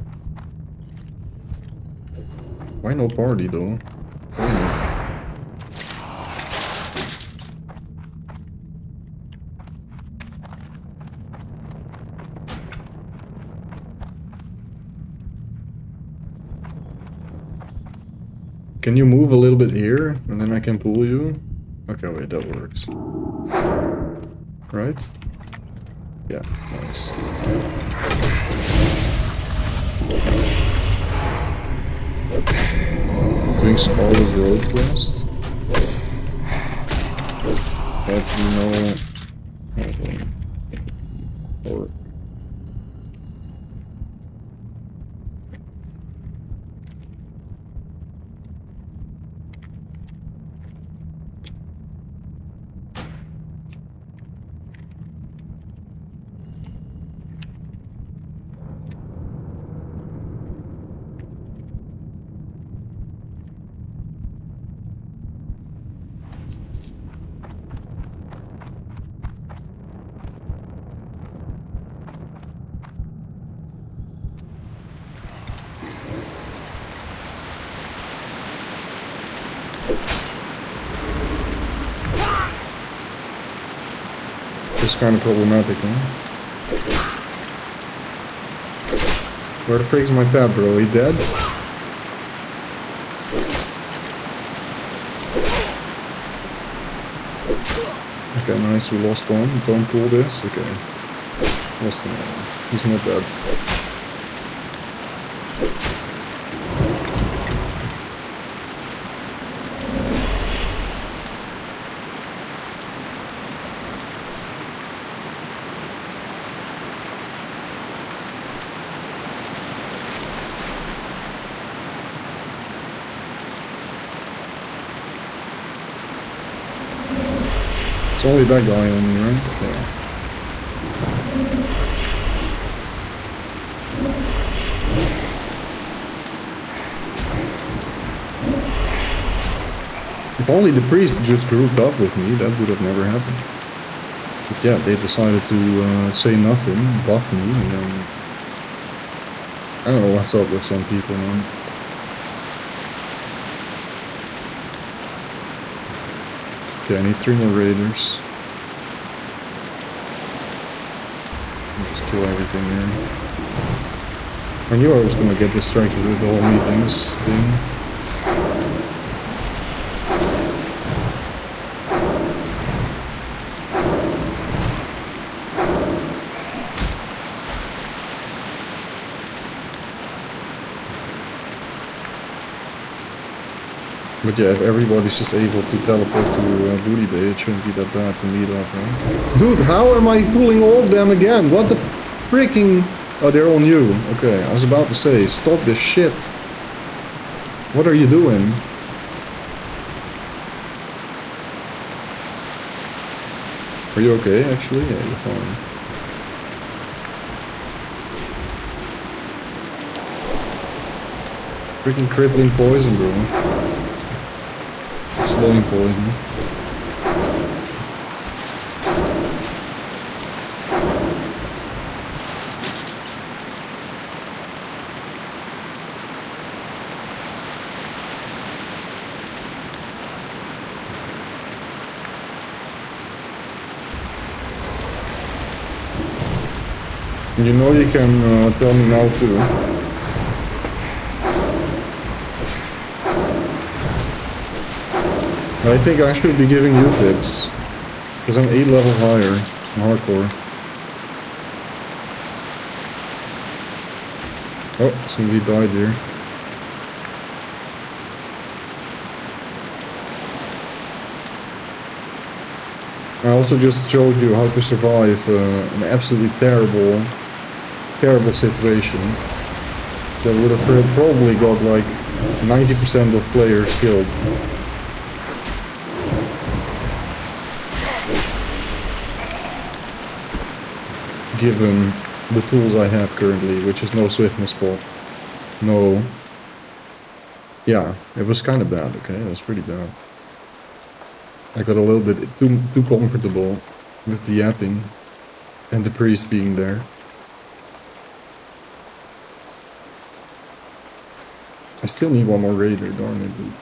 Why no party, though? Can you move a little bit here, and then I can pull you? Okay, wait, that works. Right? Yeah, nice. Doing Scarlet Road quest? But or it's kind of problematic, huh? Where the frick's my pet, bro? He dead? Okay, nice, we lost one. Don't pull this. Okay. Lost another. He's not dead. It's only that guy on me, right? Yeah. If only the priest just grouped up with me, that would have never happened. But yeah, they decided to say nothing, buff me, and then... I don't know what's up with some people, man. Okay, I need 3 more raiders. Just kill everything here. I knew I was gonna get distracted with the whole meetings thing. But yeah, if everybody's just able to teleport to Booty Bay, it shouldn't be that bad to meet up, right? Dude, how am I pulling all of them again? What the freaking... Oh, they're on you. Okay, I was about to say, stop this shit. What are you doing? Are you okay, actually? Yeah, you're fine. Freaking crippling poison, bro. Slowing poison. You know you can tell me now too. I think I should be giving you tips, because I'm 8 level higher in hardcore. Oh, somebody died here. I also just showed you how to survive an absolutely terrible situation that would have probably got like 90% of players killed. Given the tools I have currently, which is no swiftness spot, no... Yeah, it was kind of bad, okay? It was pretty bad. I got a little bit too comfortable with the yapping and the priest being there. I still need one more raider, darn it, dude.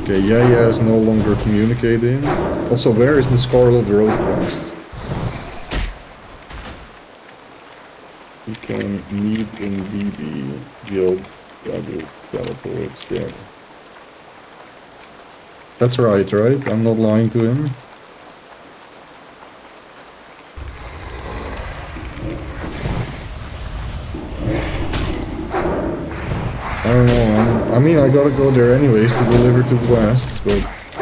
Okay, Yaya is no longer communicating. Also, where is the Scarlet Road quest? We can meet in BB Guild. Teleports there. That's right? I'm not lying to him. I don't know, I mean, I gotta go there anyways to deliver 2 quests, but... I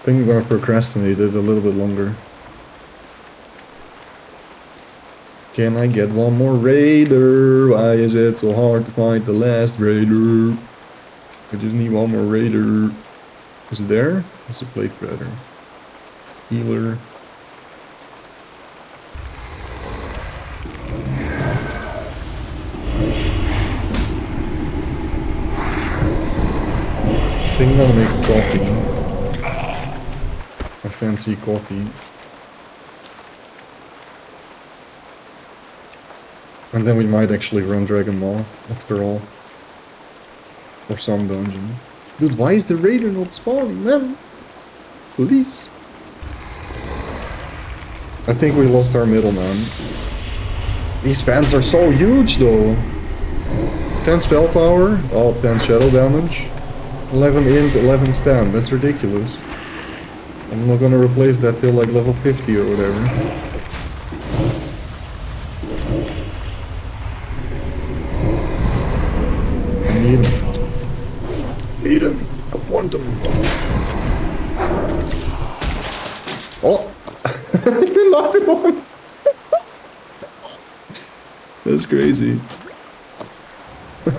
think I'm gonna procrastinate it a little bit longer. Can I get one more raider? Why is it so hard to find the last raider? I just need one more raider. Is it there? It's a plate better. Healer. I think I'm gonna make coffee. A fancy coffee. And then we might actually run Dragon Maw, after all. Or some dungeon. Dude, why is the raider not spawning, man? Please. I think we lost our middleman. These fans are so huge, though. 10 spell power, 10 shadow damage. 11 int, 11 stand, that's ridiculous. I'm not gonna replace that till like level 50 or whatever. I need him. Need him. I want him. Oh! Another one! That's crazy.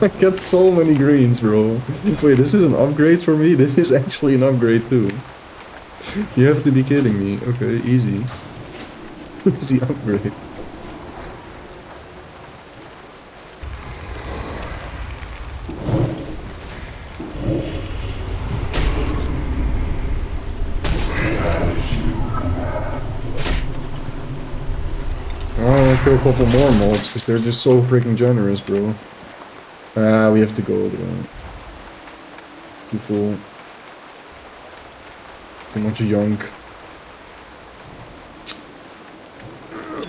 I got so many greens, bro. Wait, this is an upgrade for me? This is actually an upgrade too. You have to be kidding me. Okay, easy. Easy upgrade. I'll kill a couple more mobs because they're just so freaking generous, bro. Ah, we have to go though. Too full. Too much junk.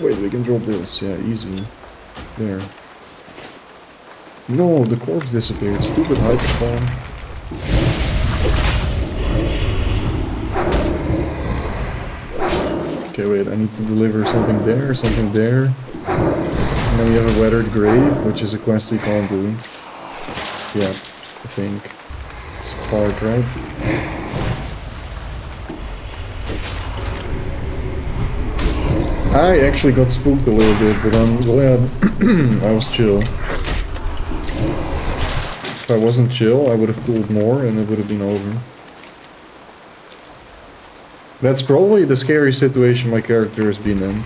Wait, we can drop this. Yeah, easy. There. No, the corpse disappeared. Stupid hyperspawn. Okay, wait, I need to deliver something there, something there. And then we have a weathered grave, which is a quest we can't do. Yeah, I think. It's hard, right? I actually got spooked a little bit, but I'm glad I was chill. If I wasn't chill, I would have pulled more and it would have been over. That's probably the scary situation my character has been in.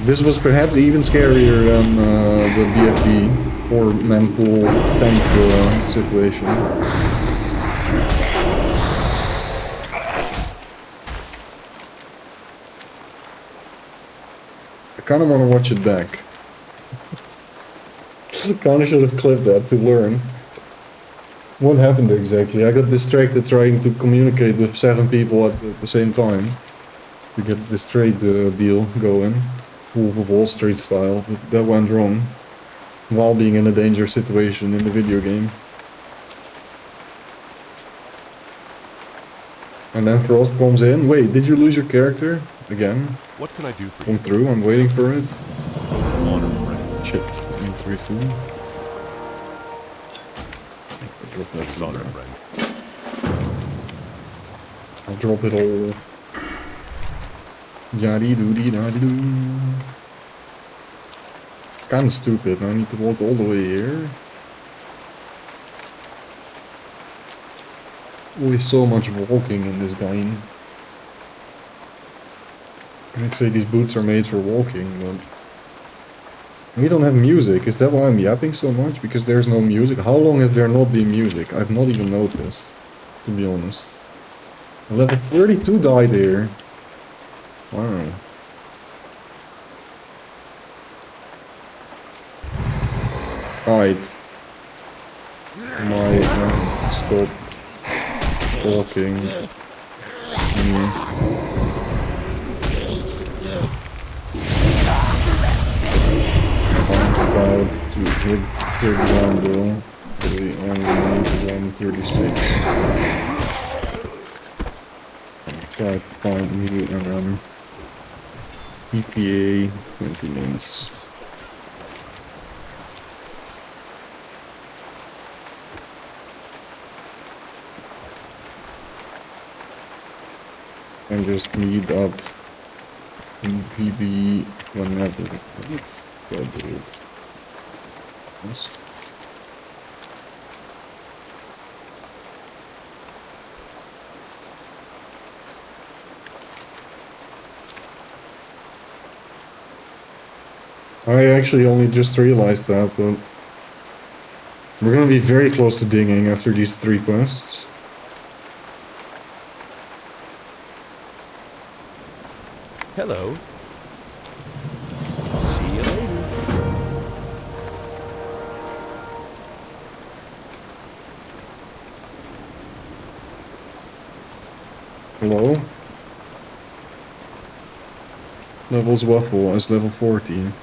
This was perhaps even scarier than the BFD or manpool tank situation. I kind of want to watch it back. Kind of should have clipped that to learn. What happened exactly? I got distracted trying to communicate with 7 people at the same time. To get this trade deal going. Wolf of Wall Street style. But that went wrong. While being in a dangerous situation in the video game. And then Frost comes in. Wait, did you lose your character? Again? What can I do for Come you? through, I'm waiting for it. Honor, friend. Shit, I need to refill. Drop that Honor, there. friend. I'll drop it all. Yaddy-doo-dee-da-dee-doo. Kinda stupid, I need to walk all the way here. Always so much walking in this game. I'd say these boots are made for walking, but... We don't have music, is that why I'm yapping so much? Because there's no music? How long has there not been music? I've not even noticed, to be honest. Level 32 died here. Wow. Alright. My stop talking. About to hit 31 though. We only need 136. Try to find me and ETA 20 minutes. And just meet up in PB whenever. Let's go do it. Yes. I actually only just realized that, but we're gonna be very close to dinging after these 3 quests. Hello. See you later. Hello? Levels waffle as level 14.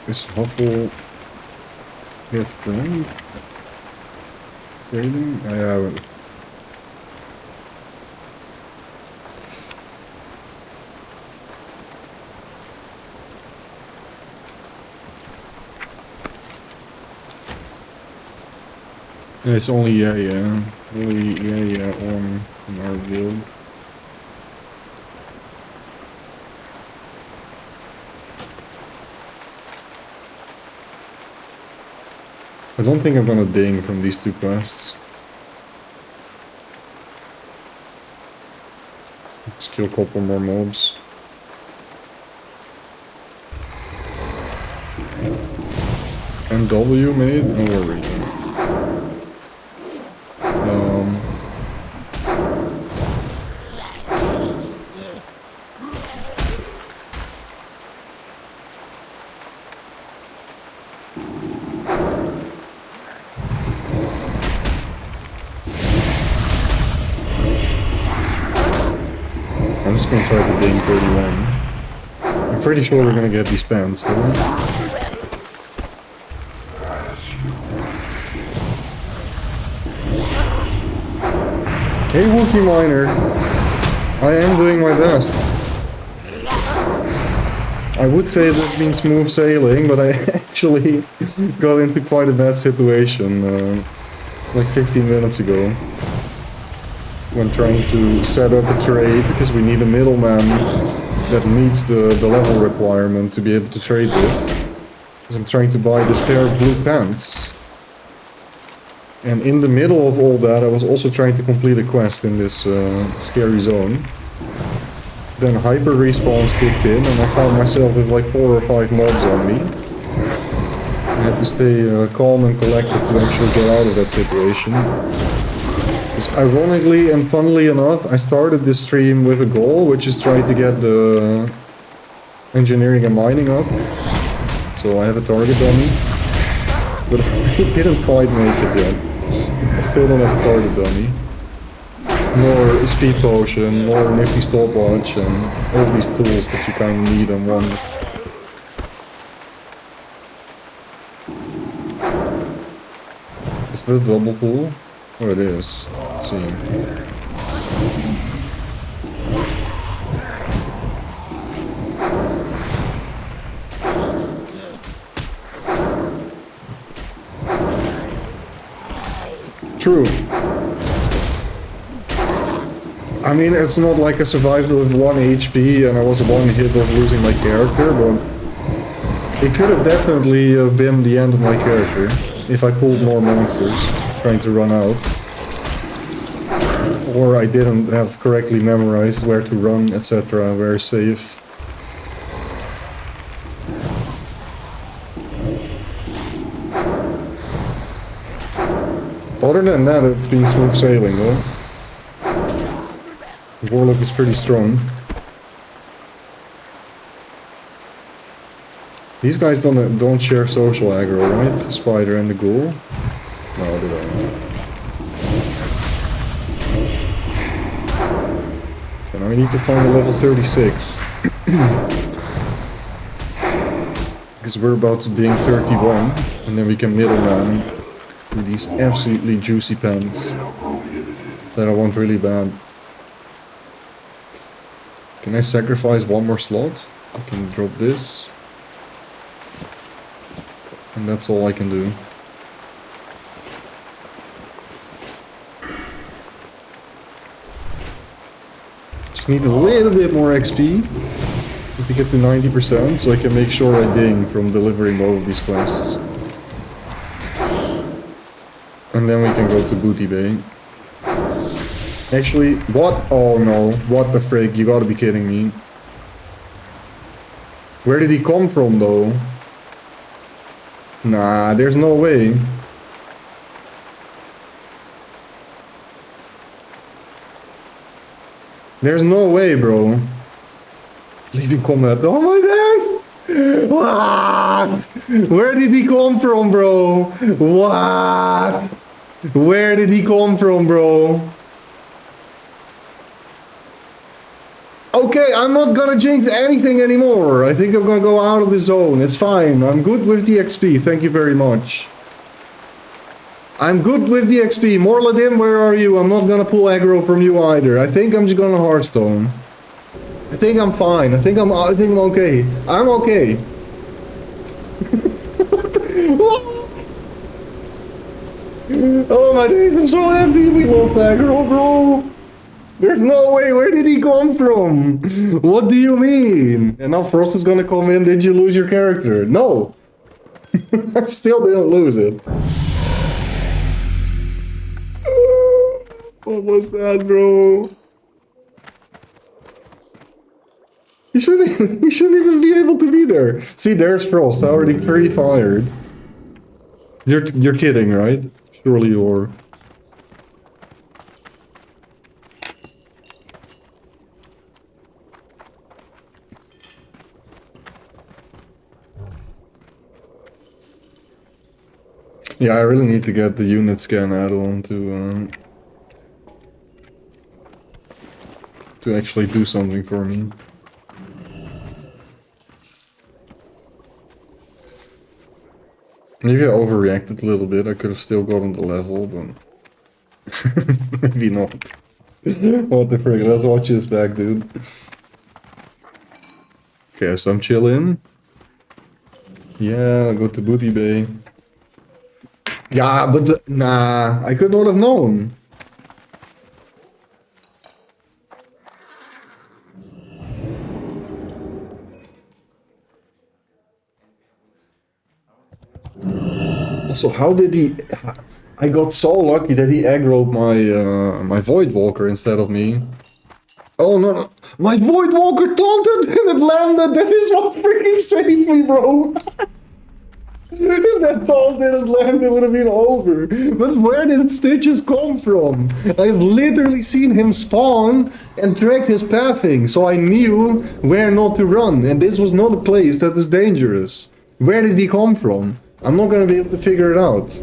Is Huffle your friend? Trading? I haven't. It's only yeah. Only yeah on our guild. I don't think I'm gonna ding from these two quests. Just kill a couple more mobs. NW made? No worries. I'm just gonna try to ding 31. I'm pretty sure we're gonna get these pants, though. Hey Wookiee Miner, I am doing my best. I would say this has been smooth sailing, but I actually got into quite a bad situation like 15 minutes ago. When trying to set up a trade, because we need a middleman that meets the level requirement to be able to trade with. Because I'm trying to buy this pair of blue pants. And in the middle of all that, I was also trying to complete a quest in this scary zone. Then hyper respawns kicked in, and I found myself with like 4 or 5 mobs on me. I had to stay calm and collected to actually get out of that situation. Because ironically and funnily enough, I started this stream with a goal, which is trying to get the engineering and mining up. So I have a target dummy. But I didn't quite make it yet. I still don't have a target dummy. Nor a speed potion, nor a nifty stopwatch, and all these tools that you kind of need and want. Is that a double pool? Oh, it is. Let's see. True. I mean, it's not like I survived with 1 HP and I was 1 hit of losing my character, but it could have definitely been the end of my character if I pulled more monsters trying to run out. Or I didn't have correctly memorized where to run, etc., where safe. Other than that, it's been smooth sailing, though. Warlock is pretty strong. These guys don't share social aggro, right? The spider and the ghoul? No, they don't. Okay, now we need to find a level 36. Because we're about to ding 31, and then we can middleman with these absolutely juicy pants that I want really bad. Can I sacrifice 1 more slot? I can drop this. And that's all I can do. Just need a little bit more XP to get to 90% so I can make sure I ding from delivering all of these quests. And then we can go to Booty Bay. Actually, what? Oh no, what the frick, you gotta be kidding me. Where did he come from though? Nah, there's no way. There's no way, bro. Leaving combat. Oh my days! What? Where did he come from, bro? What? Where did he come from, bro? Okay, I'm not gonna jinx anything anymore. I think I'm gonna go out of the zone. It's fine. I'm good with the XP. Thank you very much. I'm good with the XP. Morladim, where are you? I'm not gonna pull aggro from you either. I think I'm just gonna Hearthstone. I think I'm fine. I think I'm okay. I'm okay. Oh my days, I'm so happy we lost aggro, bro. There's no way, where did he come from? What do you mean? And now Frost is gonna come in, did you lose your character? No! I still didn't lose it. What was that, bro? You shouldn't even be able to be there. See, there's Frost, already pre-fired. You're kidding, right? Surely you are. Yeah, I really need to get the unit scan add-on to actually do something for me. Maybe I overreacted a little bit. I could have still gotten the level, but maybe not. What the frick? Let's watch this back, dude. Okay, so I'm chilling. Yeah, I'll go to Booty Bay. Yeah, but nah, I could not have known. Also, how did he... I got so lucky that he aggroed my my Void Walker instead of me. Oh no, my Void Walker taunted and it landed. That is what freaking saved me, bro. If that taunt didn't land, it would have been over. But where did Stitches come from? I've literally seen him spawn and track his pathing, so I knew where not to run. And this was not a place that is dangerous. Where did he come from? I'm not gonna be able to figure it out.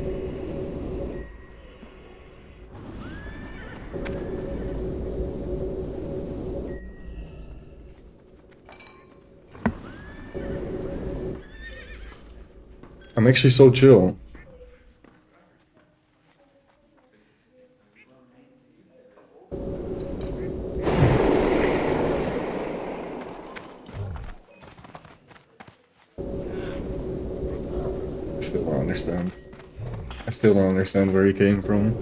I'm actually so chill. Still don't understand. I still don't understand where he came from.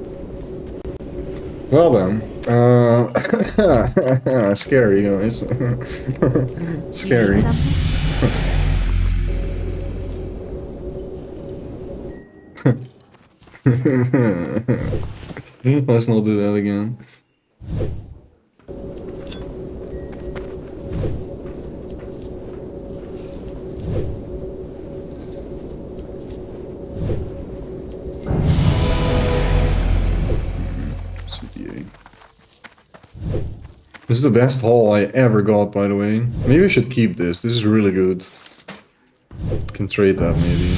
Well then, scary guys. Scary. Let's not do that again. CPA. This is the best haul I ever got, by the way. Maybe I should keep this. This is really good. Can trade that maybe.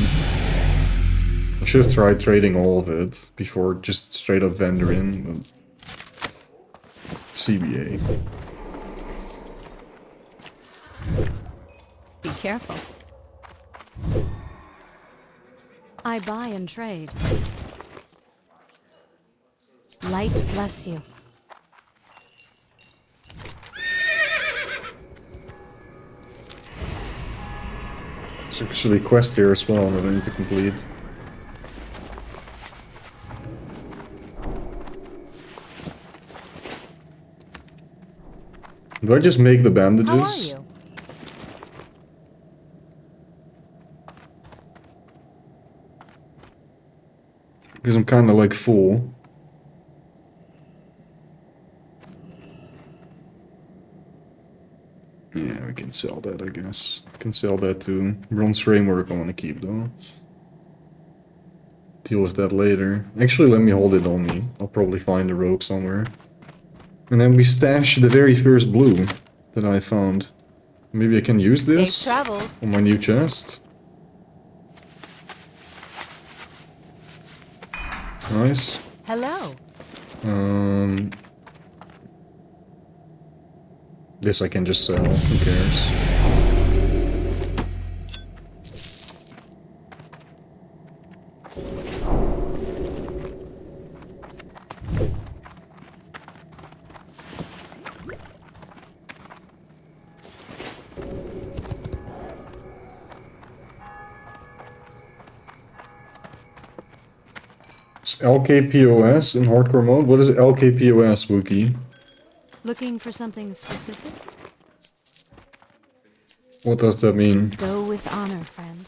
I should have tried trading all of it before just straight up vendoring, but... CBA. Be careful. I buy and trade. Light bless you. There's actually a quest here as well that I need to complete. Do I just make the bandages? How are you? Because I'm kind of like full. Yeah, we can sell that, I guess. Can sell that too. Bronze framework I want to keep though. Deal with that later. Actually, let me hold it on me. I'll probably find a rope somewhere. And then we stash the very first blue that I found. Maybe I can use this Safe travels. on my new chest. Nice. Hello. This I can just sell. Who cares? LKPOS in hardcore mode? What is LKPOS, Wookie? Looking for something specific? What does that mean? Go with honor, friend.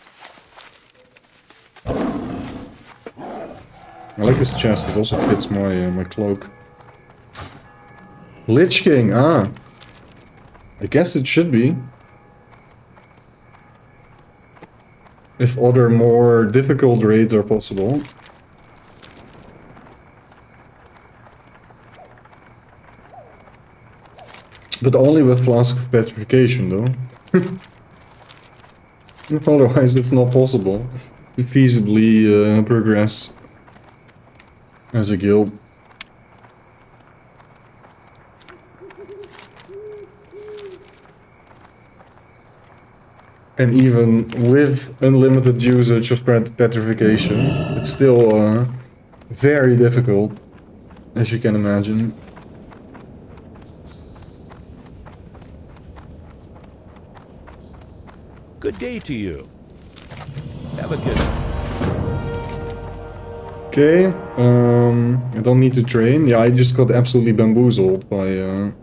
I like this chest, it also fits my my cloak. Lich King, ah. I guess it should be. If other more difficult raids are possible. But only with Flask of Petrification though. Otherwise it's not possible to feasibly progress as a guild. And even with unlimited usage of petrification, it's still very difficult, as you can imagine. Good day to you. Have a good Okay, I don't need to train. Yeah, I just got absolutely bamboozled by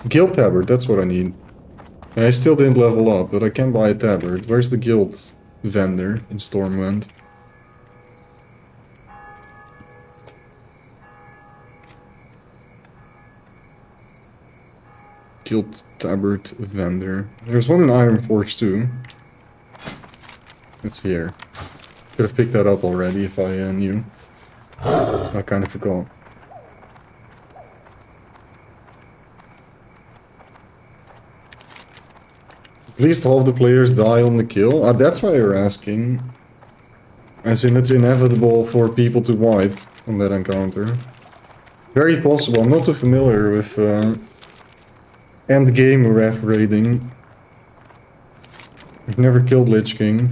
Guild Tabard, that's what I need. I still didn't level up, but I can buy a tabard. Where's the guild vendor in Stormwind? Guild tabard vendor. There's one in Ironforge too. It's here. Could have picked that up already if I knew. I kind of forgot. At least half the players die on the kill. Ah, that's why you're asking. As in, it's inevitable for people to wipe on that encounter. Very possible. I'm not too familiar with end game ref raiding. I've never killed Lich King.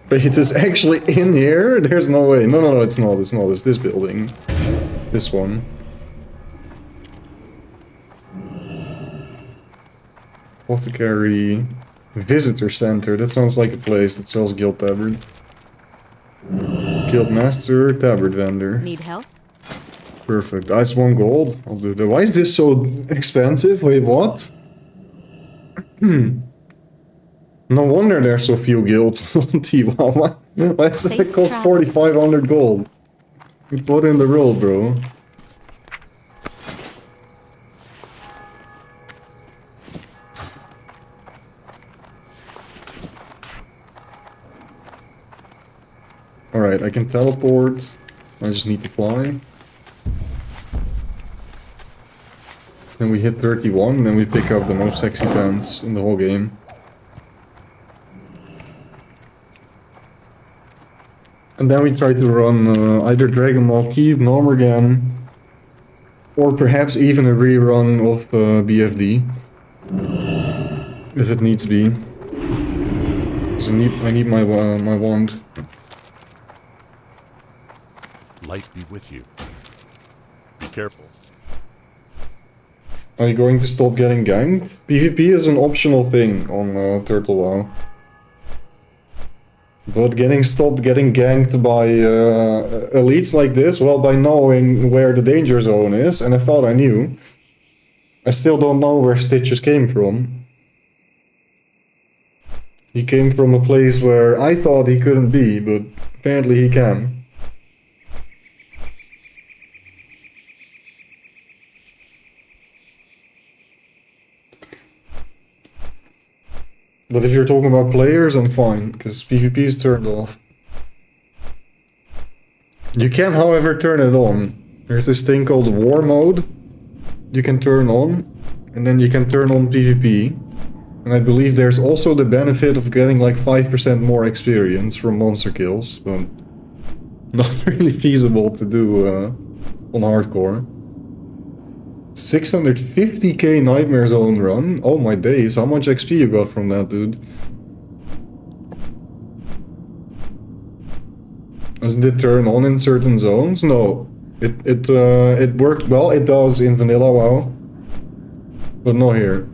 Wait, it is actually in here? There's no way. No, it's not. It's not. It's this building. This one. Apothecary Visitor Center. That sounds like a place that sells Guild Tabard. Guild Master, Tabard Vendor. Need help? Perfect. Ice 1 gold. I'll do that. Why is this so expensive? Wait, what? No wonder there's so few guilds on T1. Why does that cost 4,500 gold? You put in the roll, bro. Alright, I can teleport. I just need to fly. Then we hit 31, and then we pick up the most sexy pants in the whole game. And then we try to run either Dragon Maw Keep, Gnomergan, or perhaps even a rerun of BFD. If it needs be. Because I need my my wand. light be with you. Be careful. Are you going to stop getting ganked? PvP is an optional thing on Turtle WoW. But stopped getting ganked by elites like this, well, by knowing where the danger zone is, and I thought I knew. I still don't know where Stitches came from. He came from a place where I thought he couldn't be, but apparently he can. But if you're talking about players, I'm fine, because PvP is turned off. You can, however, turn it on. There's this thing called War Mode. You can turn on, and then you can turn on PvP. And I believe there's also the benefit of getting like 5% more experience from monster kills, but not really feasible to do on hardcore. 650k Nightmare Zone run? Oh my days, how much XP you got from that, dude? Doesn't it turn on in certain zones? No. It worked well, it does in vanilla WoW. But not here.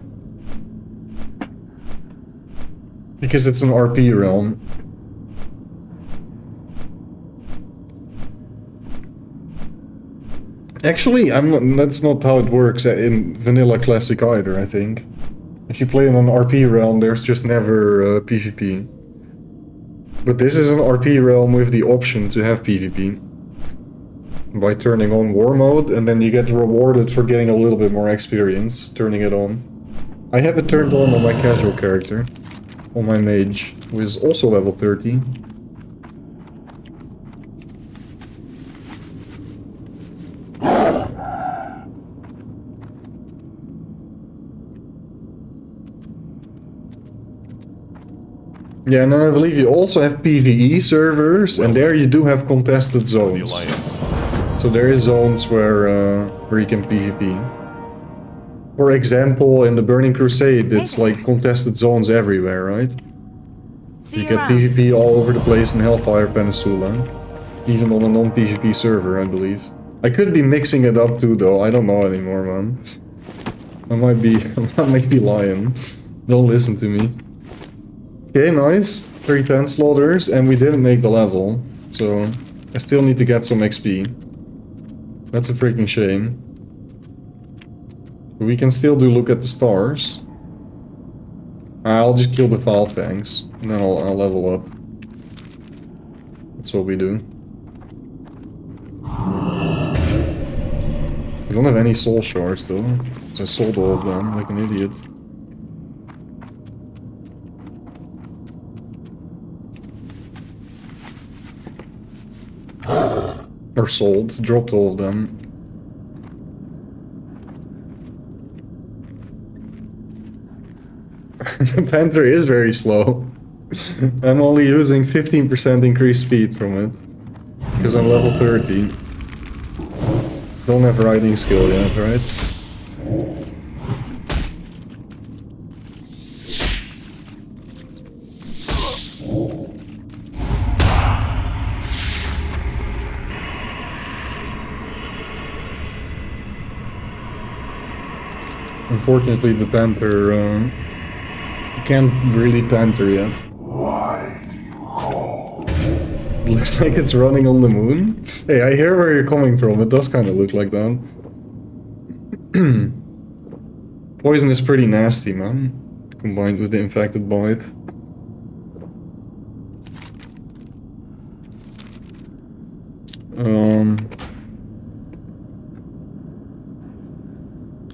Because it's an RP realm. Actually, that's not how it works in Vanilla Classic either, I think. If you play in an RP realm, there's just never PvP. But this is an RP realm with the option to have PvP. By turning on war mode, and then you get rewarded for getting a little bit more experience, turning it on. I have it turned on my casual character. On my mage, who is also level 30. Yeah, and then I believe you also have PvE servers, and there you do have contested zones. So there is zones where you can PvP. For example, in the Burning Crusade, it's like contested zones everywhere, right? You get PvP all over the place in Hellfire Peninsula. Even on a non-PvP server, I believe. I could be mixing it up too, though. I don't know anymore, man. I might be lying. Don't listen to me. Okay, nice. 310 slaughters, and we didn't make the level. So, I still need to get some XP. That's a freaking shame. But we can still do look at the stars. I'll just kill the foul fangs, and then I'll level up. That's what we do. I don't have any soul shards though, so I sold all of them like an idiot. Or sold, dropped all of them. The Panther is very slow. I'm only using 15% increased speed from it. Because I'm level 30. Don't have riding skill yet, right? Unfortunately, the Panther can't really Panther yet. Why do you call? Looks like it's running on the moon. Hey, I hear where you're coming from. It does kind of look like that. Poison is pretty nasty, man. Combined with the infected bite.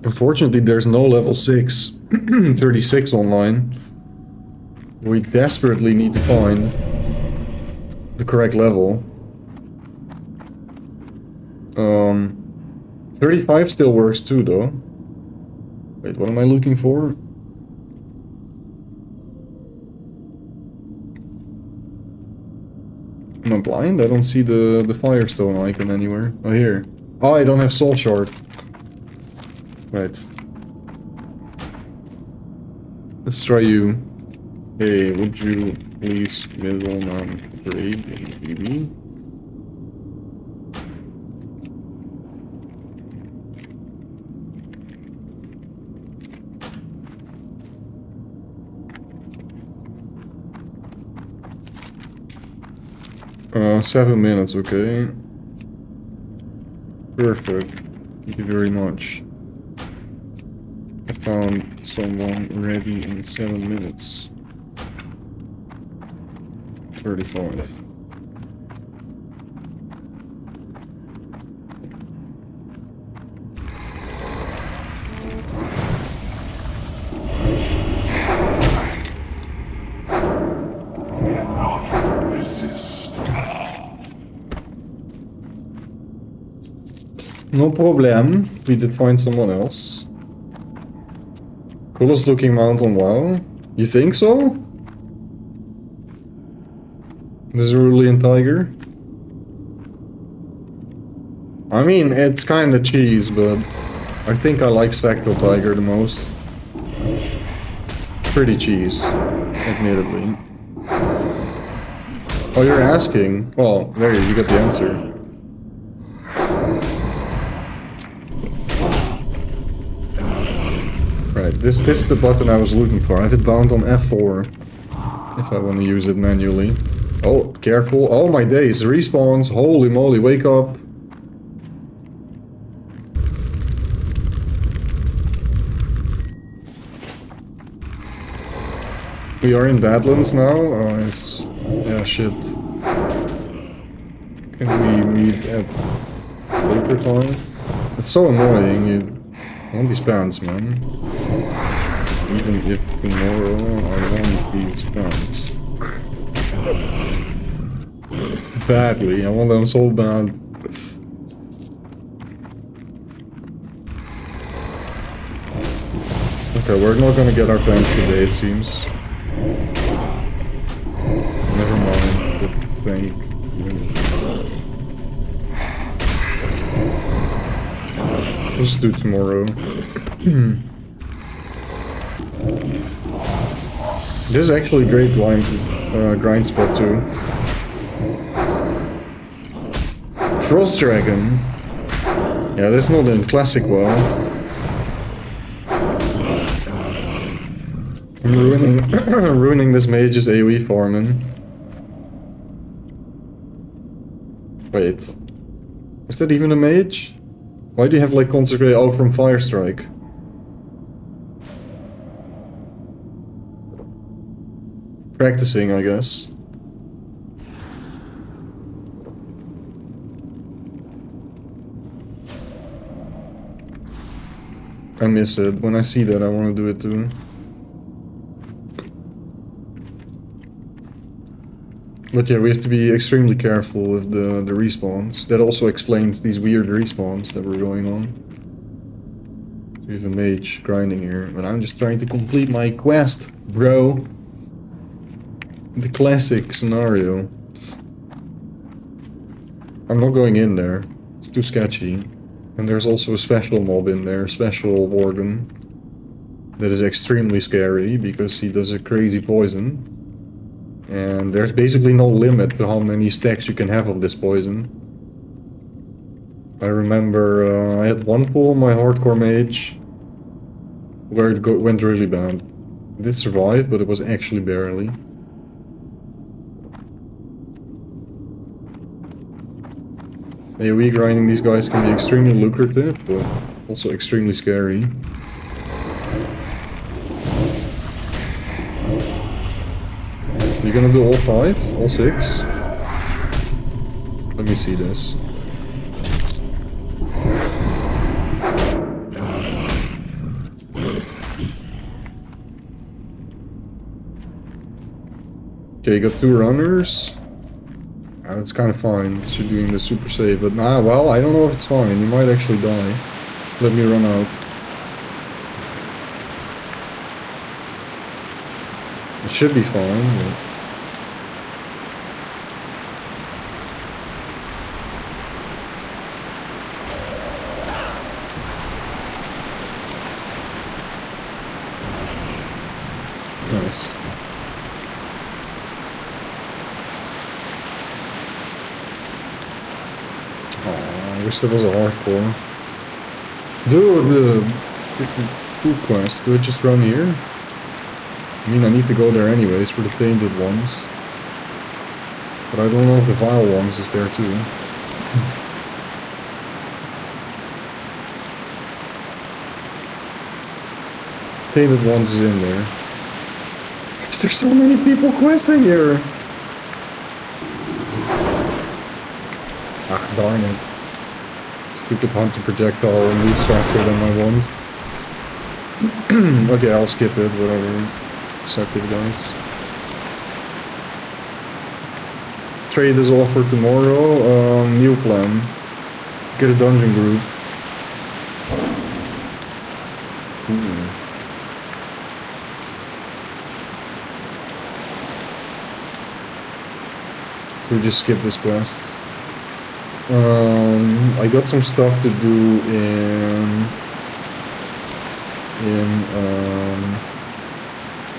Unfortunately, there's no level 6, 36 online. We desperately need to find the correct level. 35 still works too, though. Wait, what am I looking for? Am I blind? I don't see the Firestone icon anywhere. Oh, here. Oh, I don't have Soul Shard. Right. Let's try you. Hey, would you please middleman trade in BB? Uh, 7 minutes, okay. Perfect. Thank you very much. I found someone ready in 7 minutes. 35. No problem. We did find someone else. Coolest looking mount on WoW? You think so? The Cerulean Tiger? I mean, it's kinda cheese, but I think I like Spectral Tiger the most. Pretty cheese, admittedly. Oh, you're asking? Well, there you got the answer. Right, this is the button I was looking for. I have it bound on F4 if I want to use it manually. Oh, careful. Oh my days, respawns. Holy moly, wake up. We are in Badlands now. Oh, it's... yeah, shit. Can we meet at later time? It's so annoying. You want these pants, man. Even if tomorrow I want these pants. Badly. I want them so bad. Okay, we're not gonna get our pants today, it seems. Never mind. But thank you. Let's do tomorrow. This is actually a great grind spot too. Frost Dragon. Yeah, that's not in classic WoW. I'm ruining this mage's AoE farming. Wait. Is that even a mage? Why do you have like consecrate out from Fire Strike? Practicing, I guess. I miss it. When I see that, I want to do it too. But yeah, we have to be extremely careful with the respawns. That also explains these weird respawns that were going on. We have a mage grinding here, but I'm just trying to complete my quest, bro. The classic scenario. I'm not going in there. It's too sketchy. And there's also a special mob in there, special Worgen. That is extremely scary because he does a crazy poison. And there's basically no limit to how many stacks you can have of this poison. I remember I had one pull on my hardcore mage where it went really bad. It did survive, but it was actually barely. AoE grinding these guys can be extremely lucrative, but also extremely scary. You gonna do all 5? All 6? Let me see this. Okay, you got 2 runners. That's kind of fine, because you're doing the super save, but well, I don't know if it's fine. You might actually die. Let me run out. It should be fine, but... Nice. I wish there was a hardcore. Do the food quest. Do I just run here? I mean, I need to go there anyways for the painted ones. But I don't know if the vile ones is there too. Tainted ones is in there. Is there so many people questing here? Ah, darn it. Stupid hunter projectile moves faster than my wand. Okay, I'll skip it, whatever. Suck it, guys. Trade is offered tomorrow. New plan. Get a dungeon group. We just skip this quest. I got some stuff to do in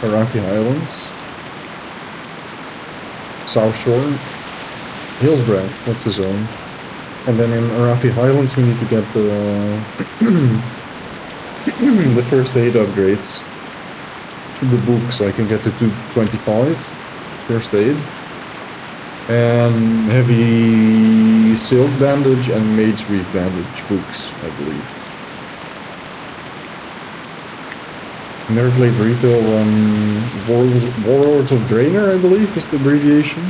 Arathi Highlands, South Shore, Hillsbrad, that's the zone. And then in Arathi Highlands we need to get the the first aid upgrades, the book, so I can get to 225 first aid. And heavy silk bandage and mage weave bandage books, I believe. Never played retail. Warlords of Draenor, I believe, is the abbreviation.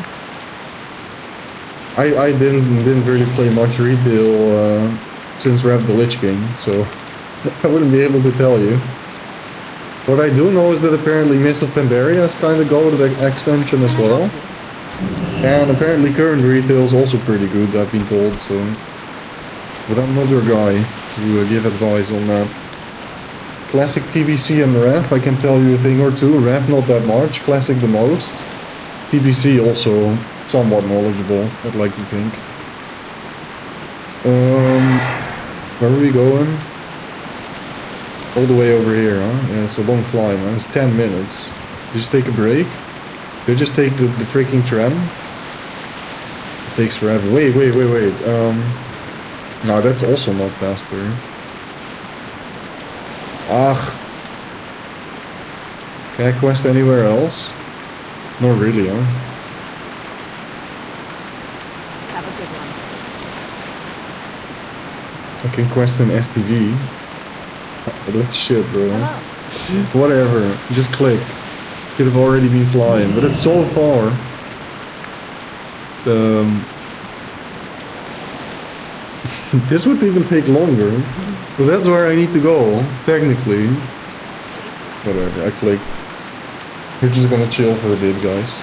I didn't really play much retail since Rev the Lich King, so I wouldn't be able to tell you. What I do know is that apparently Mist of Pandaria has kind of got the expansion as well. And apparently current retail is also pretty good, I've been told, so... But I'm not your guy to give advice on that. Classic TBC and Rev, I can tell you a thing or two. Rev not that much, Classic the most. TBC also somewhat knowledgeable, I'd like to think. Where are we going? All the way over here, huh? Yeah, it's a long fly, man. It's 10 minutes. You just take a break? You just take the freaking tram? It takes forever. Wait. No, that's also not faster. Can I quest anywhere else? Not really, huh? Have a good one. I can quest an STV. That's shit, bro. Hello. Whatever, just click. Could have already been flying, but it's so far. This would even take longer, but that's where I need to go, technically. Whatever, I clicked. We're just gonna chill for a bit, guys.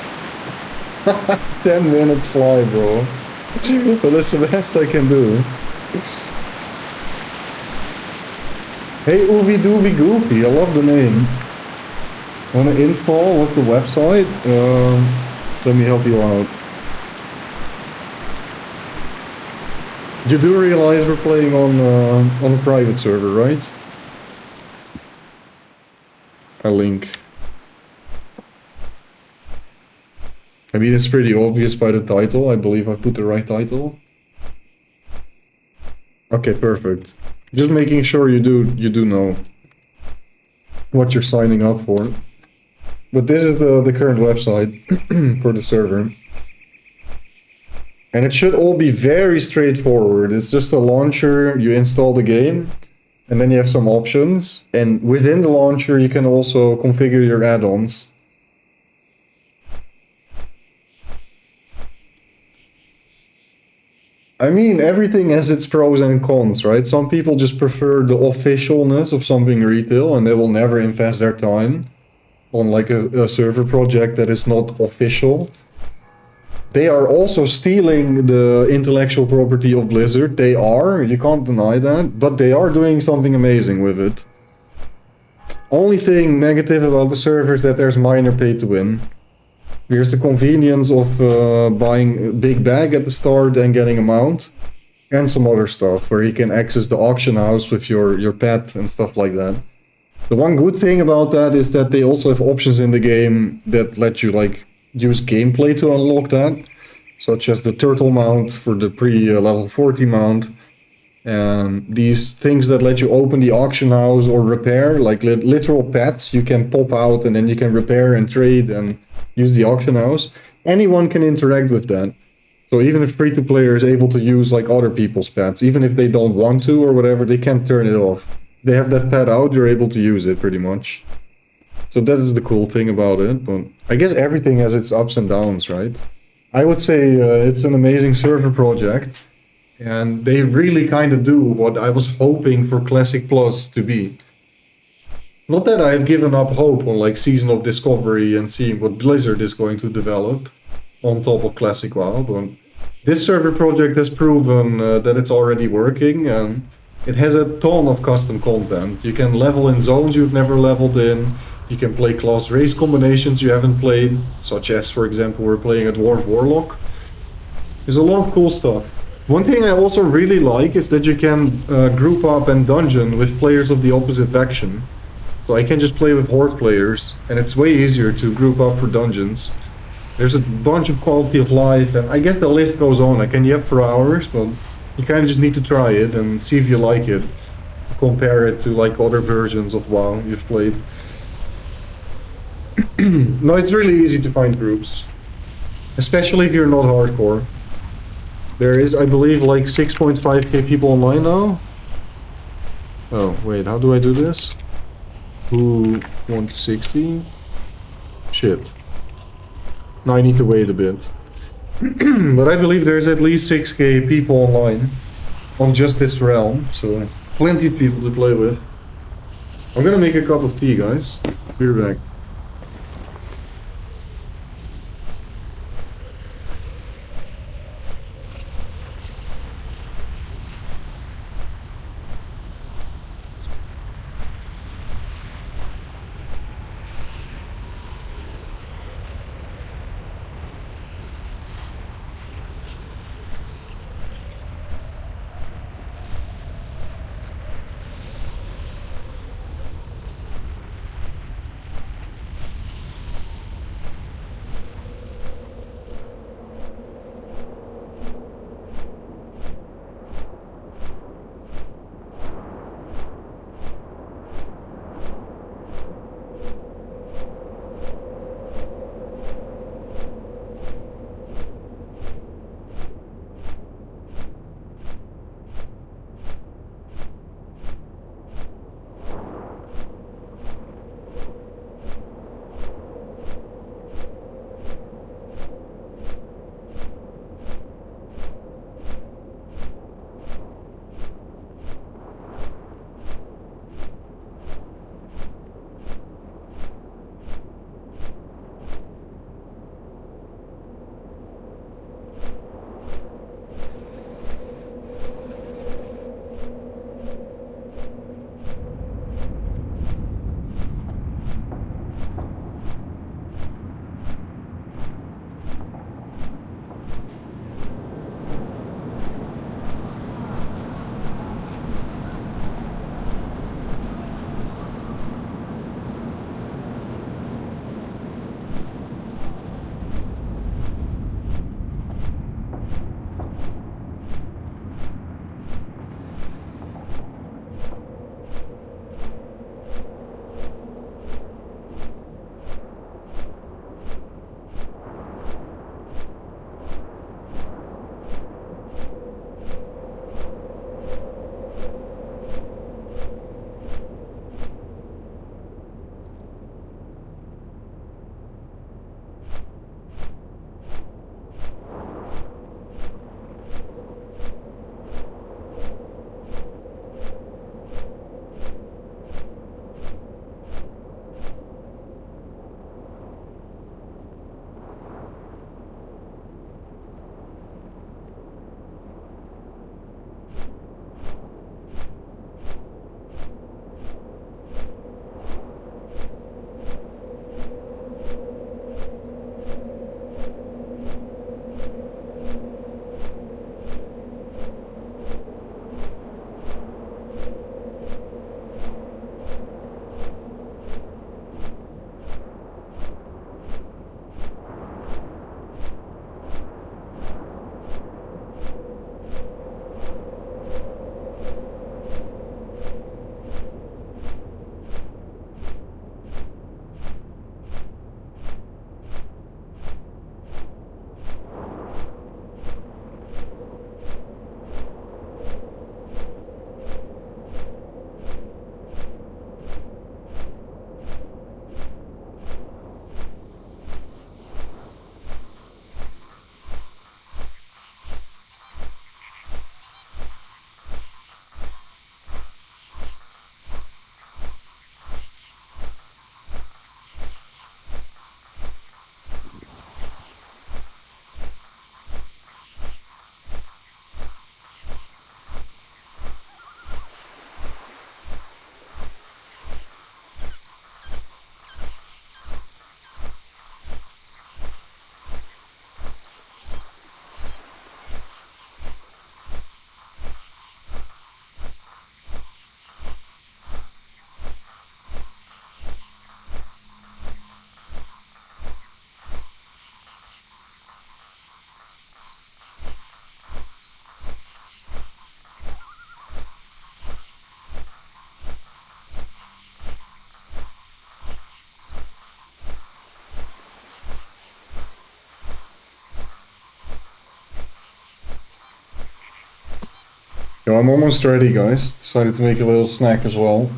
10-minute fly, bro. But that's the best I can do. Hey, Ooby Dooby Goopy, I love the name. Wanna install? What's the website? Let me help you out. You do realize we're playing on a private server, right? A link. I mean, it's pretty obvious by the title. I believe I put the right title. Okay, perfect. Just making sure you do know what you're signing up for. But this is the current website for the server. And it should all be very straightforward. It's just a launcher, you install the game, and then you have some options. And within the launcher you can also configure your add-ons. I mean, everything has its pros and cons, right? Some people just prefer the officialness of something retail and they will never invest their time on like a server project that is not official. They are also stealing the intellectual property of Blizzard. They are, you can't deny that, but they are doing something amazing with it. Only thing negative about the server is that there's minor pay to win. Here's the convenience of buying a big bag at the start and getting a mount. And some other stuff, where you can access the auction house with your pet and stuff like that. The one good thing about that is that they also have options in the game that let you like use gameplay to unlock that. Such as the turtle mount for the pre-level 40 mount. And these things that let you open the auction house or repair, like literal pets you can pop out and then you can repair and trade and use the auction house. Anyone can interact with that. So even if free-to-player is able to use like other people's pets, even if they don't want to or whatever, they can't turn it off. They have that pet out, you're able to use it pretty much. So that is the cool thing about it, but I guess everything has its ups and downs, right? I would say it's an amazing server project, and they really kind of do what I was hoping for Classic Plus to be. Not that I've given up hope on like Season of Discovery and seeing what Blizzard is going to develop on top of Classic WoW, but this server project has proven that it's already working, and it has a ton of custom content. You can level in zones you've never leveled in, you can play class race combinations you haven't played, such as, for example, we're playing a Dwarf Warlock. There's a lot of cool stuff. One thing I also really like is that you can group up and dungeon with players of the opposite faction. So I can just play with horde players, and it's way easier to group up for dungeons. There's a bunch of quality of life, and I guess the list goes on. I can yap for hours, but you kind of just need to try it and see if you like it. Compare it to like other versions of WoW you've played. No, it's really easy to find groups. Especially if you're not hardcore. There is, I believe, like 6.5k people online now. Oh, wait, how do I do this? Who won to 60? Shit. Now I need to wait a bit. But I believe there's at least 6k people online on just this realm, so plenty of people to play with. I'm gonna make a cup of tea, guys. Be right back. Yo, I'm almost ready, guys. Decided to make a little snack as well.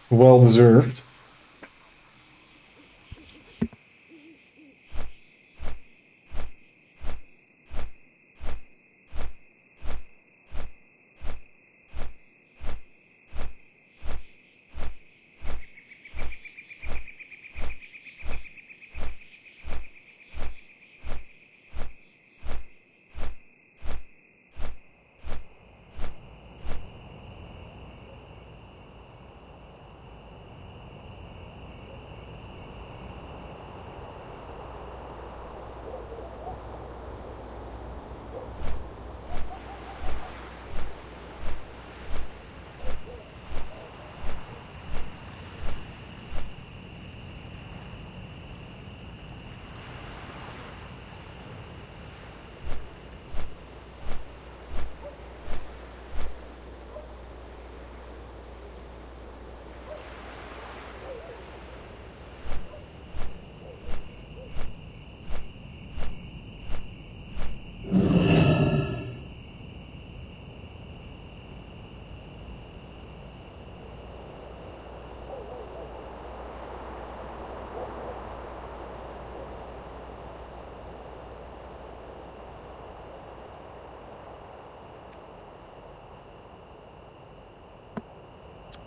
Well deserved.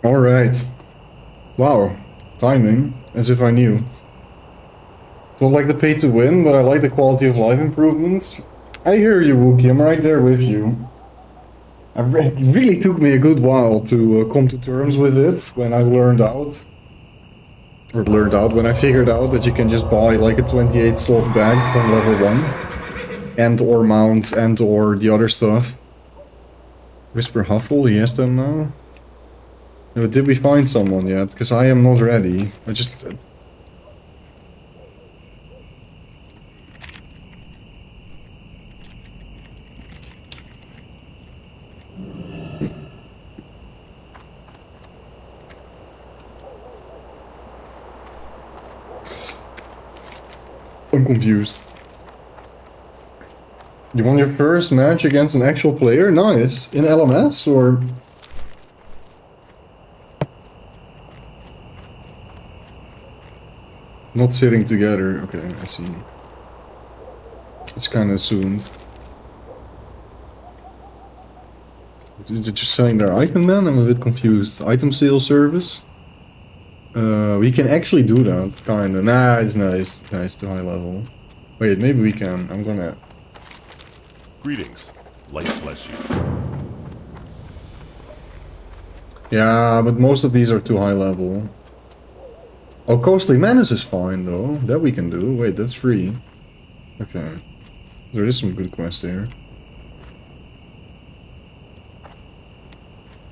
Alright. Wow. Timing. As if I knew. Don't like the pay to win, but I like the quality of life improvements. I hear you, Wookie. I'm right there with you. It really took me a good while to come to terms with it when I learned out. Or when I figured out that you can just buy like a 28 slot bag from level 1. And or mounts and or the other stuff. Whisper Huffle, he has them now. No, but did we find someone yet? Because I am not ready. I just... I'm confused. You won your first match against an actual player? Nice. In LMS or... Not sitting together. Okay, I see. It's kind of assumed. Is it just selling their item then? I'm a bit confused. Item sales service? We can actually do that, kinda. Nah, it's nice. Nice to high level. Wait, maybe we can. I'm gonna... Greetings. Light bless you. Yeah, but most of these are too high level. Oh, Costly Menace is fine though. That we can do. Wait, that's free. Okay. There is some good quests here.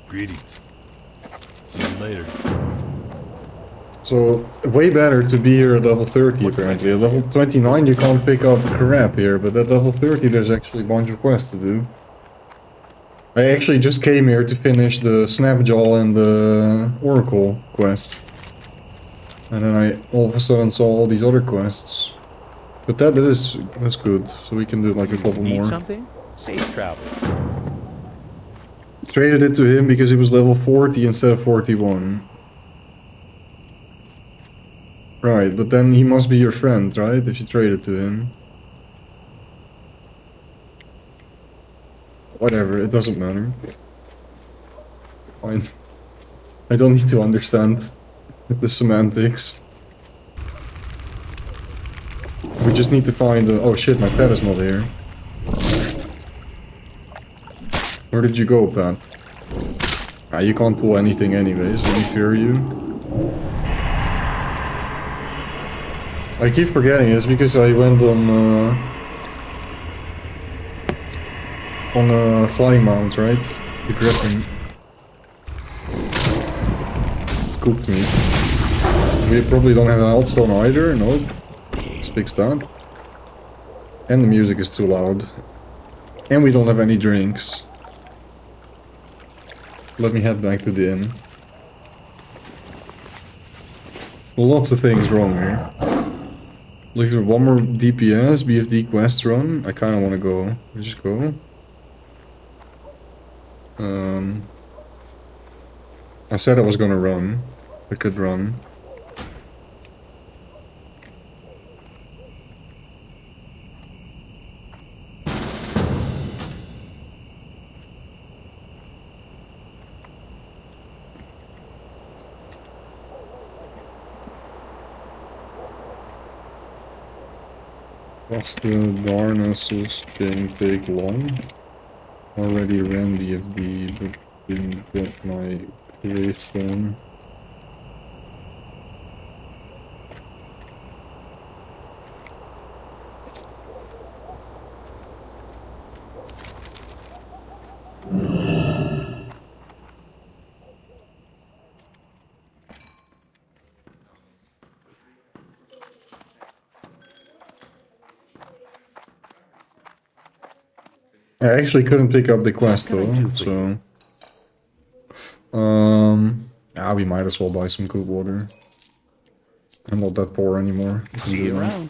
Greetings. See you later. So, way better to be here at level 30 apparently. At level 29 you can't pick up crap here, but at level 30 there's actually a bunch of quests to do. I actually just came here to finish the Snapjaw and the Oracle quest. And then I all of a sudden saw all these other quests. But that's good, so we can do like a couple Need more. something? Safe travel. Traded it to him because he was level 40 instead of 41. Right, but then he must be your friend, right? If you trade it to him. Whatever, it doesn't matter. Fine. I don't need to understand the semantics. We just need to find a... Oh shit, my pet is not here. Where did you go, Pat? Ah, you can't pull anything anyways, let me fear you. I keep forgetting it's because I went on a flying mount, right? The Griffin. It cooked me. We probably don't have an outstone either, nope. Let's fix that. And the music is too loud. And we don't have any drinks. Let me head back to the inn. Well, lots of things wrong here. Looking for one more DPS, BFD quest run. I kinda wanna go. We just go. I said I was gonna run. I could run. Does the Darnassus chain take long? Already ran BFD, but didn't get my gravestone. I actually couldn't pick up the quest though, so... we might as well buy some good water. I'm not that poor anymore. See you around.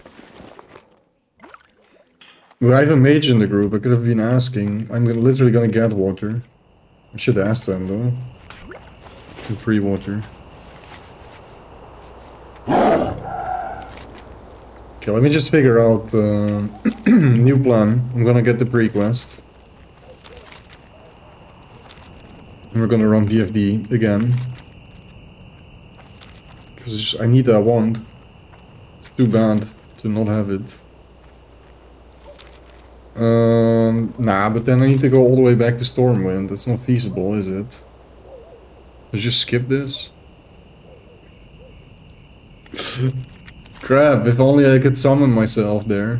Well, I have a mage in the group, I could have been asking. I'm literally gonna get water. I should ask them though. Some free water. Okay, let me just figure out new plan. I'm gonna get the pre-quest. And we're gonna run BFD again. Because I need that wand. It's too bad to not have it. Nah, but then I need to go all the way back to Stormwind. That's not feasible, is it? Let's just skip this. Crap, if only I could summon myself there.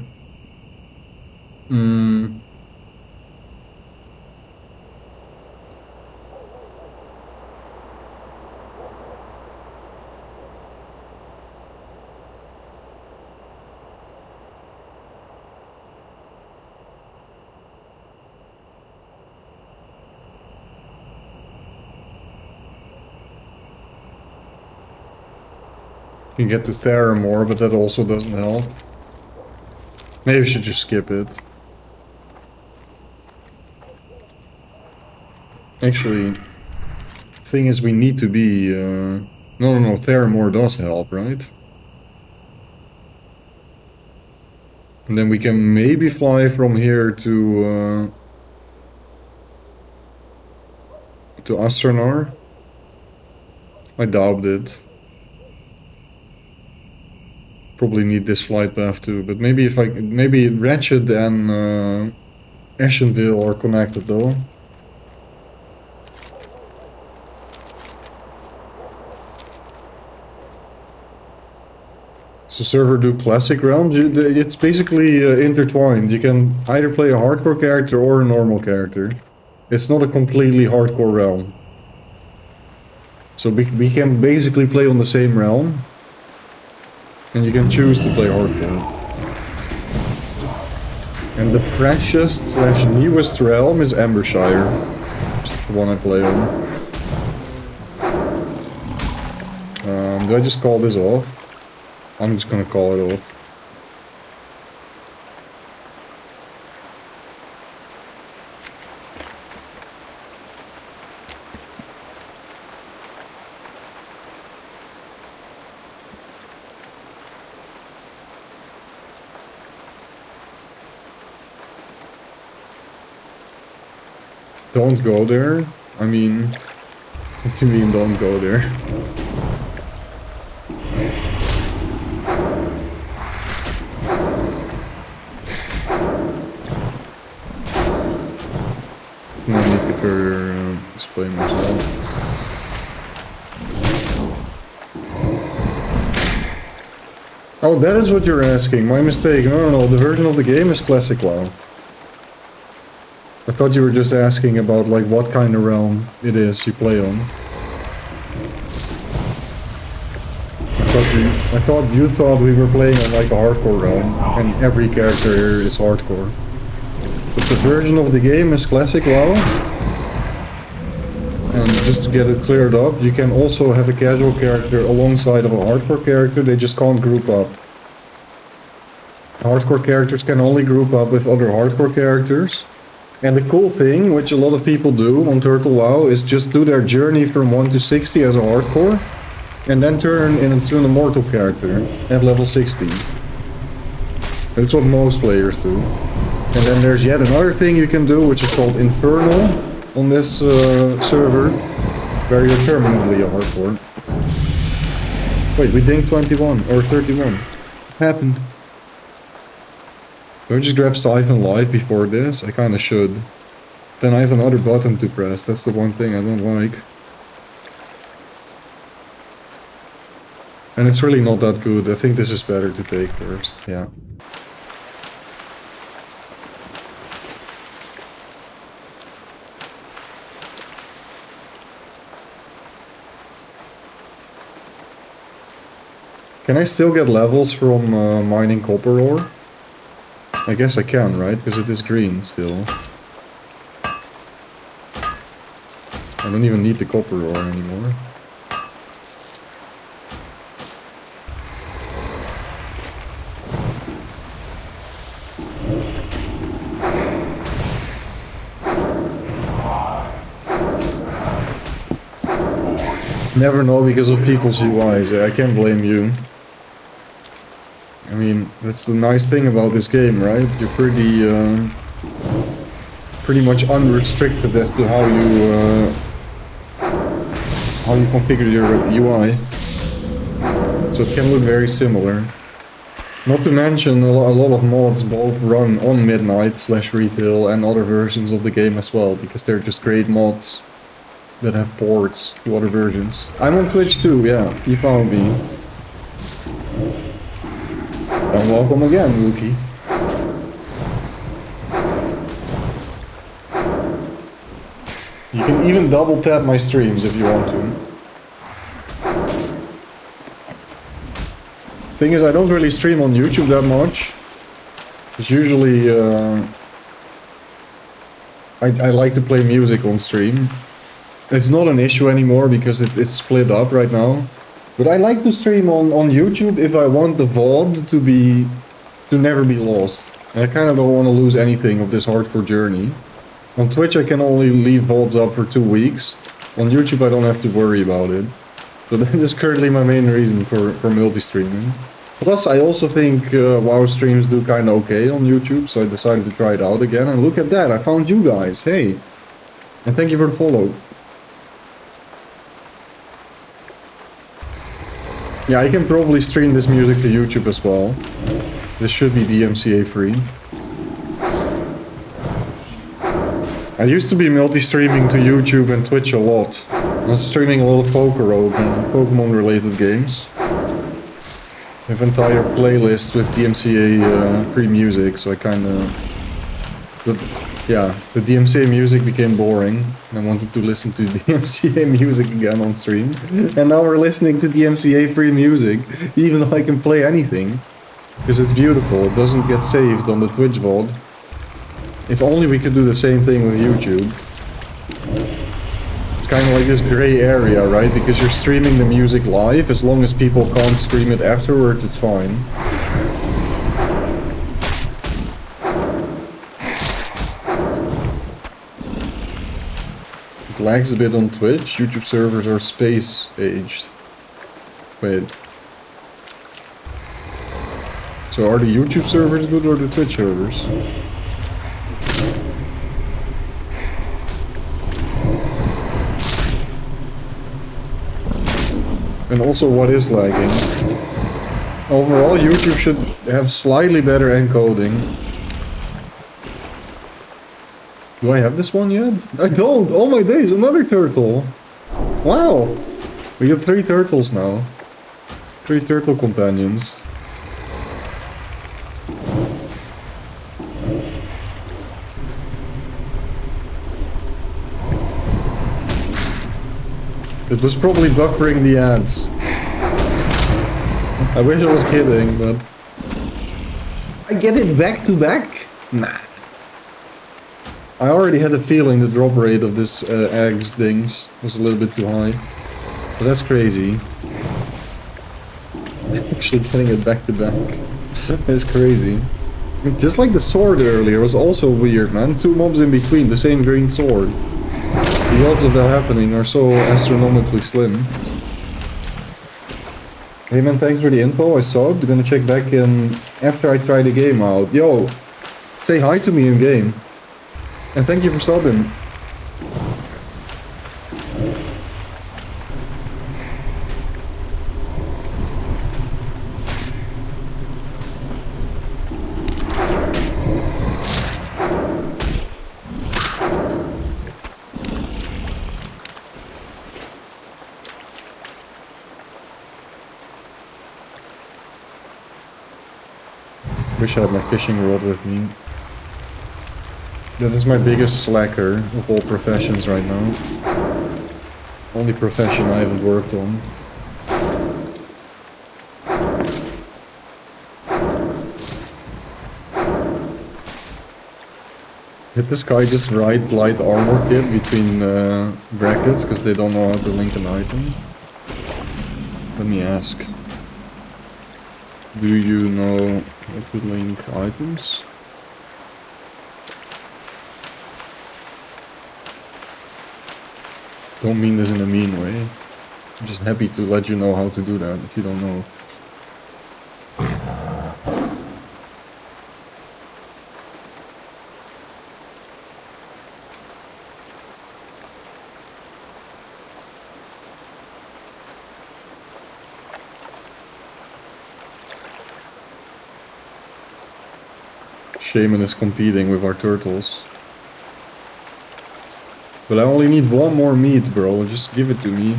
You can get to Theramore, but that also doesn't help. Maybe we should just skip it. Actually, the thing is we need to be... No, Theramore does help, right? And then we can maybe fly from here to Astranar. I doubt it. Probably need this flight path too, but maybe if maybe Ratchet and Ashenville are connected though. So server do classic realms. It's basically intertwined. You can either play a hardcore character or a normal character. It's not a completely hardcore realm. So we can basically play on the same realm. And you can choose to play hardcore. And the freshest / newest realm is Ambershire. Which is the one I play on. Do I just call this off? I'm just gonna call it off. Don't go there? I mean, what do you mean don't go there? No, I need to further explain myself. Oh, that is what you're asking. My mistake. No, the version of the game is Classic WoW. I thought you were just asking about like what kind of realm it is you play on. I thought you thought we were playing on like a hardcore realm and every character here is hardcore. But the version of the game is Classic WoW. And just to get it cleared up, you can also have a casual character alongside of a hardcore character, they just can't group up. Hardcore characters can only group up with other hardcore characters. And the cool thing, which a lot of people do on Turtle WoW, is just do their journey from 1 to 60 as a hardcore, and then turn into an immortal character at level 60. That's what most players do. And then there's yet another thing you can do, which is called Infernal on this server, where you're permanently a hardcore. Wait, we dinged 21 or 31. What happened? Do I just grab Siphon Light before this? I kinda should. Then I have another button to press, that's the one thing I don't like. And it's really not that good, I think this is better to take first, yeah. Can I still get levels from mining copper ore? I guess I can, right? Because it is green still. I don't even need the copper ore anymore. Never know because of people's UIs, I can't blame you. I mean, that's the nice thing about this game, right? You're pretty much unrestricted as to how you configure your UI. So it can look very similar. Not to mention a lot of mods both run on Midnight/Retail and other versions of the game as well, because they're just great mods that have ports to other versions. I'm on Twitch too, yeah, you found me. And welcome again, Rookie. You can even double tap my streams if you want to. Thing is, I don't really stream on YouTube that much. It's usually I like to play music on stream. It's not an issue anymore because it's split up right now. But I like to stream on YouTube if I want the VOD to never be lost. And I kind of don't want to lose anything of this hardcore journey. On Twitch I can only leave VODs up for 2 weeks. On YouTube I don't have to worry about it. So that is currently my main reason for multi-streaming. Plus I also think WoW streams do kinda okay on YouTube, so I decided to try it out again. And look at that, I found you guys, hey! And thank you for the follow. Yeah, I can probably stream this music to YouTube as well. This should be DMCA free. I used to be multi-streaming to YouTube and Twitch a lot. I was streaming a lot of Pokemon and Pokemon related games. I have entire playlists with DMCA free music, so I kinda... But yeah, the DMCA music became boring, and I wanted to listen to DMCA music again on stream. And now we're listening to DMCA free music, even though I can play anything. Because it's beautiful, it doesn't get saved on the Twitch VOD. If only we could do the same thing with YouTube. It's kind of like this gray area, right? Because you're streaming the music live, as long as people can't stream it afterwards, it's fine. It lags a bit on Twitch. YouTube servers are space aged. Wait. So are the YouTube servers good or the Twitch servers? And also, what is lagging? Overall, YouTube should have slightly better encoding. Do I have this one yet? I don't! Oh my days, another turtle! Wow! We got 3 turtles now. 3 turtle companions. It was probably buffering the ads. I wish I was kidding, but... I get it back to back? Nah. I already had a feeling the drop rate of this eggs things was a little bit too high. But that's crazy. Actually getting it back to back. That's crazy. Just like the sword earlier was also weird, man. 2 mobs in between, the same green sword. The odds of that happening are so astronomically slim. Hey man, thanks for the info, I saw it. I'm gonna check back in after I try the game out. Yo, say hi to me in game. And thank you for subbing. Wish I had my fishing rod with me. That is my biggest slacker of all professions right now. Only profession I haven't worked on. Did this guy just write light armor kit between brackets because they don't know how to link an item? Let me ask. Do you know how to link items? Don't mean this in a mean way. I'm just happy to let you know how to do that if you don't know. Shaman is competing with our turtles. But I only need one more meat, bro. Just give it to me.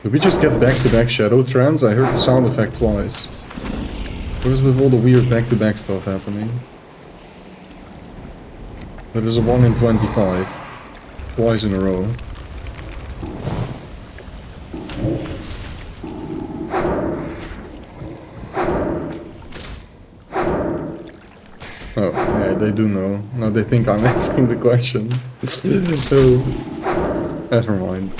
Did we just get back-to-back shadow trends? I heard the sound effect twice. What is with all the weird back-to-back stuff happening? That is a 1 in 25. Twice in a row. Oh, yeah, they do know. No, they think I'm asking the question. So, never mind.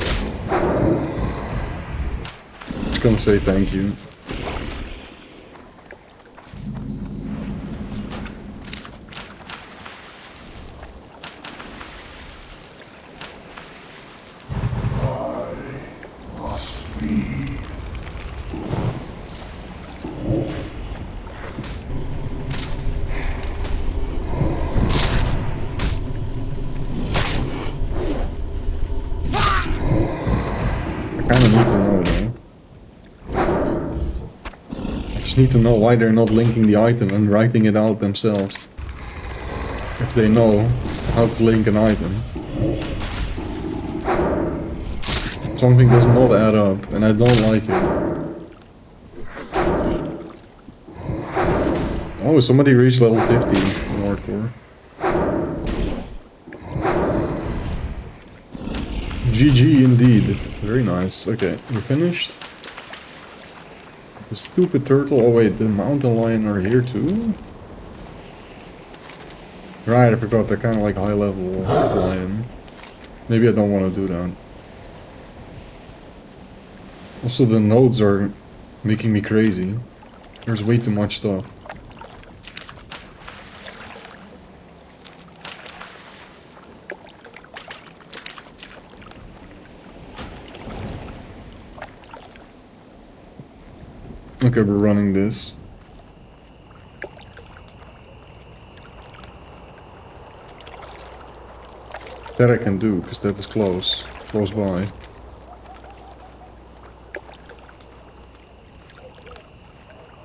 Just gonna say thank you. Need to know why they're not linking the item and writing it out themselves. If they know how to link an item. Something does not add up and I don't like it. Oh, somebody reached level 50 in Hardcore. GG indeed. Very nice. Okay, we're finished. The stupid turtle. Oh wait, the mountain lion are here too? Right, I forgot, they're kind of like high level lion. Maybe I don't want to do that. Also the nodes are making me crazy. There's way too much stuff. Okay, we're running this. That I can do, because that is close by.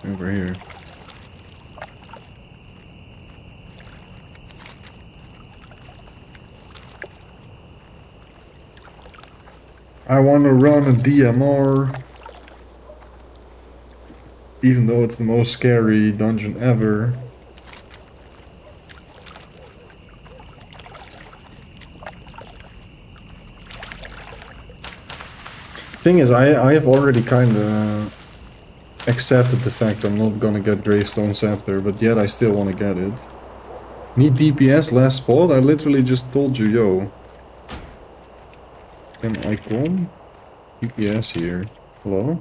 Over here. I want to run a DMR. Even though it's the most scary dungeon ever. Thing is, I have already kinda accepted the fact I'm not gonna get Gravestone Scepter, but yet I still wanna get it. Need DPS last spot? I literally just told you, yo. Can I come? DPS here. Hello?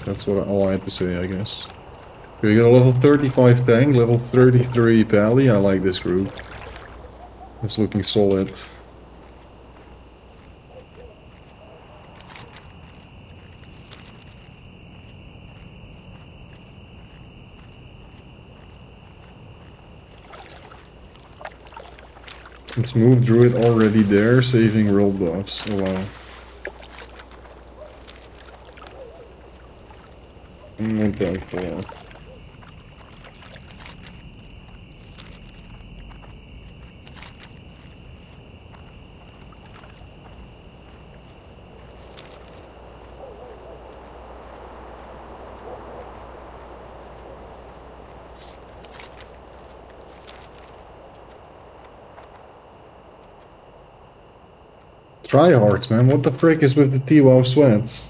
That's what all I had to say, I guess. We got a level 35 tank, level 33 pally. I like this group. It's looking solid. Let's move Druid already there, saving world buffs. Oh wow. Not that far. Tryhards, man. What the frick is with the T-WoW sweats?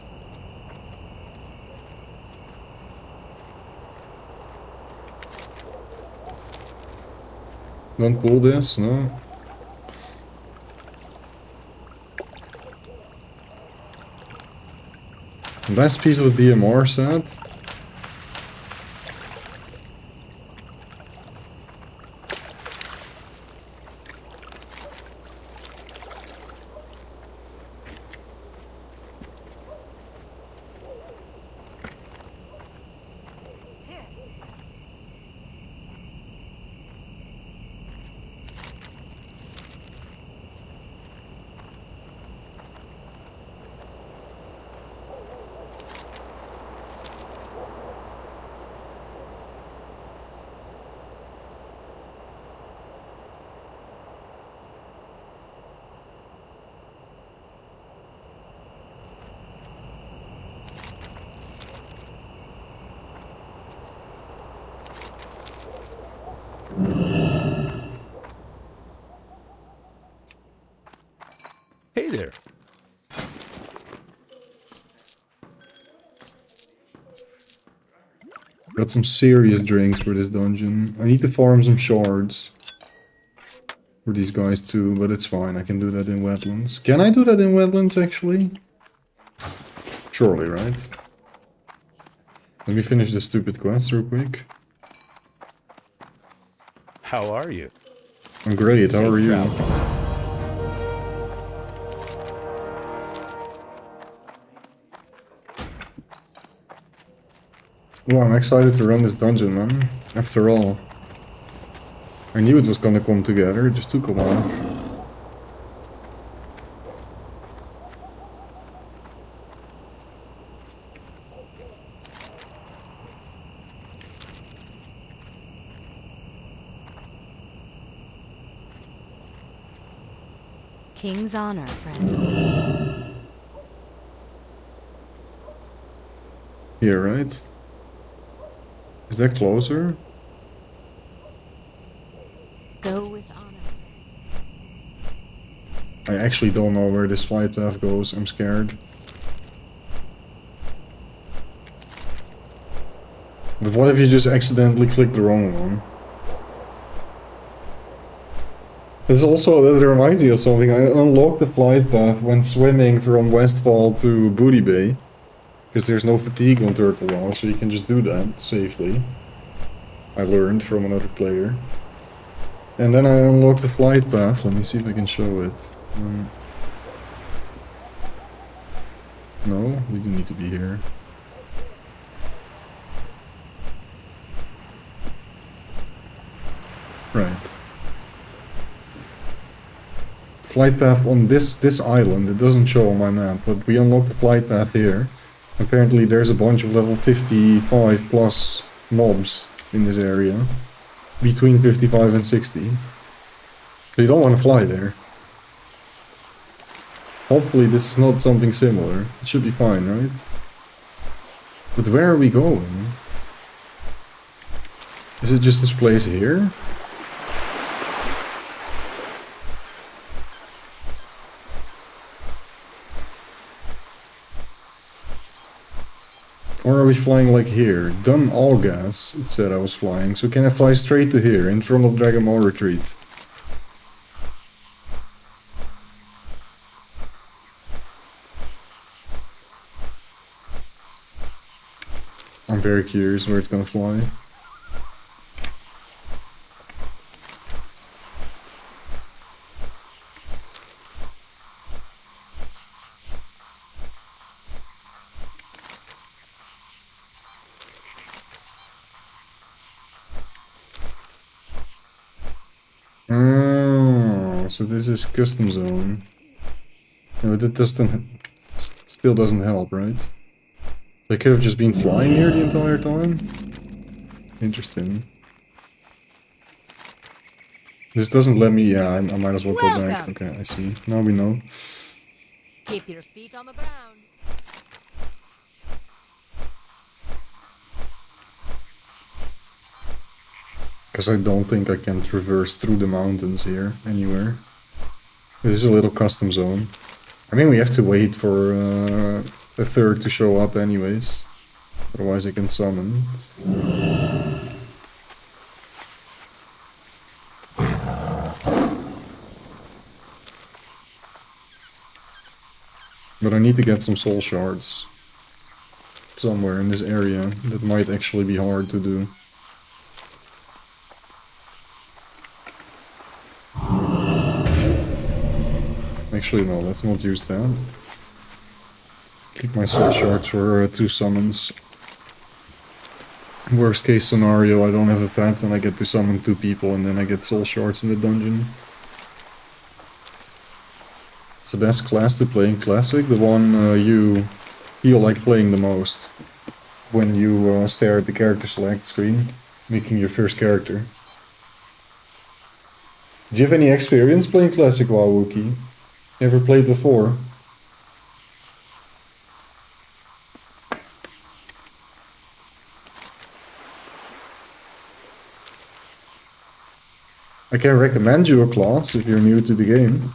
Don't pull this, no. Last piece of DMR set. Hey there. Got some serious drinks for this dungeon. I need to farm some shards for these guys too, but it's fine. I can do that in wetlands. Can I do that in wetlands actually? Surely, right? Let me finish this stupid quest real quick. How are you? I'm great, how are you? Well, I'm excited to run this dungeon, man. After all. I knew it was gonna come together, it just took a while. King's honor, friend. Here, right? Is that closer? Go with honor. I actually don't know where this flight path goes, I'm scared. But what if you just accidentally click the wrong one? This also, that reminds me of something. I unlocked the flight path when swimming from Westfall to Booty Bay. Because there's no fatigue on Turtle Wall, so you can just do that safely. I learned from another player. And then I unlocked the flight path. Let me see if I can show it. No, we do need to be here. Right. Flight path on this island, it doesn't show on my map, but we unlocked the flight path here. Apparently there's a bunch of level 55 plus mobs in this area. Between 55 and 60. So you don't want to fly there. Hopefully this is not something similar. It should be fine, right? But where are we going? Is it just this place here? Or are we flying like here? Done all gas, it said I was flying. So can I fly straight to here? Infernal Dragon Ball Retreat. I'm very curious where it's gonna fly. Oh, so this is custom zone. No, that still doesn't help, right? They could have just been flying here the entire time? Interesting. This doesn't let me, yeah, I might as well go back. Okay, I see. Now we know. Keep your feet on the ground. Because I don't think I can traverse through the mountains here, anywhere. This is a little custom zone. I mean, we have to wait for a third to show up anyways. Otherwise I can summon. But I need to get some soul shards. Somewhere in this area. That might actually be hard to do. Actually, no, let's not use that. Keep my soul shards for 2 summons. Worst case scenario, I don't have a pet and I get to summon 2 people and then I get soul shards in the dungeon. It's the best class to play in Classic, the one you feel like playing the most. When you stare at the character select screen, making your first character. Do you have any experience playing Classic WoW, Wookie? Never played before? I can recommend you a class if you're new to the game.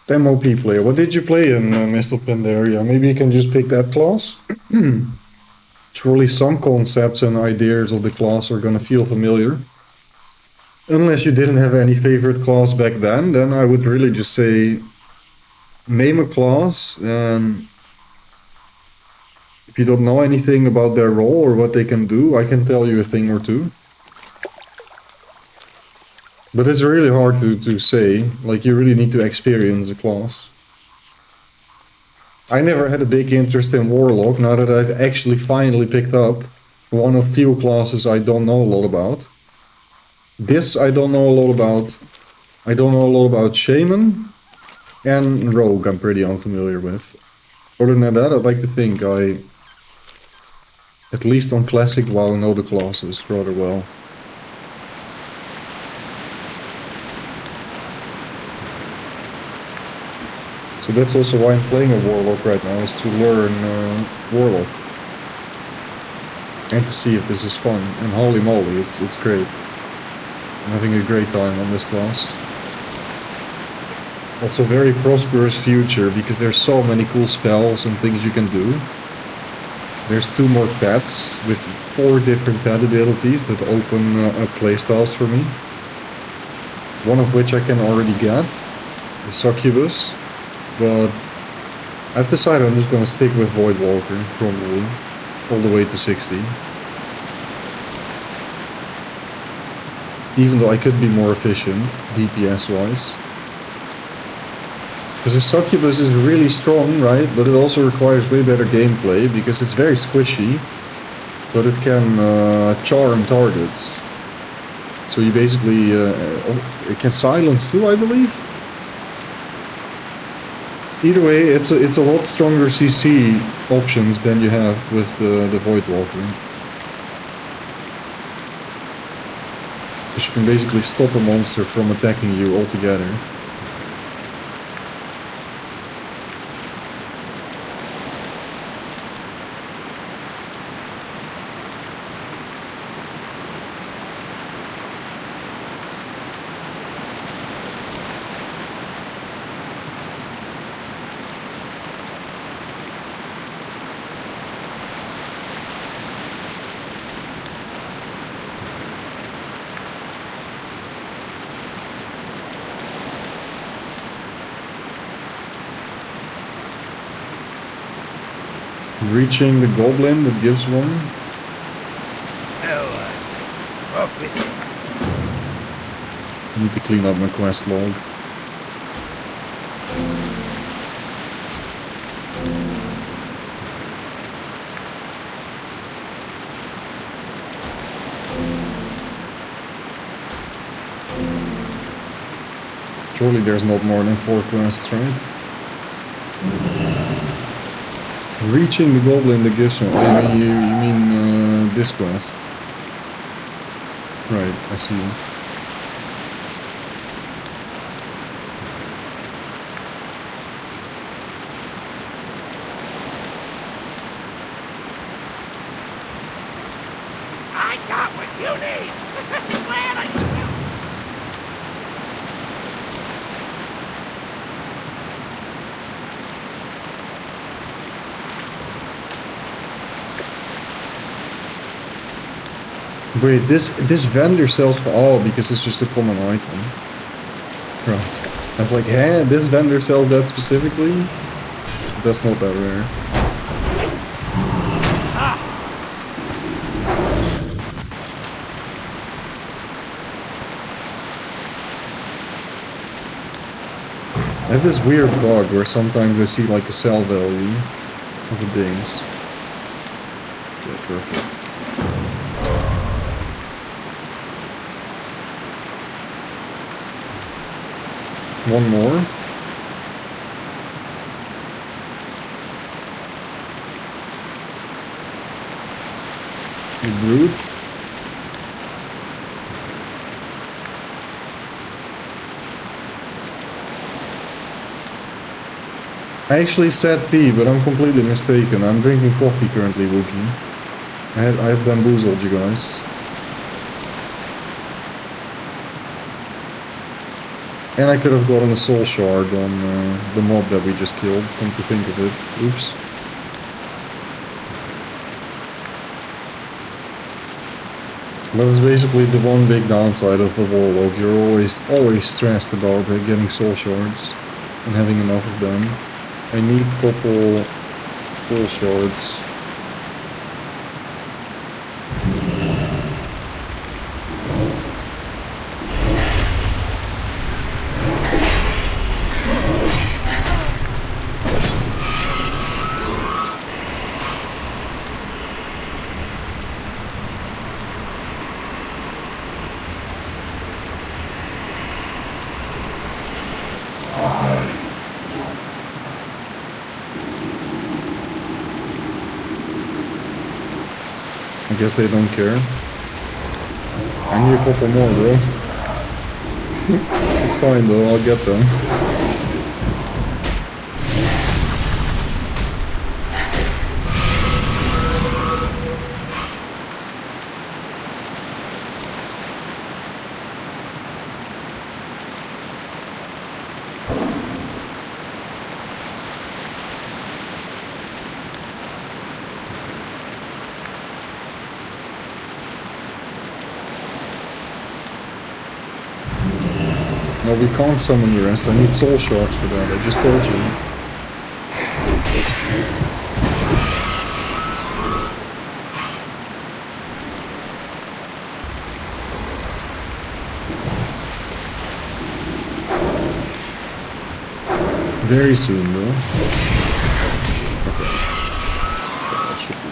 MOP player. What did you play in Mr. Pandaria? Maybe you can just pick that class? Surely some concepts and ideas of the class are gonna feel familiar. Unless you didn't have any favorite class back then I would really just say name a class, and if you don't know anything about their role or what they can do, I can tell you a thing or two. But it's really hard to say, like you really need to experience a class. I never had a big interest in Warlock, now that I've actually finally picked up one of few classes I don't know a lot about. This I don't know a lot about. I don't know a lot about Shaman, and Rogue I'm pretty unfamiliar with. Other than that, I'd like to think I, at least on Classic WoW, know the classes rather well. So that's also why I'm playing a Warlock right now, is to learn Warlock. And to see if this is fun. And holy moly, it's great. I'm having a great time on this class. Also very prosperous future, because there's so many cool spells and things you can do. There's 2 more pets with 4 different pet abilities that open up playstyles for me. One of which I can already get, the Succubus. But I've decided I'm just gonna stick with Voidwalker, probably, all the way to 60. Even though I could be more efficient, DPS-wise. Because the Succubus is really strong, right? But it also requires way better gameplay, because it's very squishy, but it can charm targets. So you basically... it can silence too, I believe? Either way, it's a lot stronger CC options than you have with the Voidwalker. Because you can basically stop a monster from attacking you altogether. Reaching the goblin that gives one. Up with you. I need to clean up my quest log. Surely there's not more than 4 quests, right? Reaching the goblin that gives one. Oh, you mean this quest? Right, I see. I got what you need. Glad I could help. Wait, this vendor sells for all because it's just a common item. Right. I was like, hey, this vendor sells that specifically? That's not that rare. I have this weird bug where sometimes I see like a sell value of the things. Okay, perfect. One more. The brood. I actually said tea, but I'm completely mistaken. I'm drinking coffee currently, Wookie. I have bamboozled you guys. And I could have gotten a soul shard on the mob that we just killed, come to think of it. Oops. That's basically the one big downside of the Warlock. You're always stressed about getting soul shards and having enough of them. I need a couple soul shards. I guess they don't care. I need a couple more, bro. It's fine though, I'll get them. No, we can't summon the rest. I need soul shards for that. I just told you. Very soon, though. Okay. That should be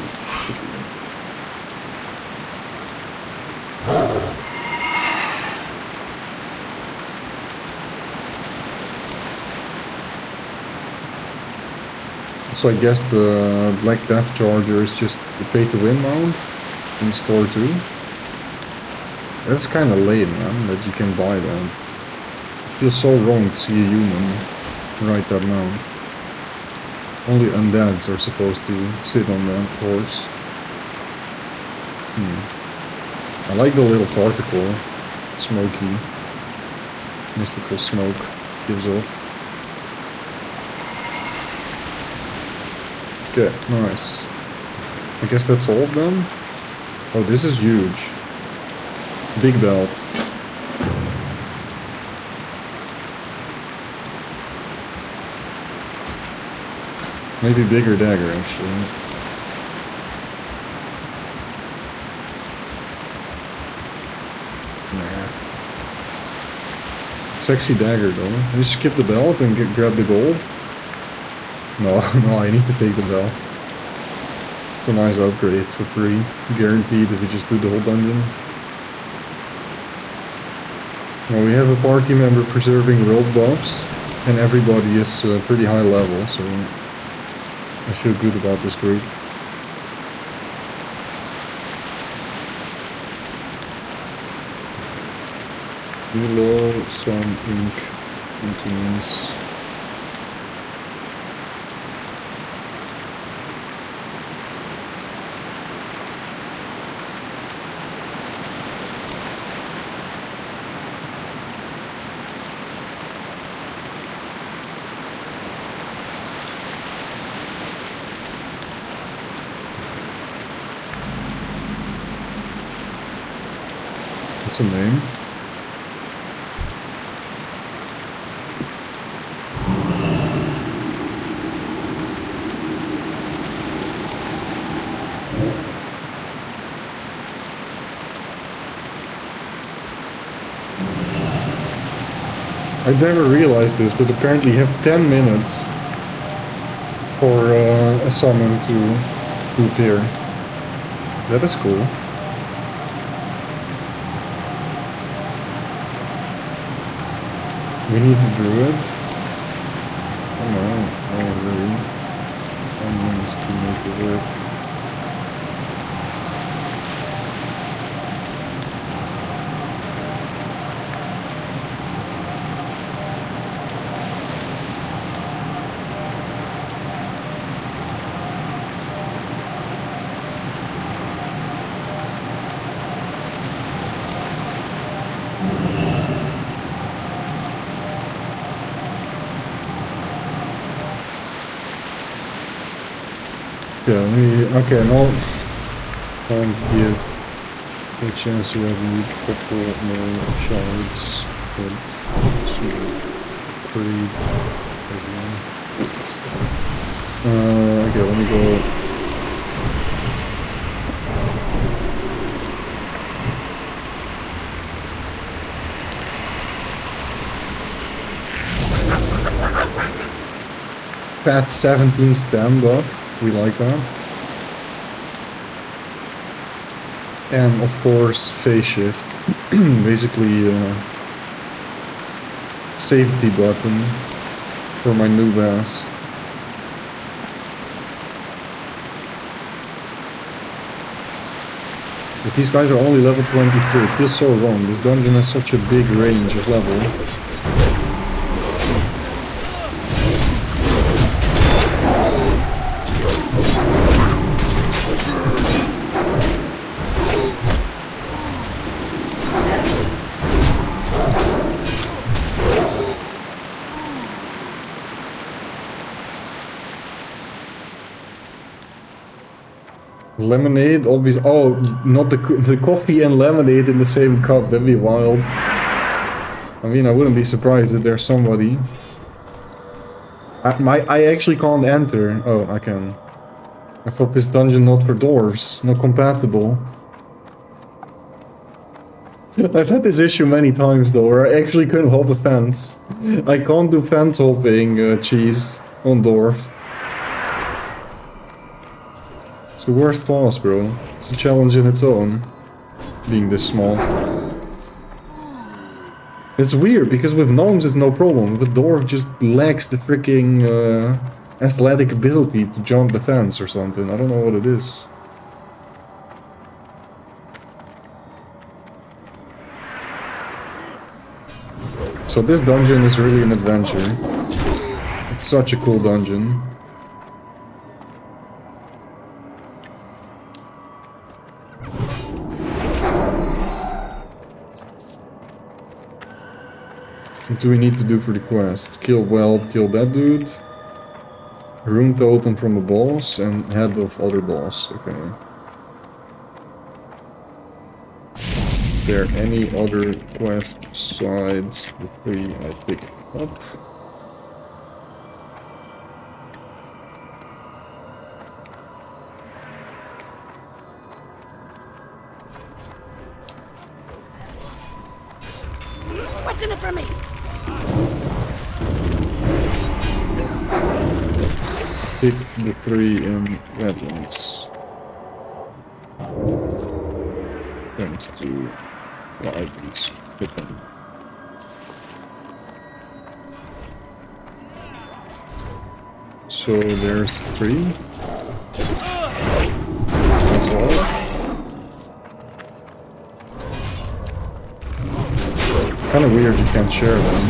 So I guess the Black Death Charger is just the pay-to-win mount in the store too. That's kind of lame, man, that you can buy that. It feels so wrong to see a human ride that mount. Only undeads are supposed to sit on that horse. I like the little particle, smoky, mystical smoke gives off. Okay, nice. I guess that's all of them? Oh, this is huge. Big belt. Maybe bigger dagger, actually. Nah. Sexy dagger, though. You skip the belt and grab the gold? No, no, I need to take the bell. It's a nice upgrade for free. Guaranteed if you just do the whole dungeon. Well, we have a party member preserving world buffs, and everybody is pretty high level, so I feel good about this group. Below some ink maintenance. What's the name? I never realized this, but apparently you have 10 minutes for a summon to appear. That is cool. We need a druid. Oh no, oh really? 10 minutes to make it work. Okay, no. Can't give a chance to have a couple more shards, but so pretty again. Okay, let me go. Fat 17 stand up, we like that. And of course, phase shift. Basically, safety button for my new ass. But these guys are only level 23. It feels so wrong. This dungeon has such a big range of level. Lemonade, obviously. Oh, not the coffee and lemonade in the same cup. That'd be wild. I mean, I wouldn't be surprised if there's somebody. I actually can't enter. Oh, I can. I thought this dungeon not for dwarves, not compatible. I've had this issue many times though, where I actually couldn't hop a fence. I can't do fence hopping cheese on dwarf. It's the worst class, bro. It's a challenge in its own, being this small. It's weird, because with gnomes it's no problem, but dwarf just lacks the freaking athletic ability to jump the fence or something. I don't know what it is. So this dungeon is really an adventure. It's such a cool dungeon. What do we need to do for the quest? Kill Whelp, kill that dude. Room totem from a boss and head of other boss. Okay. Is there any other quest besides the 3 I picked up? What's in it for me? Pick the 3 in Redlands. Thanks to the items. Pick them. So there's 3. That's all. Kinda weird you can't share them.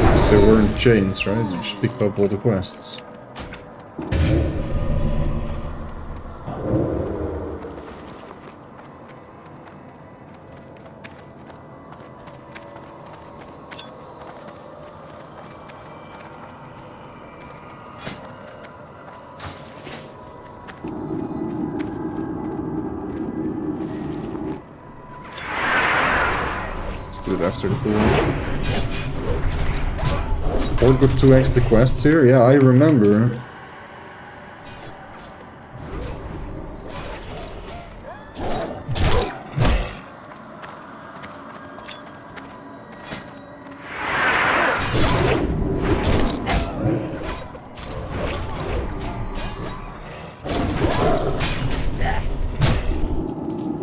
Because they weren't chains, right? You just picked up all the quests. After the pool. Or got 2x the quests here? Yeah, I remember.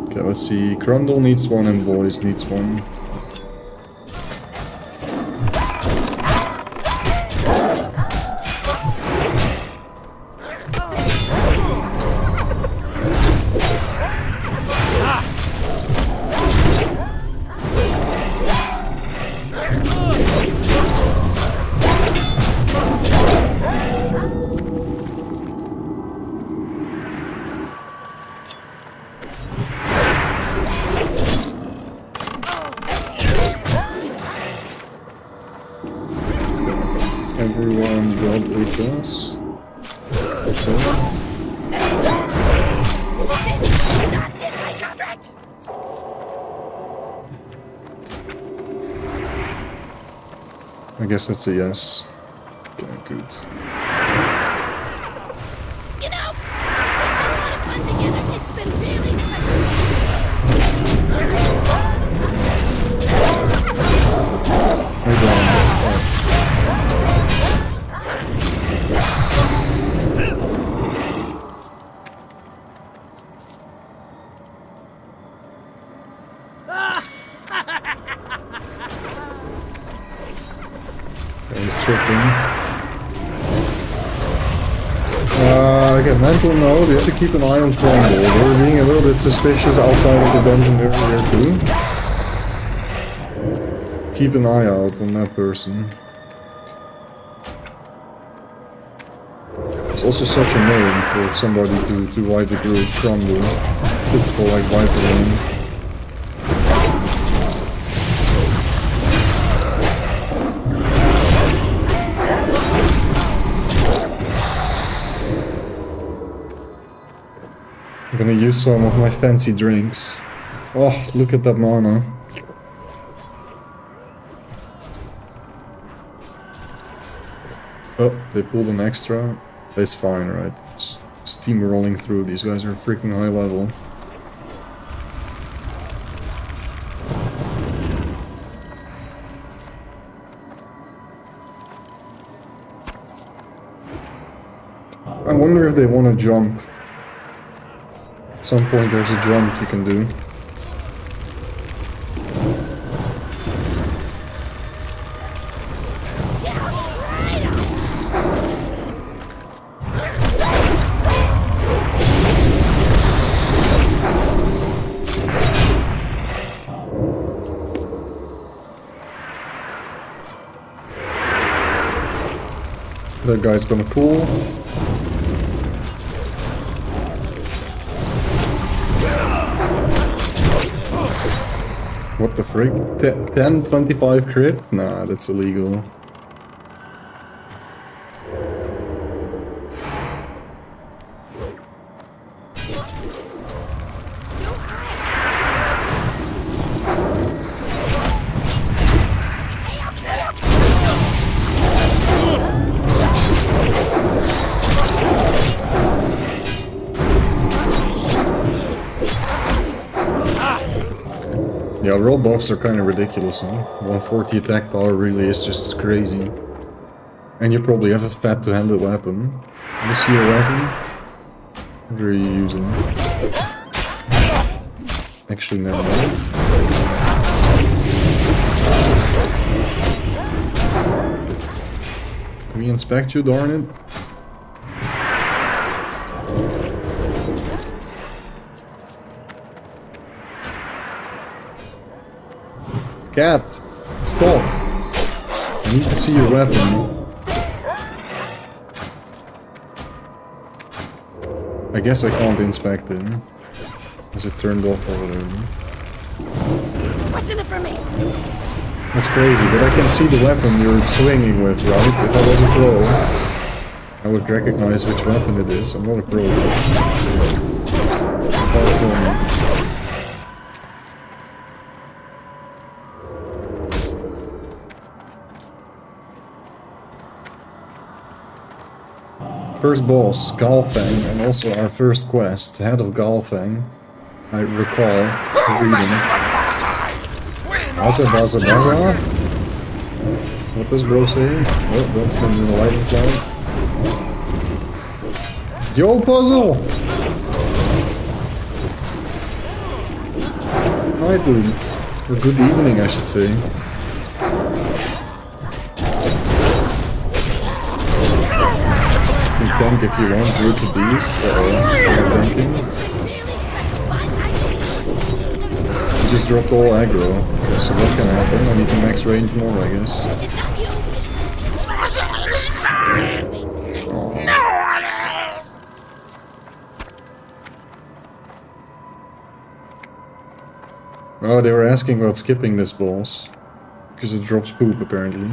Okay, let's see. Grundle needs 1 and Boys needs 1. Everyone got a class. Okay. Not in my contract. I guess that's a yes. Okay, good. You know, we've had a lot of fun together. It's been really special. Maybe I'm he's tripping. Again, mental note, you have to keep an eye on Crumble. They were being a little bit suspicious outside of the dungeon earlier too. Keep an eye out on that person. It's also such a name for somebody to wipe the group, Crumble. Typical like wipe the name. I'm gonna use some of my fancy drinks. Oh, look at that mana. Oh, they pulled an extra. That's fine, right? It's steamrolling through. These guys are freaking high level. I wonder if they want to jump. At some point there's a jump you can do. That guy's gonna pull. What the frick? 10-25 crit? Nah, that's illegal. Yeah, roll buffs are kind of ridiculous, huh? 140 attack power really is just crazy. And you probably have a fat to handle weapon. You see your weapon? What are you using? Actually, never mind. Can we inspect you, darn it? Cat! Stop! I need to see your weapon. I guess I can't inspect it. Is it turned off or whatever? What's in it for me? That's crazy, but I can see the weapon you're swinging with, right? If I was a pro, I would recognize which weapon it is. I'm not a pro. First boss, Galfang, and also our first quest, Head of Galfang. I recall reading. Baza Baza Baza? What does bro say? Oh, that's the lightning cloud. Yo, puzzle! Hi, dude. Or good evening, I should say. Tank if you want, Roots of Beast, or tanking. You just dropped all aggro. Okay, so what can happen? I need to max range more, I guess. Oh. Oh, they were asking about skipping this boss. Because it drops poop, apparently.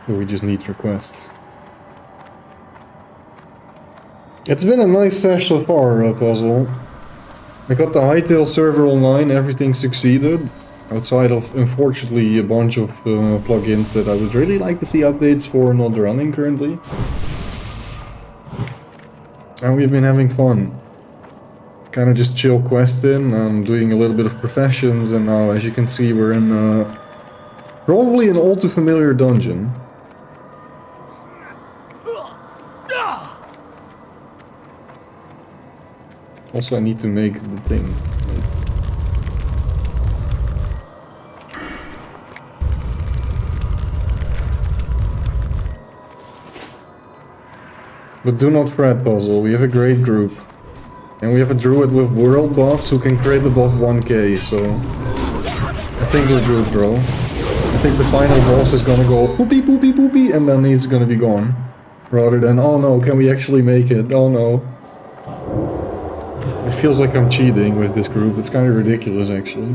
But we just need request. It's been a nice sesh so far, Puzzle. I got the Hytale server online, everything succeeded. Outside of, unfortunately, a bunch of plugins that I would really like to see updates for not running currently. And we've been having fun. Kind of just chill questing, I'm doing a little bit of professions, and now, as you can see, we're in probably an all too familiar dungeon. Also, I need to make the thing. But do not fret, Puzzle, we have a great group. And we have a druid with world buffs who can crit above 1k, so... I think we're good, bro. I think the final boss is gonna go poopy poopy poopy, and then he's gonna be gone. Rather than, oh no, can we actually make it? Oh no. It feels like I'm cheating with this group, it's kind of ridiculous actually.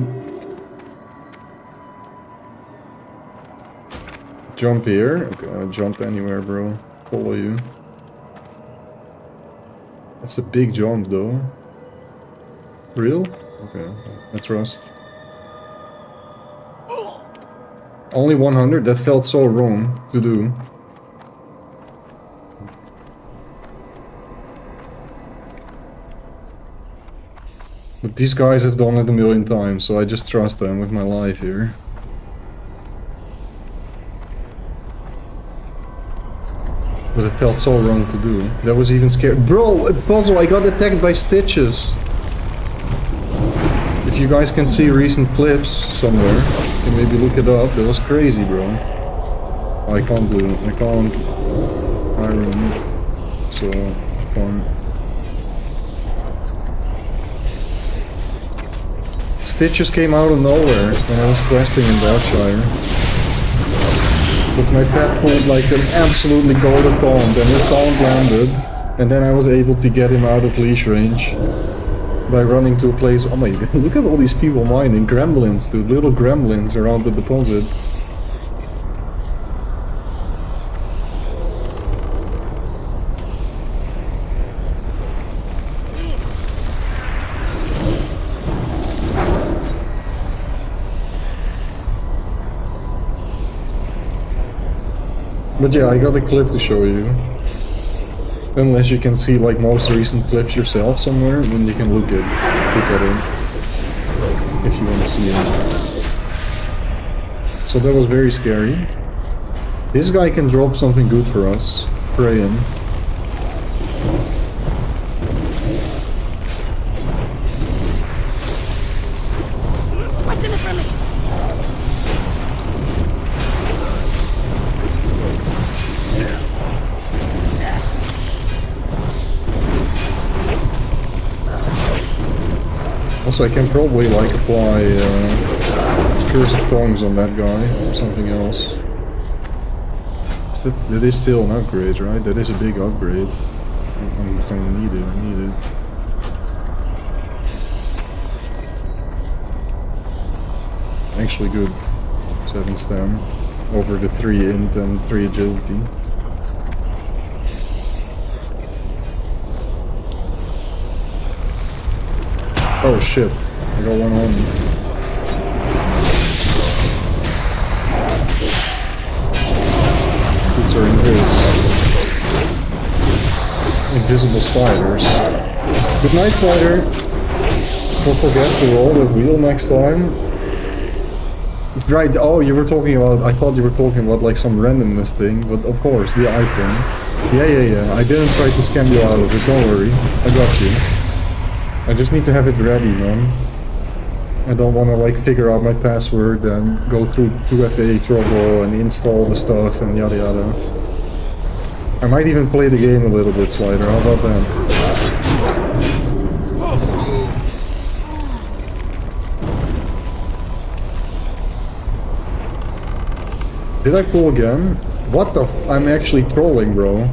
Jump here? Okay, I'll jump anywhere, bro. Follow you. That's a big jump though. Real? Okay, I trust. Only 100? That felt so wrong to do. But these guys have done it a million times, so I just trust them with my life here. But it felt so wrong to do. That was even scary. Bro, Puzzle, I got attacked by stitches. If you guys can see recent clips somewhere, you can maybe look it up. That was crazy, bro. I can't do it. I can't iron. So, fun. Stitches came out of nowhere when I was questing in Berkshire. But my pet pulled like an absolutely golden taunt, and his taunt landed, and then I was able to get him out of leash range by running to a place. Oh my god, look at all these people mining gremlins, dude, little gremlins around the deposit. But yeah, I got a clip to show you. Unless you can see like most recent clips yourself somewhere, then you can look at it. If you want to see it. So that was very scary. This guy can drop something good for us. Praying. What's in it for me? Also, I can probably like apply Curse of Tongues on that guy or something else. That is still an upgrade, right? That is a big upgrade. I'm gonna need it. I need it. Actually good. 7 stam over the 3 int and 3 agility. Oh shit, I got one on me. These are invisible spiders. Good night, Slider. Don't forget to roll the wheel next time. Right, oh, you were talking about, I thought you were talking about like some randomness thing, but of course, the icon. Yeah, I didn't try to scam you out of it, don't worry. I got you. I just need to have it ready, man. I don't want to like figure out my password and go through 2FA trouble and install the stuff and yada yada. I might even play the game a little bit, Slider, how about that? Did I pull again? What the f- I'm actually trolling, bro.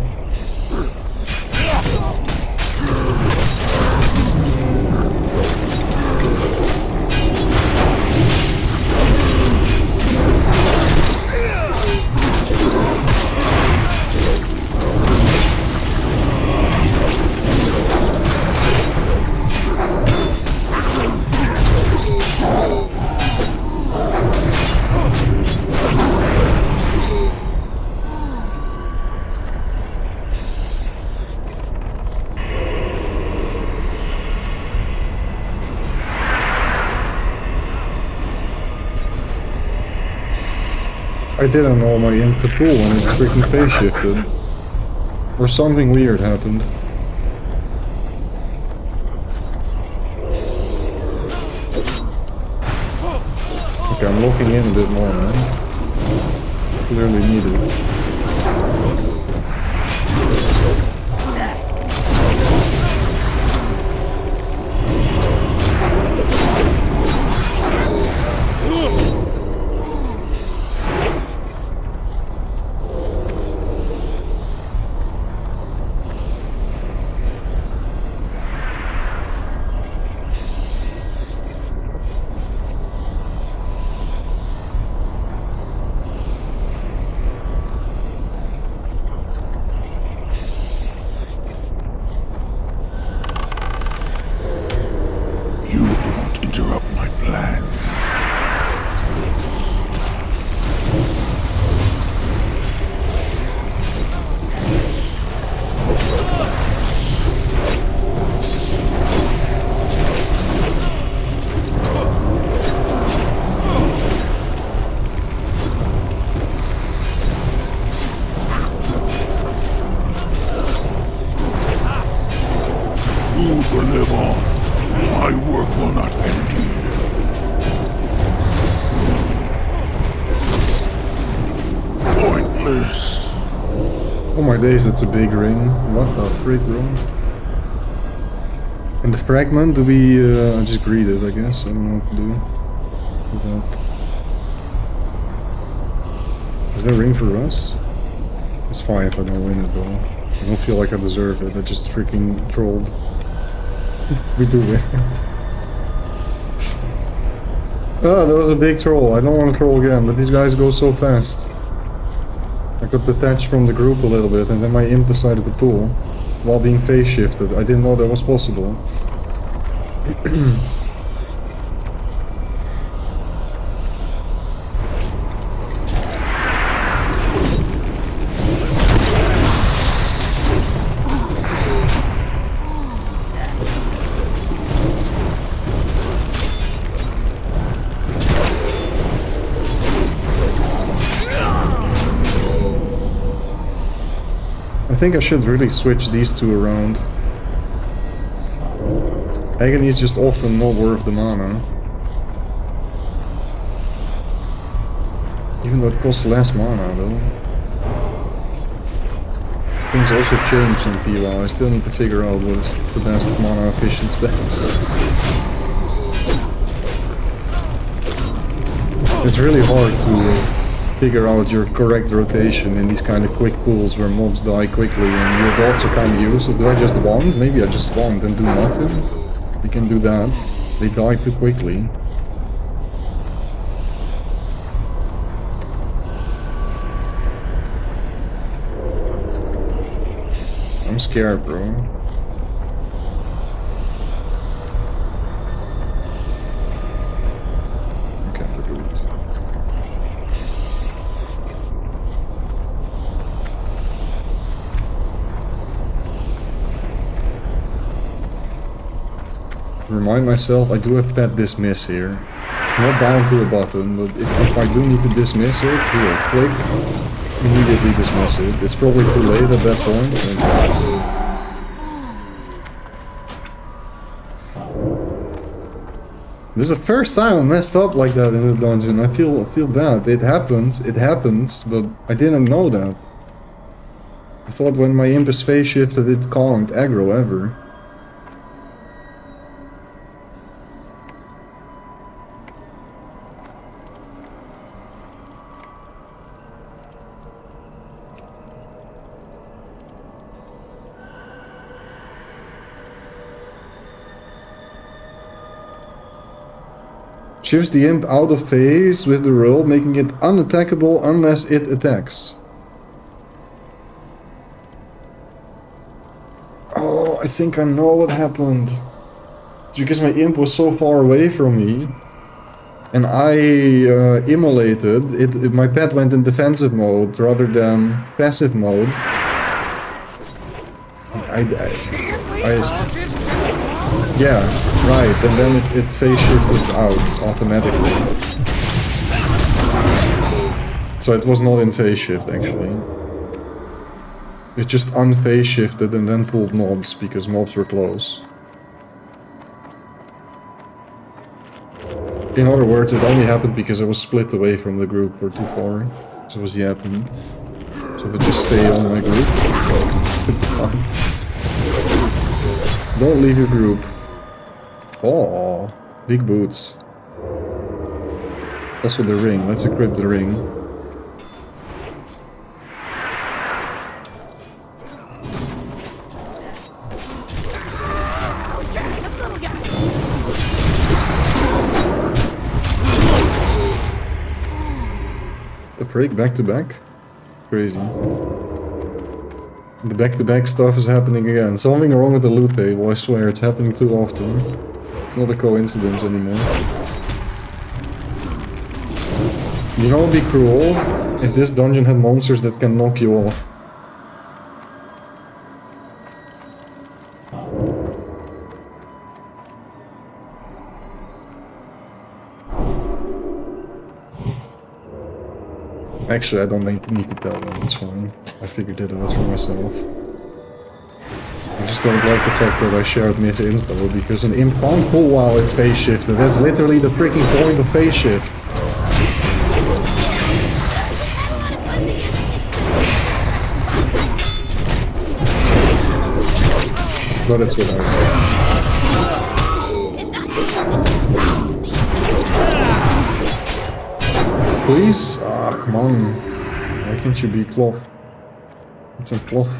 I didn't know my imp could pull and it's freaking phase shifted. Or something weird happened. Okay, I'm looking in a bit more, man. Clearly needed. You won't interrupt my plan. Food will live on. My work will not end here. Pointless. Oh my days, it's a big ring. What the frick, bro? And the fragment, do we... I just greet it, I guess. I don't know what to do with that. Is there a ring for us? It's fine if I don't win it, though. I don't feel like I deserve it. I just freaking trolled. We do win it. Oh, that was a big troll. I don't want to troll again, but these guys go so fast. I got detached from the group a little bit, and then my imp decided to pull while being phase shifted. I didn't know that was possible. I think I should really switch these two around. Agony is just often not worth the mana. Even though it costs less mana though. Things also change in PWoW. I still need to figure out what is the best mana efficient specs. It's really hard to figure out your correct rotation in these kind of quick pools where mobs die quickly and your dots are kind of useless. Do I just wand? Maybe I just wand and do nothing. You can do that. They die too quickly. I'm scared, bro. Okay, we'll do it. Remind myself, I do have pet dismiss here. Not down to a button, but if I do need to dismiss it, here, click, immediately dismiss it. It's probably too late at that point. This is the first time I messed up like that in the dungeon. I feel bad. It happens, but I didn't know that. I thought when my imp is phase shifted, it can't aggro ever. Shifts the imp out of phase with the roll, making it unattackable unless it attacks. Oh, I think I know what happened. It's because my imp was so far away from me. And I immolated. My pet went in defensive mode rather than passive mode. Yeah, right, and then it phase shifted out automatically. So it was not in phase shift actually. It just unphase shifted and then pulled mobs because mobs were close. In other words, it only happened because I was split away from the group or too far. So it was yapping. So if I just stay on my group, don't leave your group. Oh, big boots. Also the ring, let's equip the ring. The break back to back? Crazy. The back-to-back stuff is happening again. Something wrong with the loot table, I swear, it's happening too often. It's not a coincidence anymore. You know, it'd be cruel if this dungeon had monsters that can knock you off. Actually, I don't need to tell them, it's fine. I figured it out for myself. I just don't like the fact that I shared mid-info, because an imp can't pull while it's phase shifted. That's literally the freaking point of phase shift. But it's whatever. Please? Ah, come on. Why can't you be cloth? It's a cloth.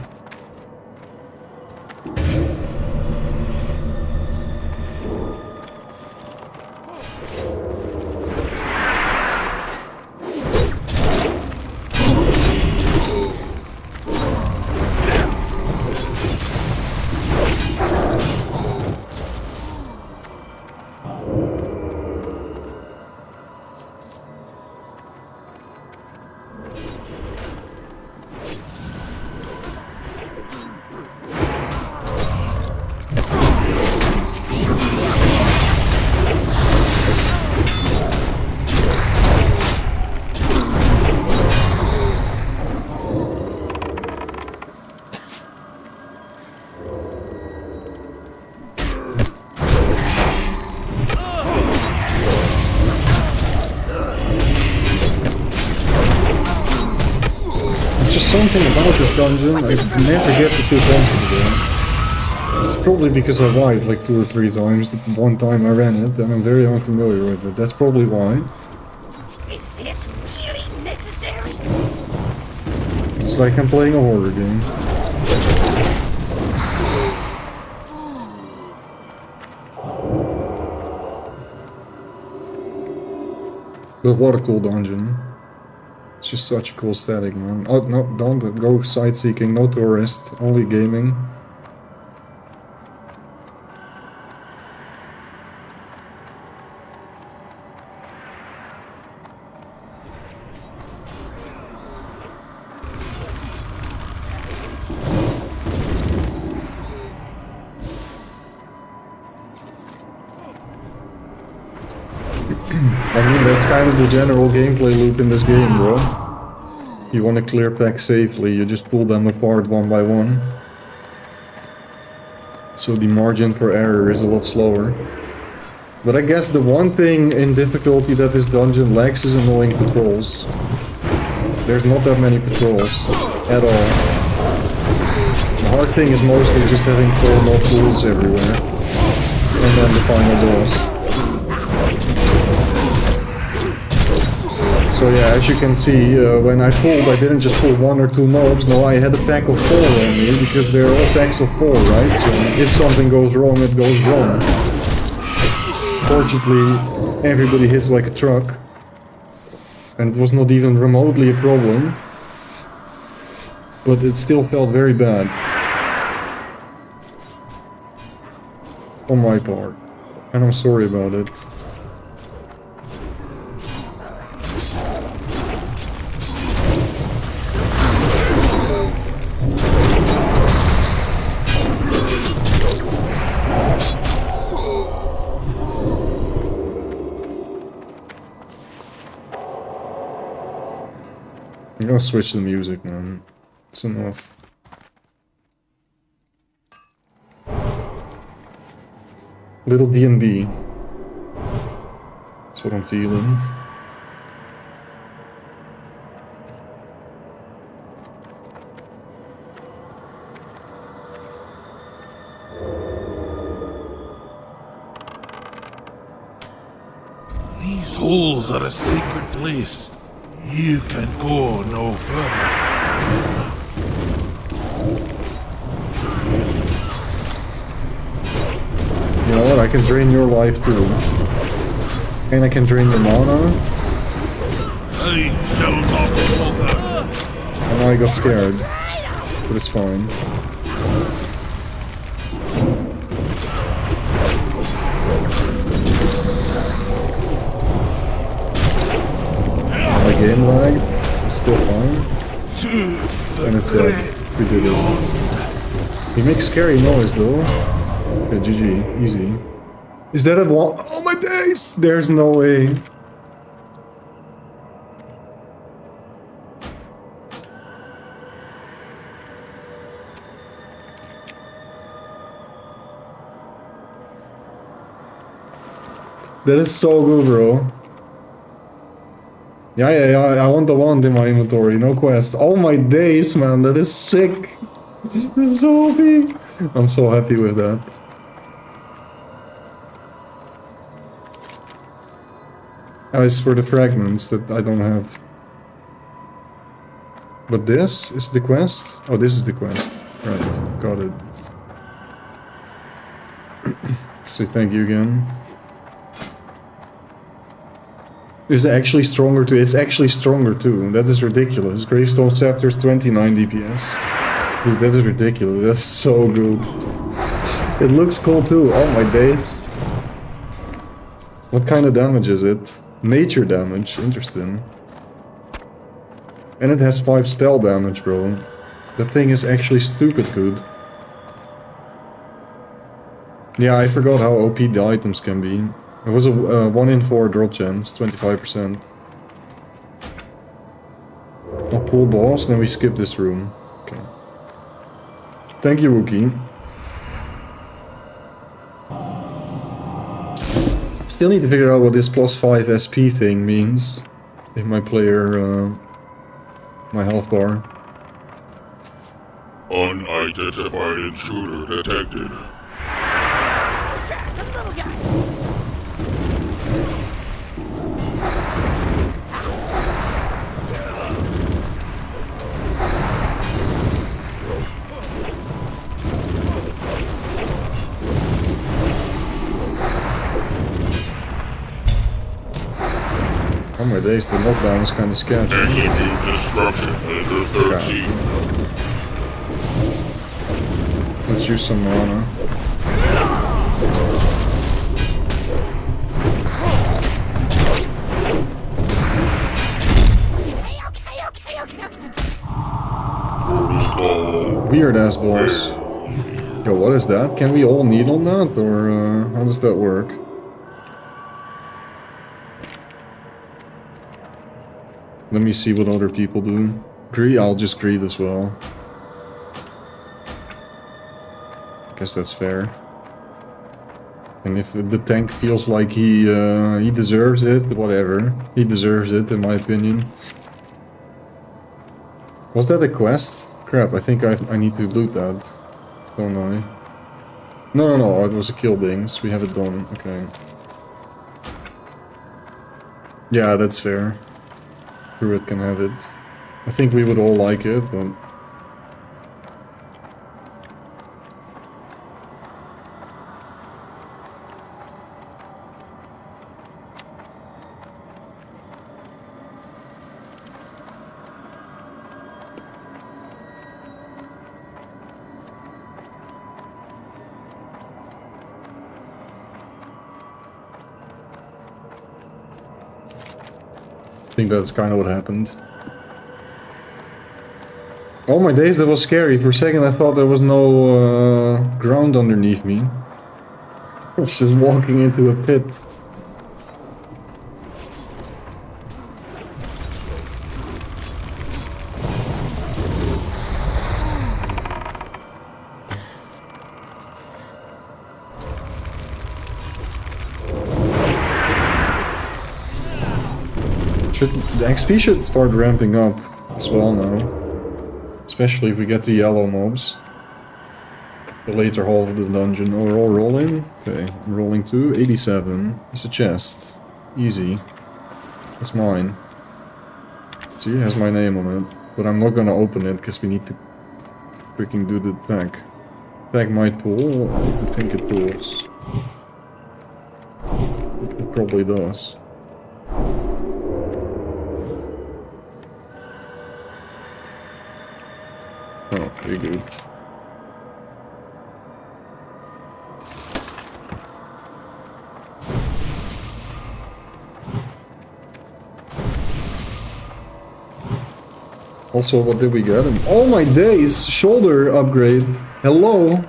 Something about this dungeon, I never get to feel comfortable. It's probably because I died like 2 or 3 times the one time I ran it, and I'm very unfamiliar with it. That's probably why. Is this really necessary? It's like I'm playing a horror game. But what a cool dungeon. It's just such a cool aesthetic, man. Oh, no, don't go sightseeking, no tourist, only gaming. I mean, that's kind of the general gameplay loop in this game, bro. You want to clear packs safely, you just pull them apart one by one. So the margin for error is a lot slower. But I guess the one thing in difficulty that this dungeon lacks is annoying patrols. There's not that many patrols at all. The hard thing is mostly just having 4 more pools everywhere. And then the final boss. So yeah, as you can see, when I pulled, I didn't just pull 1 or 2 mobs, no, I had a pack of 4 on me, because they're all packs of 4, right? So if something goes wrong, it goes wrong. Fortunately, everybody hits like a truck, and it was not even remotely a problem, but it still felt very bad. On my part, and I'm sorry about it. I'm gonna switch the music, man. It's enough. Little D&D. That's what I'm feeling. These holes are a sacred place. You can go no further. You know what? I can drain your life too. And I can drain your mana. I shall not bother. And I got scared. But it's fine. My game lagged. It's still fine. And it's dead. We did it. He makes scary noise though. Okay, GG. Easy. Is that a one? Oh my days! There's no way. That is so good, bro. Yeah, I want the wand in my inventory, no quest. Oh my days, man, that is sick. That's so big. I'm so happy with that. It's for the fragments that I don't have. But this is the quest? Oh, this is the quest. Right, got it. So thank you again. Is it actually stronger too? It's actually stronger too. That is ridiculous. Gravestone Scepter's 29 DPS. Dude, that is ridiculous. That's so good. It looks cool too. Oh my days. What kind of damage is it? Nature damage. Interesting. And it has 5 spell damage, bro. That thing is actually stupid good. Yeah, I forgot how OP the items can be. It was a 1 in 4 drop chance, 25%. I'll pull boss, then we skip this room. Okay. Thank you, Wookie. Still need to figure out what this +5 SP thing means in my player, my health bar. Unidentified intruder detected. Shot the little guy. Oh my days, the knockdown is kind of sketchy. Execute destruction under 13. Let's use some mana. Okay. Weird ass boss. Yo, what is that? Can we all kneel on that, or how does that work? Let me see what other people do. Greed, I'll just greed as well. Guess that's fair. And if the tank feels like he deserves it, whatever. He deserves it, in my opinion. Was that a quest? Crap, I think I need to loot that. Don't I? No, it was a kill dings. We have it done. Okay. Yeah, that's fair. Druid can have it. I think we would all like it, but... I think that's kind of what happened. Oh my days, that was scary. For a second I thought there was no ground underneath me. I was just walking into a pit. The XP should start ramping up as well now. Especially if we get the yellow mobs. The later half of the dungeon. Oh, we're all rolling? Okay, I'm rolling 2. 87. It's a chest. Easy. It's mine. See, it has my name on it. But I'm not gonna open it because we need to freaking do the pack. Pack might pull. I think it pulls. It probably does. Oh, pretty good. Also, what did we get? Oh my days! Shoulder upgrade! Hello!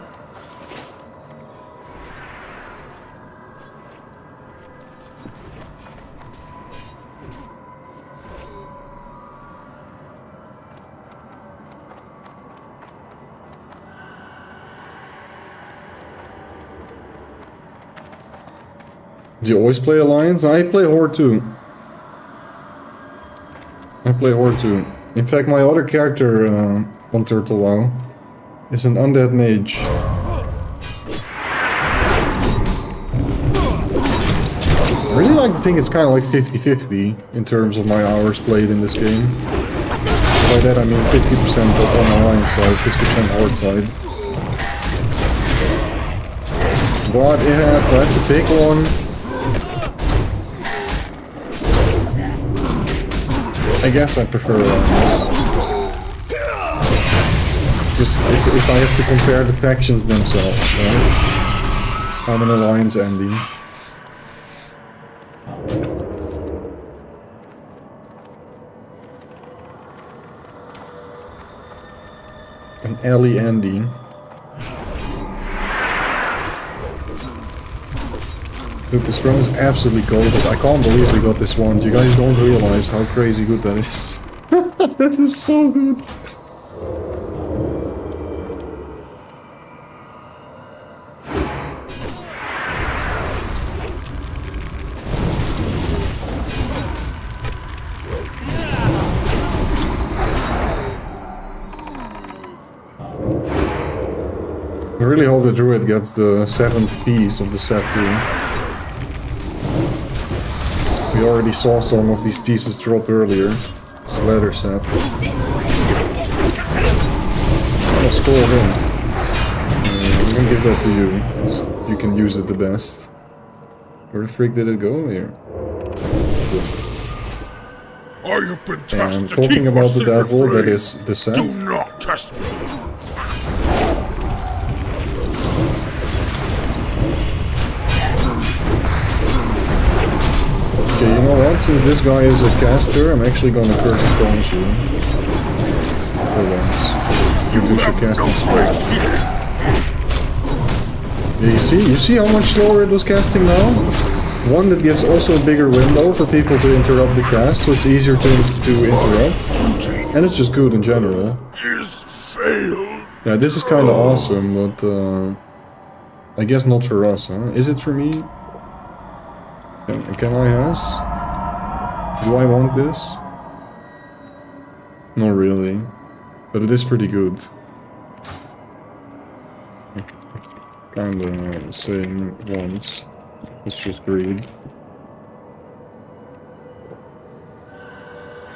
Do you always play Alliance? I play Horde too. I play Horde too. In fact, my other character on Turtle WoW is an undead mage. I really like to think it's kind of like 50-50 in terms of my hours played in this game. By that I mean 50% on Alliance side, 50% Horde side. But if I have to pick one, I guess I prefer Alliance. Just if I have to compare the factions themselves, right? I'm an Alliance Andy. An Ellie Andy. Dude, this run is absolutely goated. I can't believe we got this one. You guys don't realize how crazy good that is. That is so good. I really hope the druid gets the 7th piece of the set too. We already saw some of these pieces drop earlier. It's a leather set. Oh, scroll in. I'm gonna give that to you, because you can use it the best. Where the freak did it go? Here. I have been And tasked to talking keep about our the secret devil, that free. is the set. Do not test me. Okay, you know what? Since this guy is a caster, I'm actually gonna curse and taunt you. For once. You lose your casting spell. Yeah, you see how much slower it was casting now? One that gives also a bigger window for people to interrupt the cast, so it's easier to interrupt. And it's just good in general. Is failed. Yeah, this is kinda awesome, but I guess not for us, huh? Is it for me? Can I ask? Do I want this? Not really. But it is pretty good. Kinda saying once. It's just greed.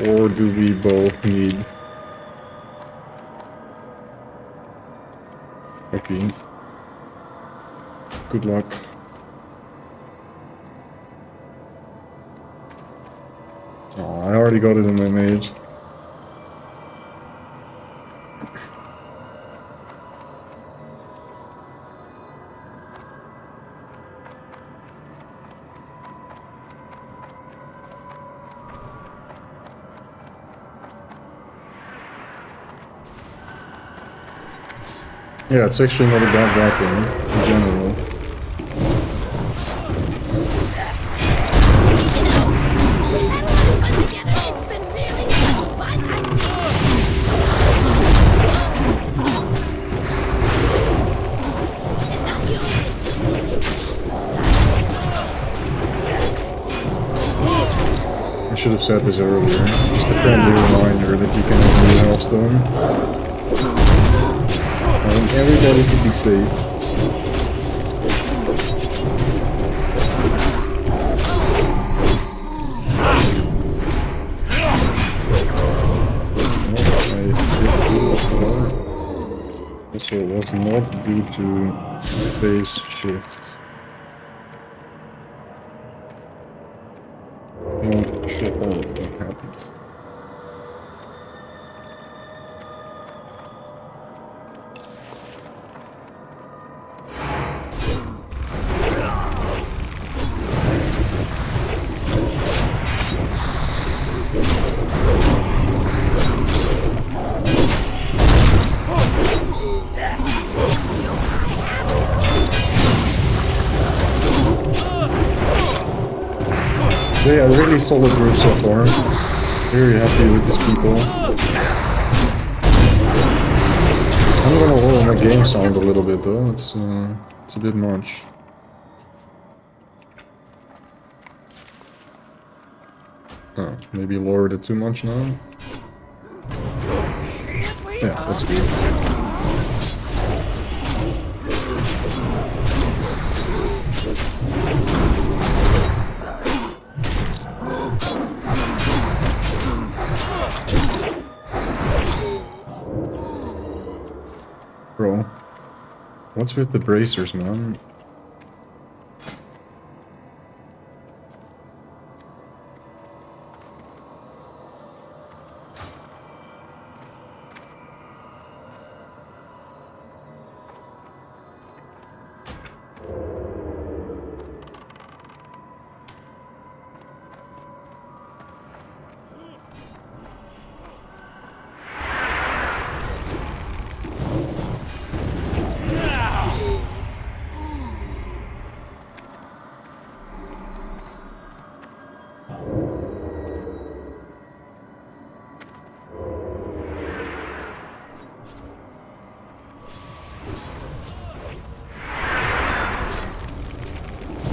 Or do we both need... Okay. Good luck. Oh, I already got it in my mage. Yeah, it's actually not a bad weapon in general. should have said this earlier. Just a friendly reminder that you can have new milestone. I want everybody to be safe. Also, it was not due to phase shift. Not sure what happened. Yeah, really solid group so far. Very happy with these people. I'm gonna lower my game sound a little bit though. It's a bit much. Oh, maybe lowered it too much now. Yeah, that's good. Bro, what's with the bracers, man?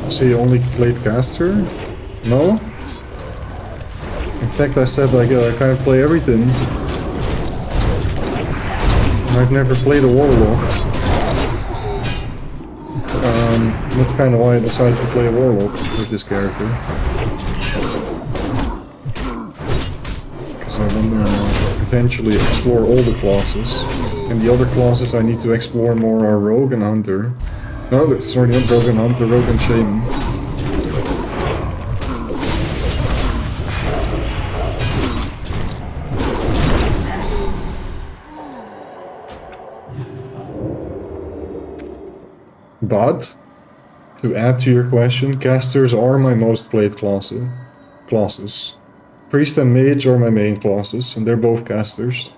So you only played caster? No? In fact, I said like I kind of play everything. I've never played a warlock. That's kind of why I decided to play a warlock with this character. Because I want to eventually explore all the classes. And the other classes I need to explore more are rogue and hunter. No, sorry, not rogue and hunter, rogue and shaman. But, to add to your question, casters are my most played classes. Priest and mage are my main classes, and they're both casters.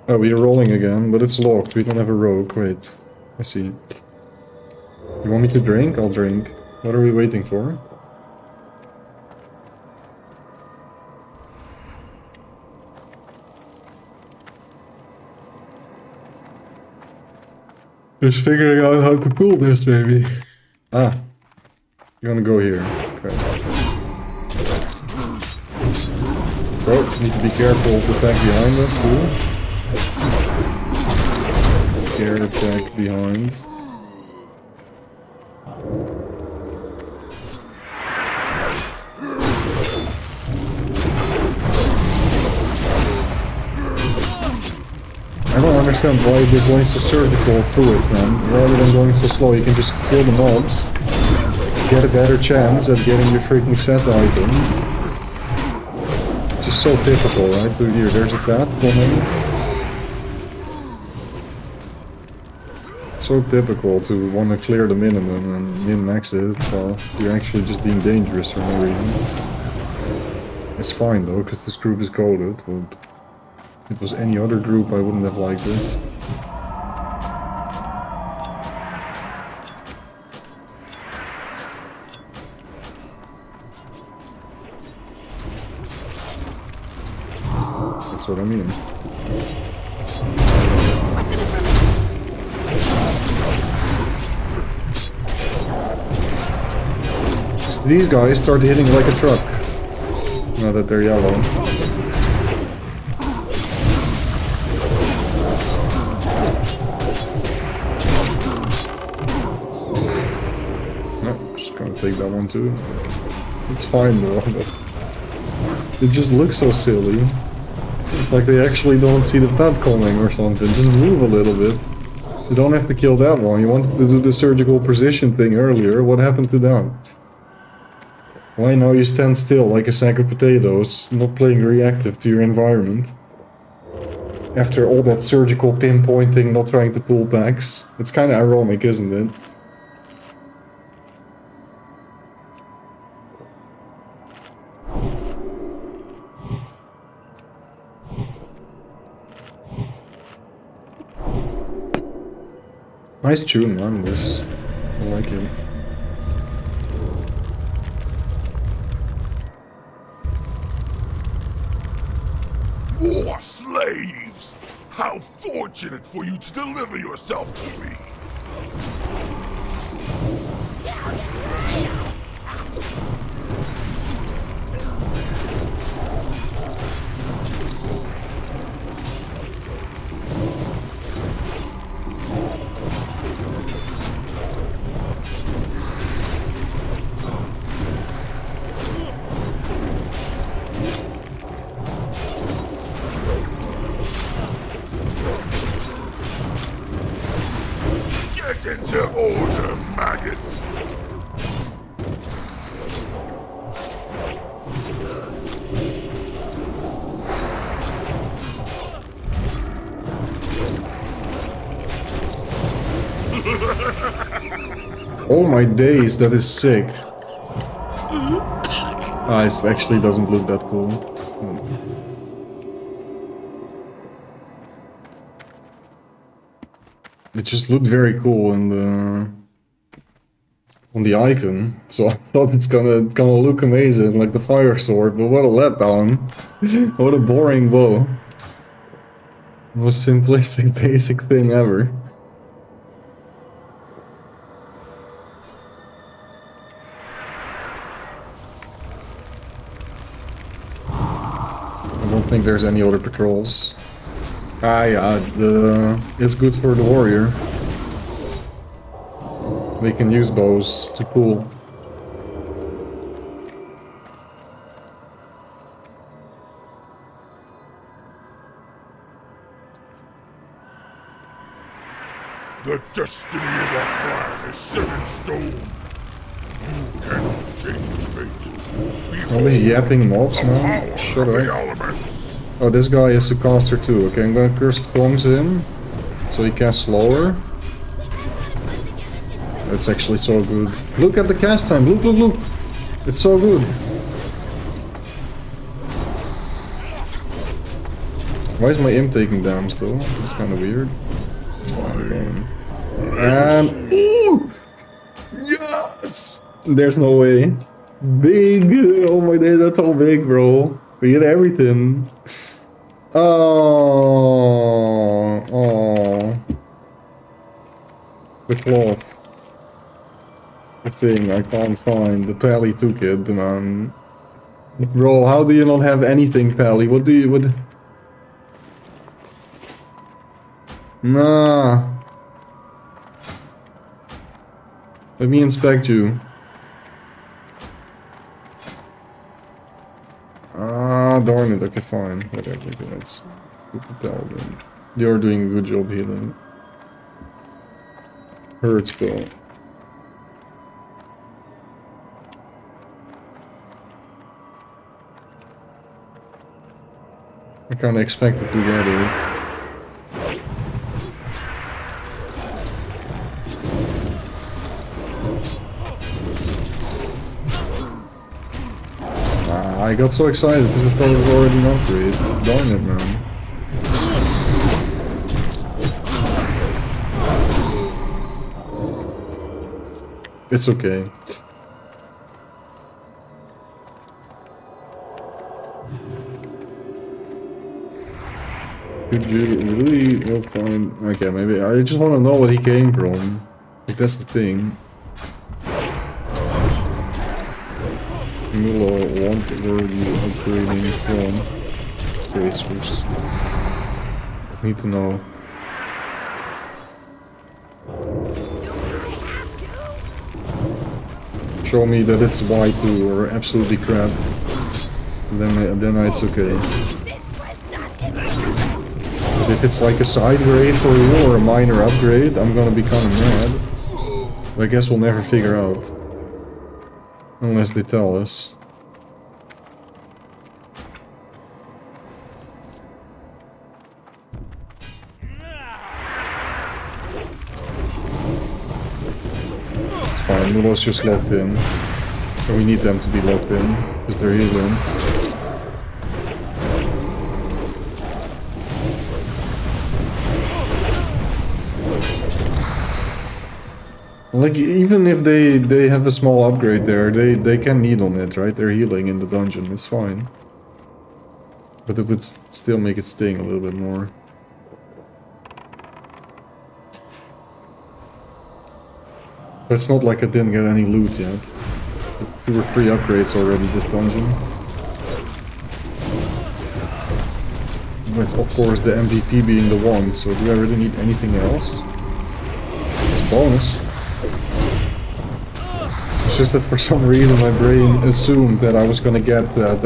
Oh, we're rolling again, but it's locked. We don't have a rogue. Wait, I see. You want me to drink? I'll drink. What are we waiting for? Just figuring out how to pull this, baby. Ah, you're gonna go here. Okay. Bro, need to be careful of the attack behind us too. Air attack behind. I don't understand why they're going so surgical through it, man. Rather than going so slow, you can just kill the mobs. Get a better chance at getting your freaking set item. Just so typical, right? So here, there's a cat coming. So typical to want to clear the minimum and min-max it while you're actually just being dangerous for no reason. It's fine though, because this group is coded, but if it was any other group I wouldn't have liked it. That's what I mean. these guys start hitting like a truck. Now that they're yellow. Oh, just gonna take that one too. It's fine though, but it just looks so silly. Like they actually don't see the pet coming or something. Just move a little bit. You don't have to kill that one. You wanted to do the surgical precision thing earlier. What happened to that? Why now you stand still like a sack of potatoes, not playing reactive to your environment? After all that surgical pinpointing, not trying to pull backs. It's kind of ironic, isn't it? Nice tune, man, this. I like it. More slaves! How fortunate for you to deliver yourself to me! Get into order, maggots! Oh my days, that is sick. Ah, it actually doesn't look that cool. It just looked very cool in the on the icon, so I thought it's gonna look amazing, like the fire sword. But what a letdown! What a boring bow. Most simplistic, basic thing ever. I don't think there's any other patrols. Ah, yeah, it's good for the warrior. They can use bows to pull. The destiny of our clan is set in stone. You cannot change fate. All these yapping mobs, man. Shut up. Oh, this guy is a caster too. Okay, I'm gonna Curse of Tongues him, so he casts slower. That's actually so good. Look at the cast time. Look, look, look. It's so good. Why is my imp taking damage though? That's kind of weird. And ooh! Yes! There's no way. Big! Oh my god, that's all big, bro. We get everything. Oh, oh. The cloth. The thing I can't find. The Pally took it, man. Bro, how do you not have anything, Pally? What do you... what... Nah. Let me inspect you. Ah, darn it. Okay, fine. Whatever. Okay, let's propel them. You're doing a good job healing. Hurts though. I kinda expected to get it. I got so excited because I thought it was already an upgrade. Darn it, man. It's okay. Could you really find... Okay, maybe I just want to know what he came from. Like, that's the thing. Milo, what were you upgrading from? Tracers. I need to know. Show me that it's Y2 or absolutely crap. Then it's okay. But if it's like a side grade for you or a minor upgrade, I'm gonna be kinda mad. But I guess we'll never figure out. Unless they tell us. It's fine, Mulo's just locked in. And we need them to be locked in, because they're healing. Like, even if they have a small upgrade there, they can needle it, right? They're healing in the dungeon, it's fine. But it would still make it sting a little bit more. But it's not like I didn't get any loot yet. 2 or 3 upgrades already this dungeon. But of course the MVP being the one, so do I really need anything else? It's a bonus. It's just that for some reason my brain assumed that I was gonna get that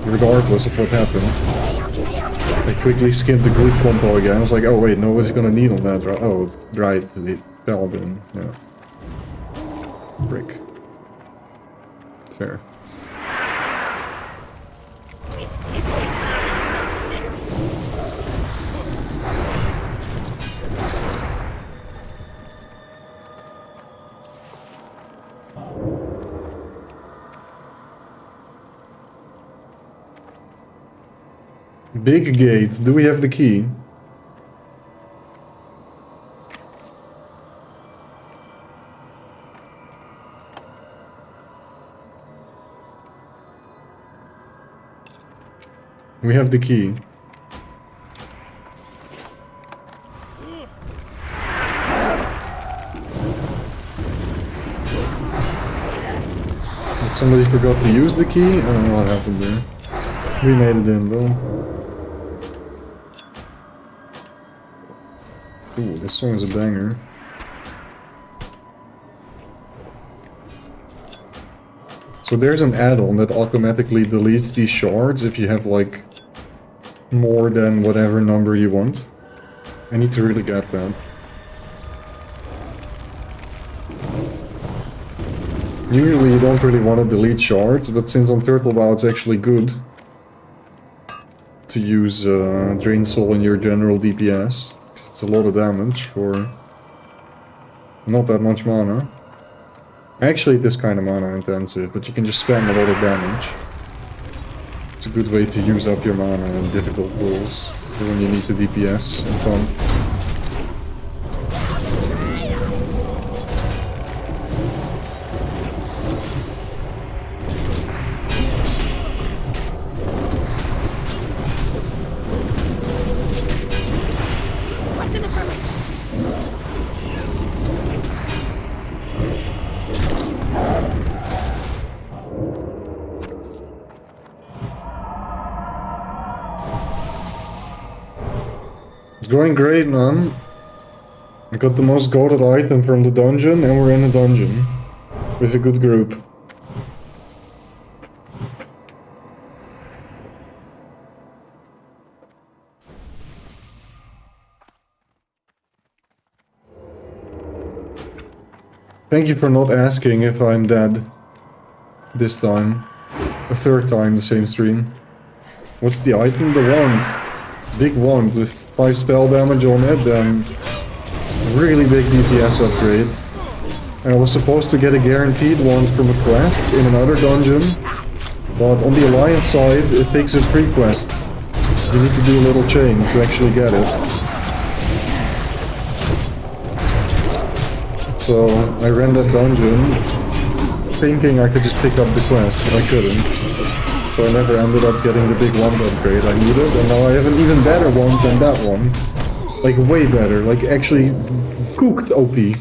regardless of what happened. I quickly skipped the group combo again. I was like, oh wait, nobody's gonna need on that, right? Oh, right, the paladin, yeah. Brick. Fair. Big gate. Do we have the key? We have the key. But somebody forgot to use the key? I don't know what happened there. We made it in though. Ooh, this song is a banger. So there's an add-on that automatically deletes these shards if you have like more than whatever number you want. I need to really get that. Usually you don't really want to delete shards, but since on Turtle WoW it's actually good to use Drain Soul in your general DPS. It's a lot of damage for not that much mana. Actually, it is kind of mana intensive, but you can just spam a lot of damage. It's a good way to use up your mana in difficult rules when you need the DPS and fun. Going great, man. I got the most goated item from the dungeon, and we're in a dungeon with a good group. Thank you for not asking if I'm dead this time. A third time the same stream. What's the item? The wand. Big wand with 5 spell damage on it, and a really big DPS upgrade. And I was supposed to get a guaranteed wand from a quest in another dungeon, but on the Alliance side it takes a free quest. You need to do a little chain to actually get it. So I ran that dungeon thinking I could just pick up the quest, but I couldn't. So I never ended up getting the big wand upgrade I needed, and now I have an even better wand than that one. Like, way better, like actually cooked OP.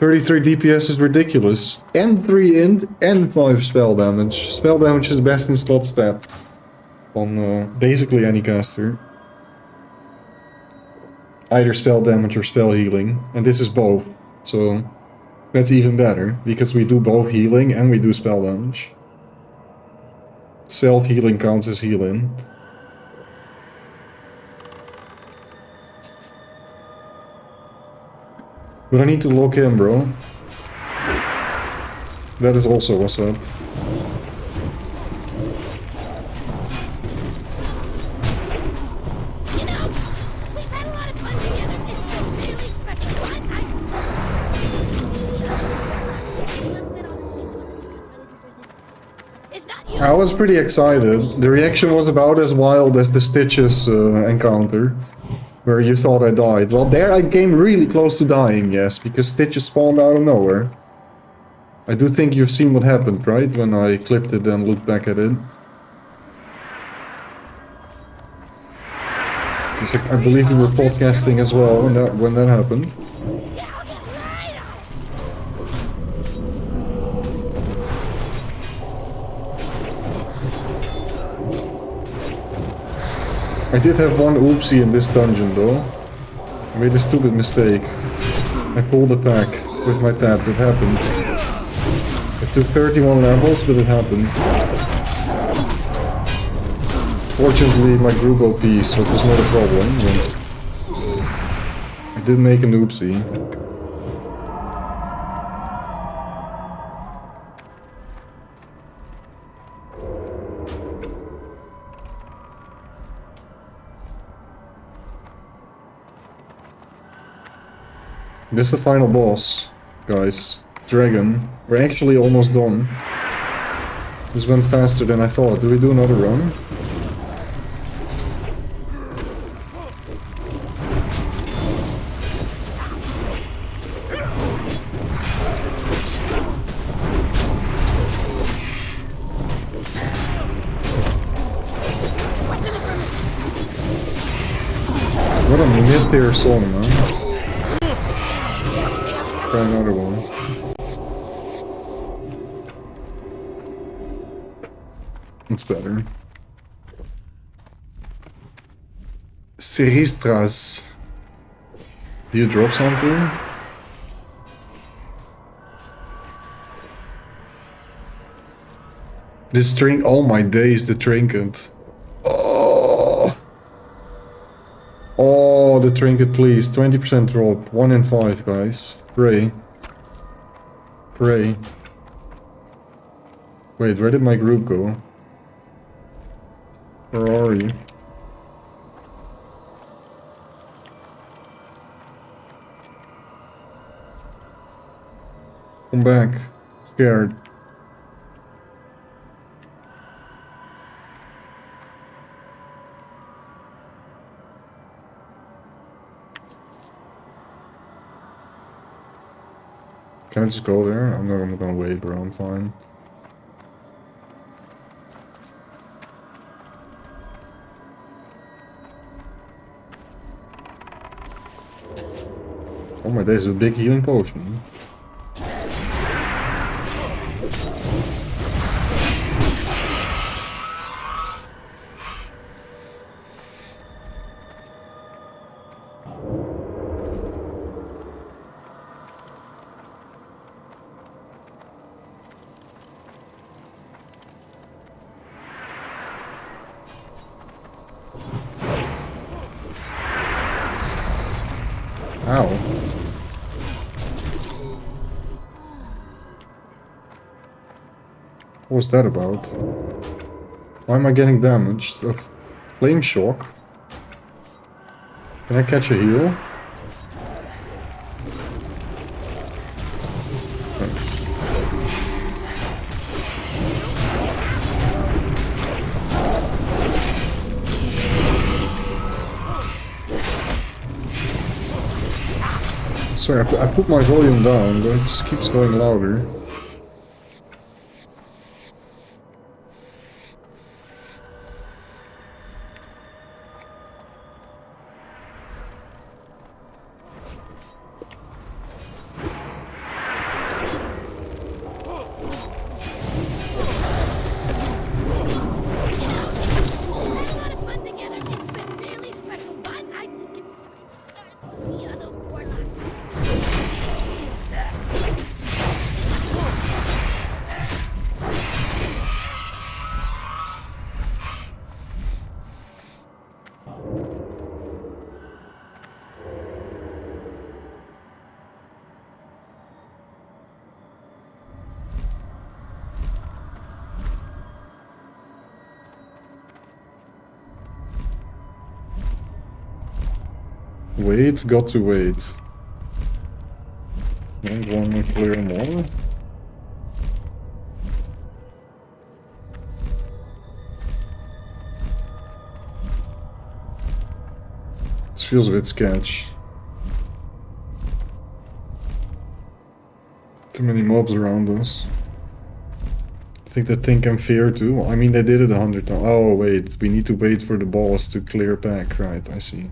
33 DPS is ridiculous. And 3 int and 5 spell damage. Spell damage is best in slot stat. On basically any caster. Either spell damage or spell healing. And this is both. So that's even better. Because we do both healing and we do spell damage. Self-healing counts as healing. But I need to lock in, bro. That is also what's up. You know, we've had a lot of fun together. It's been really special. It's not you. I was pretty excited. The reaction was about as wild as the Stitches encounter. Where you thought I died. Well, there I came really close to dying, yes, because Stitches spawned out of nowhere. I do think you've seen what happened, right? When I clipped it and looked back at it. Because I believe we were podcasting as well when that happened. Yeah, I'll get right on. I did have one oopsie in this dungeon though. I made a stupid mistake. I pulled it back with my pet, it happened. It took 31 levels, but it happened. Fortunately my group OP, so it was not a problem, but I did make an oopsie. This is the final boss, guys. Dragon. We're actually almost done. This went faster than I thought. Do we do another run? What a mid-tier song, man. Try another one. It's better. Seristras. Do you drop something? This drink. Oh my days, the trinket. Oh, oh, the trinket, please. 20% drop. 1 in 5, guys. Pray. Pray. Wait, where did my group go? Where are you? Come back. Scared. Can I just go there? I'm not gonna wait, bro. I'm fine. Oh my days, a big healing potion. Ow. What was that about? Why am I getting damaged? Flame shock? Can I catch a heal? Thanks. Sorry, I put my volume down, but it just keeps going louder. Wait, got to wait. Don't wanna clear more. This feels a bit sketch. Too many mobs around us. I think they think I'm fair too. I mean, they did it 100 times. Oh wait, we need to wait for the boss to clear back. Right, I see.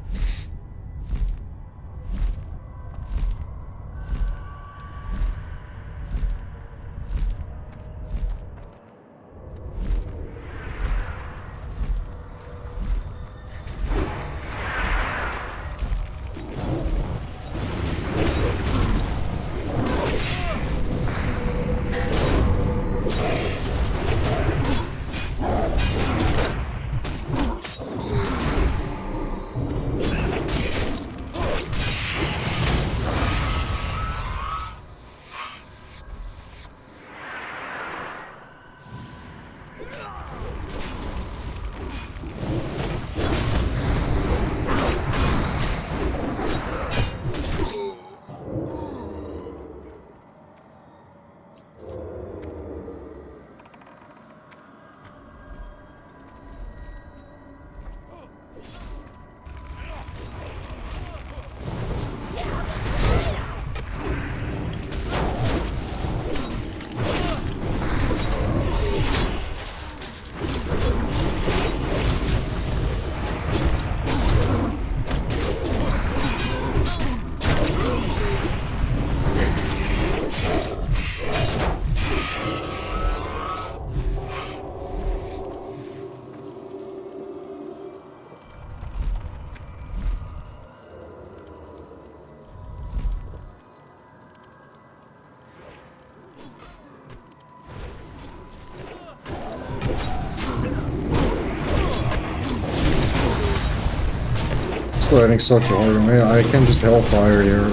Having such a hard way. I can just hellfire here.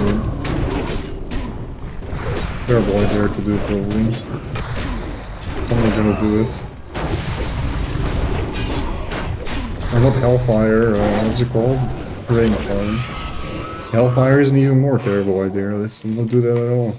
Terrible idea to do it probably. I'm not gonna do it. Or not hellfire, what's it called? Rain of fire. Hellfire is an even more terrible idea. Let's not do that at all.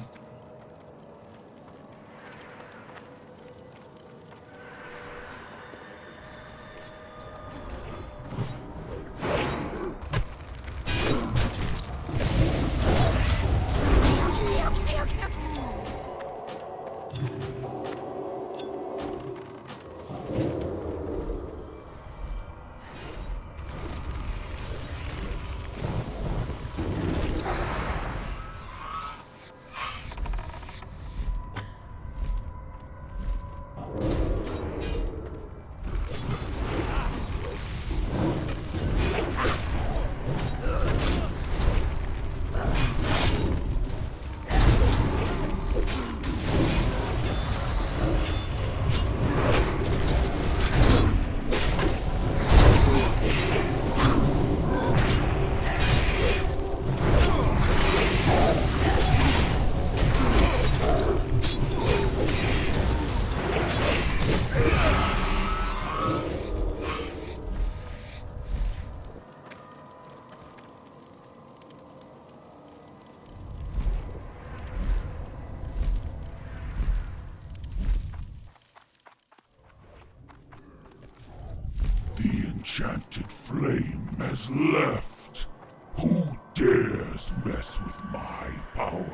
Enchanted flame has left. Who dares mess with my power?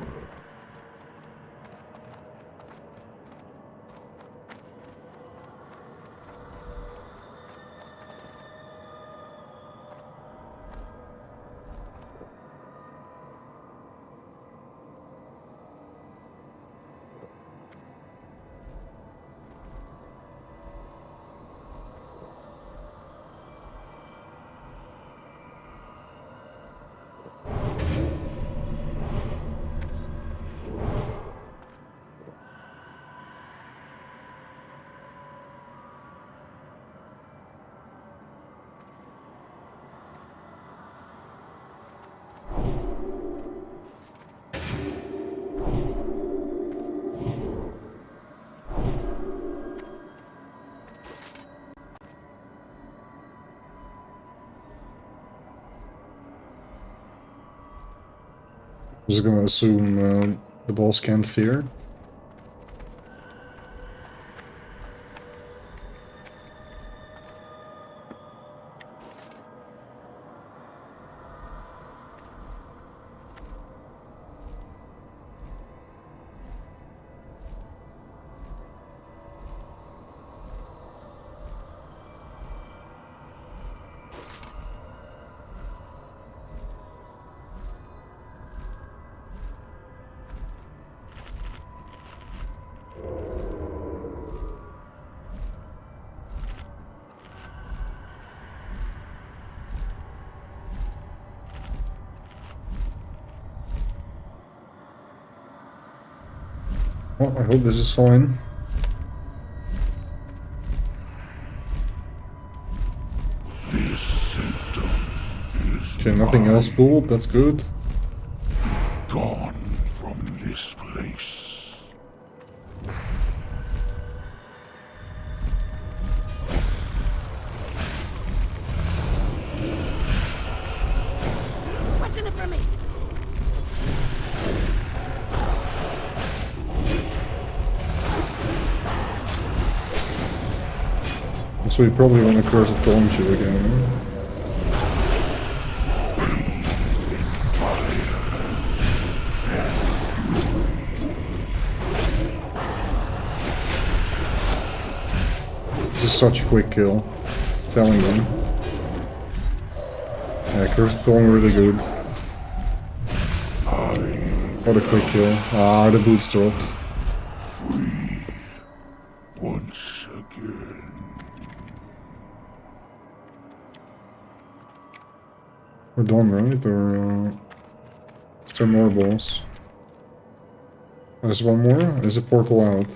Just gonna assume the boss can't fear. Well, I hope this is fine. This sanctum is Okay, nothing else pulled, that's good. gone from this place. What's in it for me? So you probably want to curse a taunt you again. Huh? This is such a quick kill. It's telling me. Yeah, curse the taunt really good. What a quick kill. Ah, the boots dropped. Once again. We're done, right? Or is there more balls? There's one more? Is a portal out?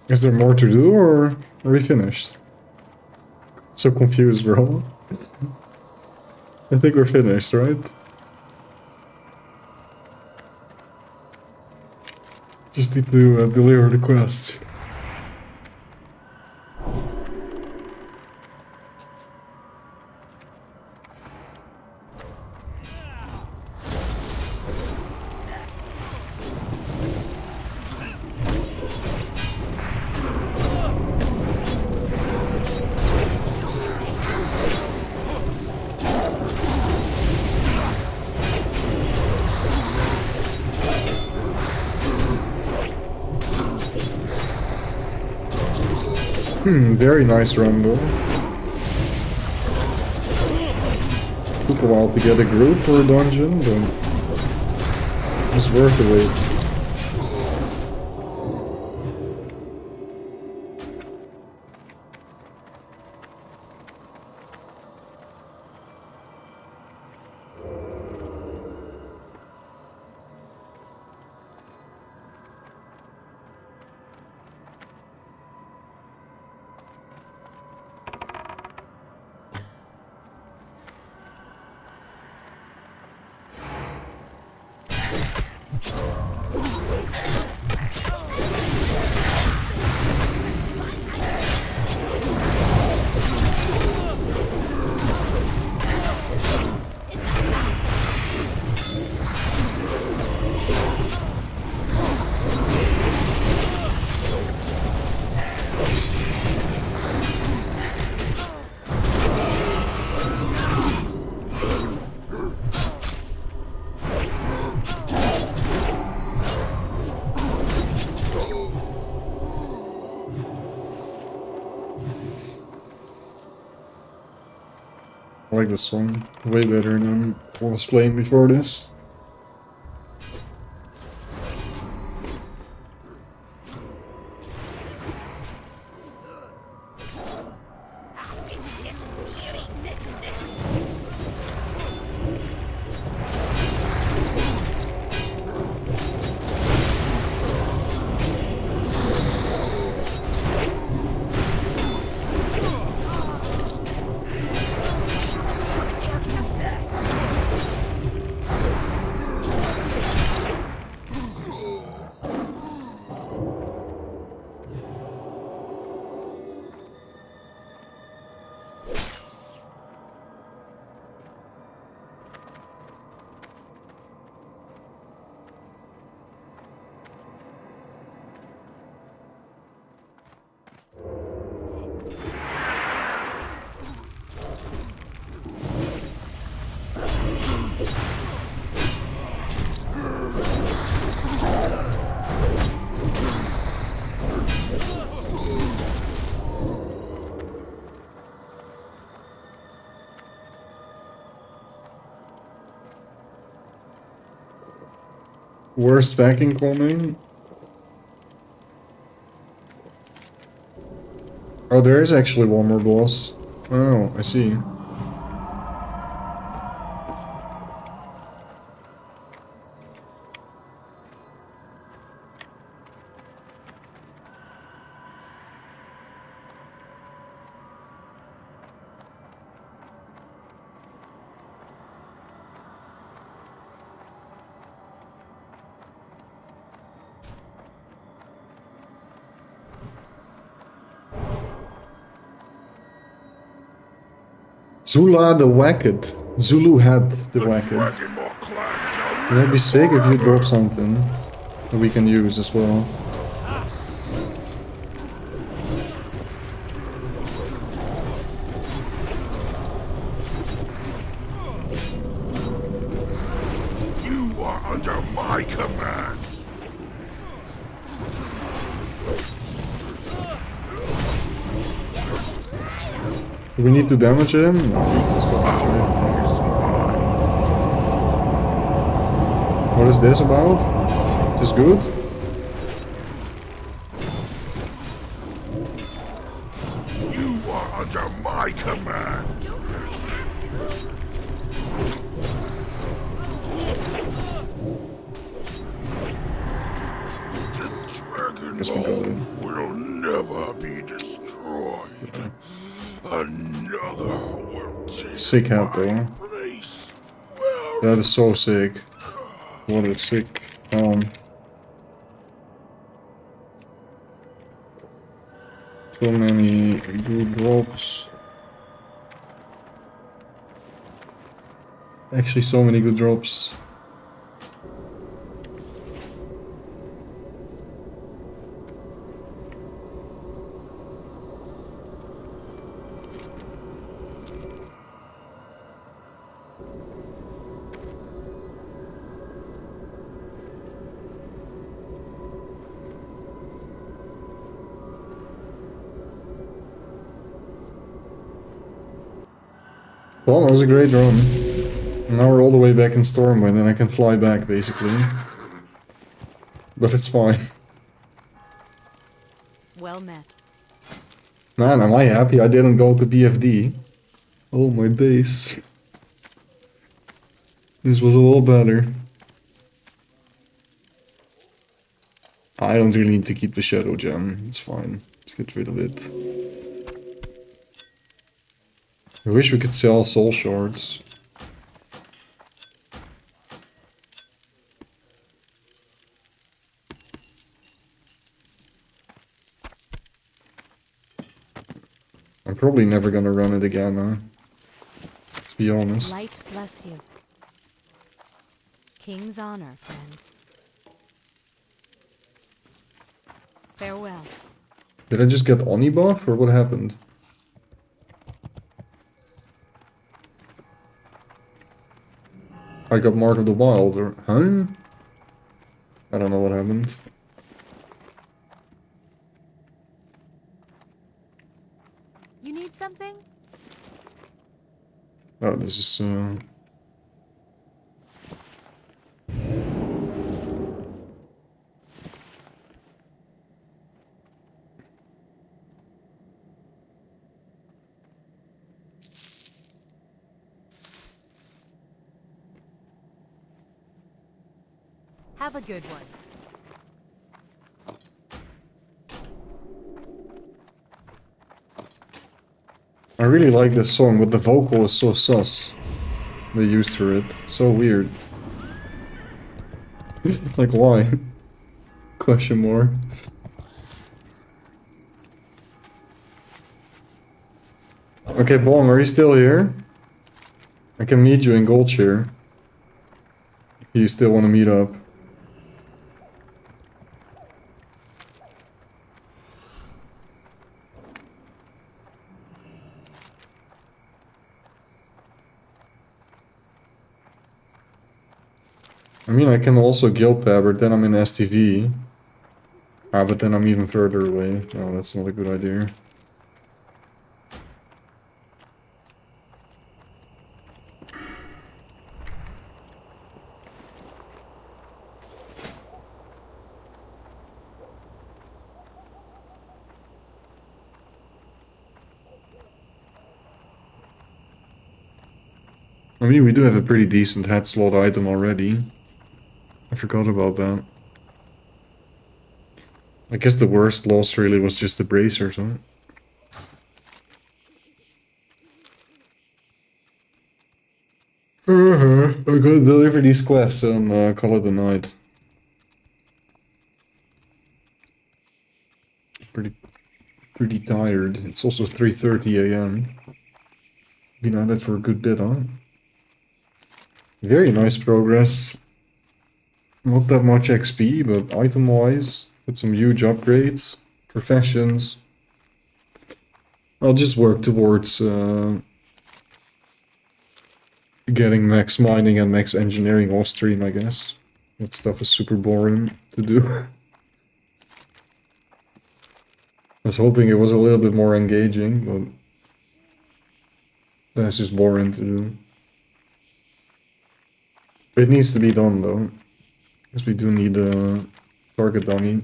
Is there more to do, or are we finished? So confused, bro. I think we're finished, right? Just need to deliver the quest. Very nice run though. Took a while to get a group or a dungeon, but it was worth the wait. I like this song way better than what I was playing before this. Worst pack incoming. Oh, there is actually one more boss. Oh, I see. Zula the Wacket. Zulu had the Wacket. Dragonmaw clan shall It'd be live sick if you forever. drop something that we can use as well. You are under my command. Do we need to damage him? No, let's go damage him. What is this about? Is this good? You are under my command. The Guess we got it. Dragonmaw will never be destroyed. Another will take Sick hat though. my place. Well, That is so sick. What a sick. So many good drops. Actually, so many good drops. Well, that was a great run. Now we're all the way back in Stormwind and I can fly back, basically. But it's fine. Well met. Man, am I happy I didn't go to BFD. Oh my days. This was a lot better. I don't really need to keep the Shadow Gem. It's fine. Let's get rid of it. I wish we could sell soul shards. I'm probably never gonna run it again, huh? Let's be honest. Light bless you. King's honor, friend. Farewell. Did I just get Oni buff or what happened? I got Mark of the Wild, or huh? I don't know what happened. You need something? Oh, this is Have a good one. I really like this song, but the vocal is so sus. They used for it. It's so weird. Like, why? Question mark. Okay, Bong, are you still here? I can meet you in Goldshire. If you still want to meet up. I mean, I can also guild tab, but then I'm in STV. Ah, but then I'm even further away. Oh, that's not a good idea. I mean, we do have a pretty decent head slot item already. I forgot about that. I guess the worst loss really was just the bracers, huh? I'm gonna deliver these quests and call it a night. Pretty tired. It's also 3:30 AM. Been at it for a good bit, huh? Very nice progress. Not that much XP, but item-wise, with some huge upgrades, professions. I'll just work towards getting max mining and max engineering off stream, I guess. That stuff is super boring to do. I was hoping it was a little bit more engaging, but that's just boring to do. It needs to be done though, because we do need a target dummy.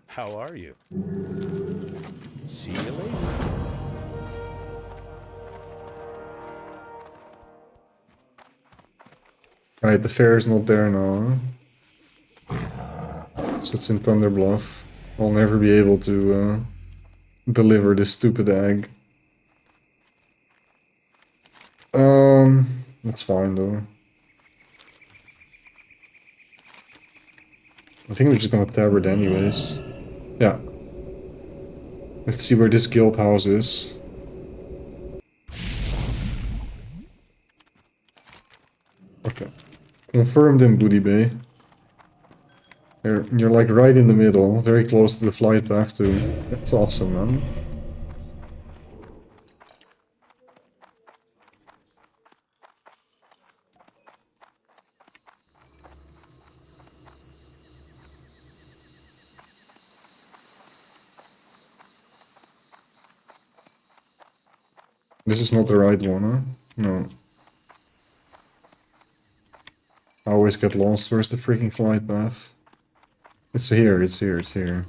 How are you? See you later. Right, the fair is not there now. So it's in Thunder Bluff. I'll never be able to deliver this stupid egg. That's fine though. I think we're just gonna tab it anyways. Yeah. Let's see where this guild house is. Okay. Confirmed in Booty Bay. You're like right in the middle, very close to the flight path too. That's awesome, man. This is not the right one, huh? No. I always get lost. Where's the freaking flight path? It's here, it's here, it's here.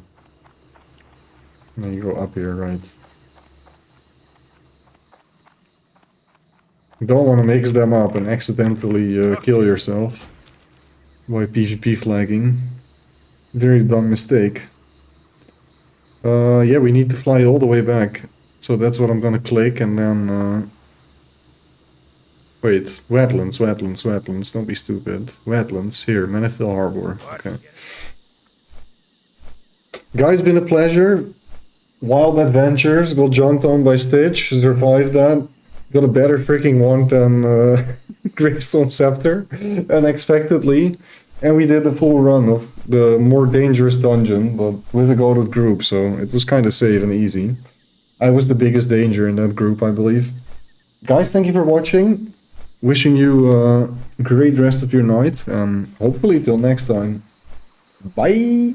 And then you go up here, right. You don't want to mix them up and accidentally kill yourself by PvP flagging. Very dumb mistake. Yeah, we need to fly all the way back. So that's what I'm gonna click and then... Wait, wetlands, wetlands, wetlands, don't be stupid. Wetlands, here, Manithil Harbor, okay. Guys, been a pleasure. Wild adventures, got jumped on by Stitch, survived that. Got a better freaking one than Gravestone Scepter, unexpectedly. And we did the full run of the more dangerous dungeon, but with a goated group, so it was kind of safe and easy. I was the biggest danger in that group, I believe. Guys, thank you for watching. Wishing you a great rest of your night, and hopefully till next time. Bye!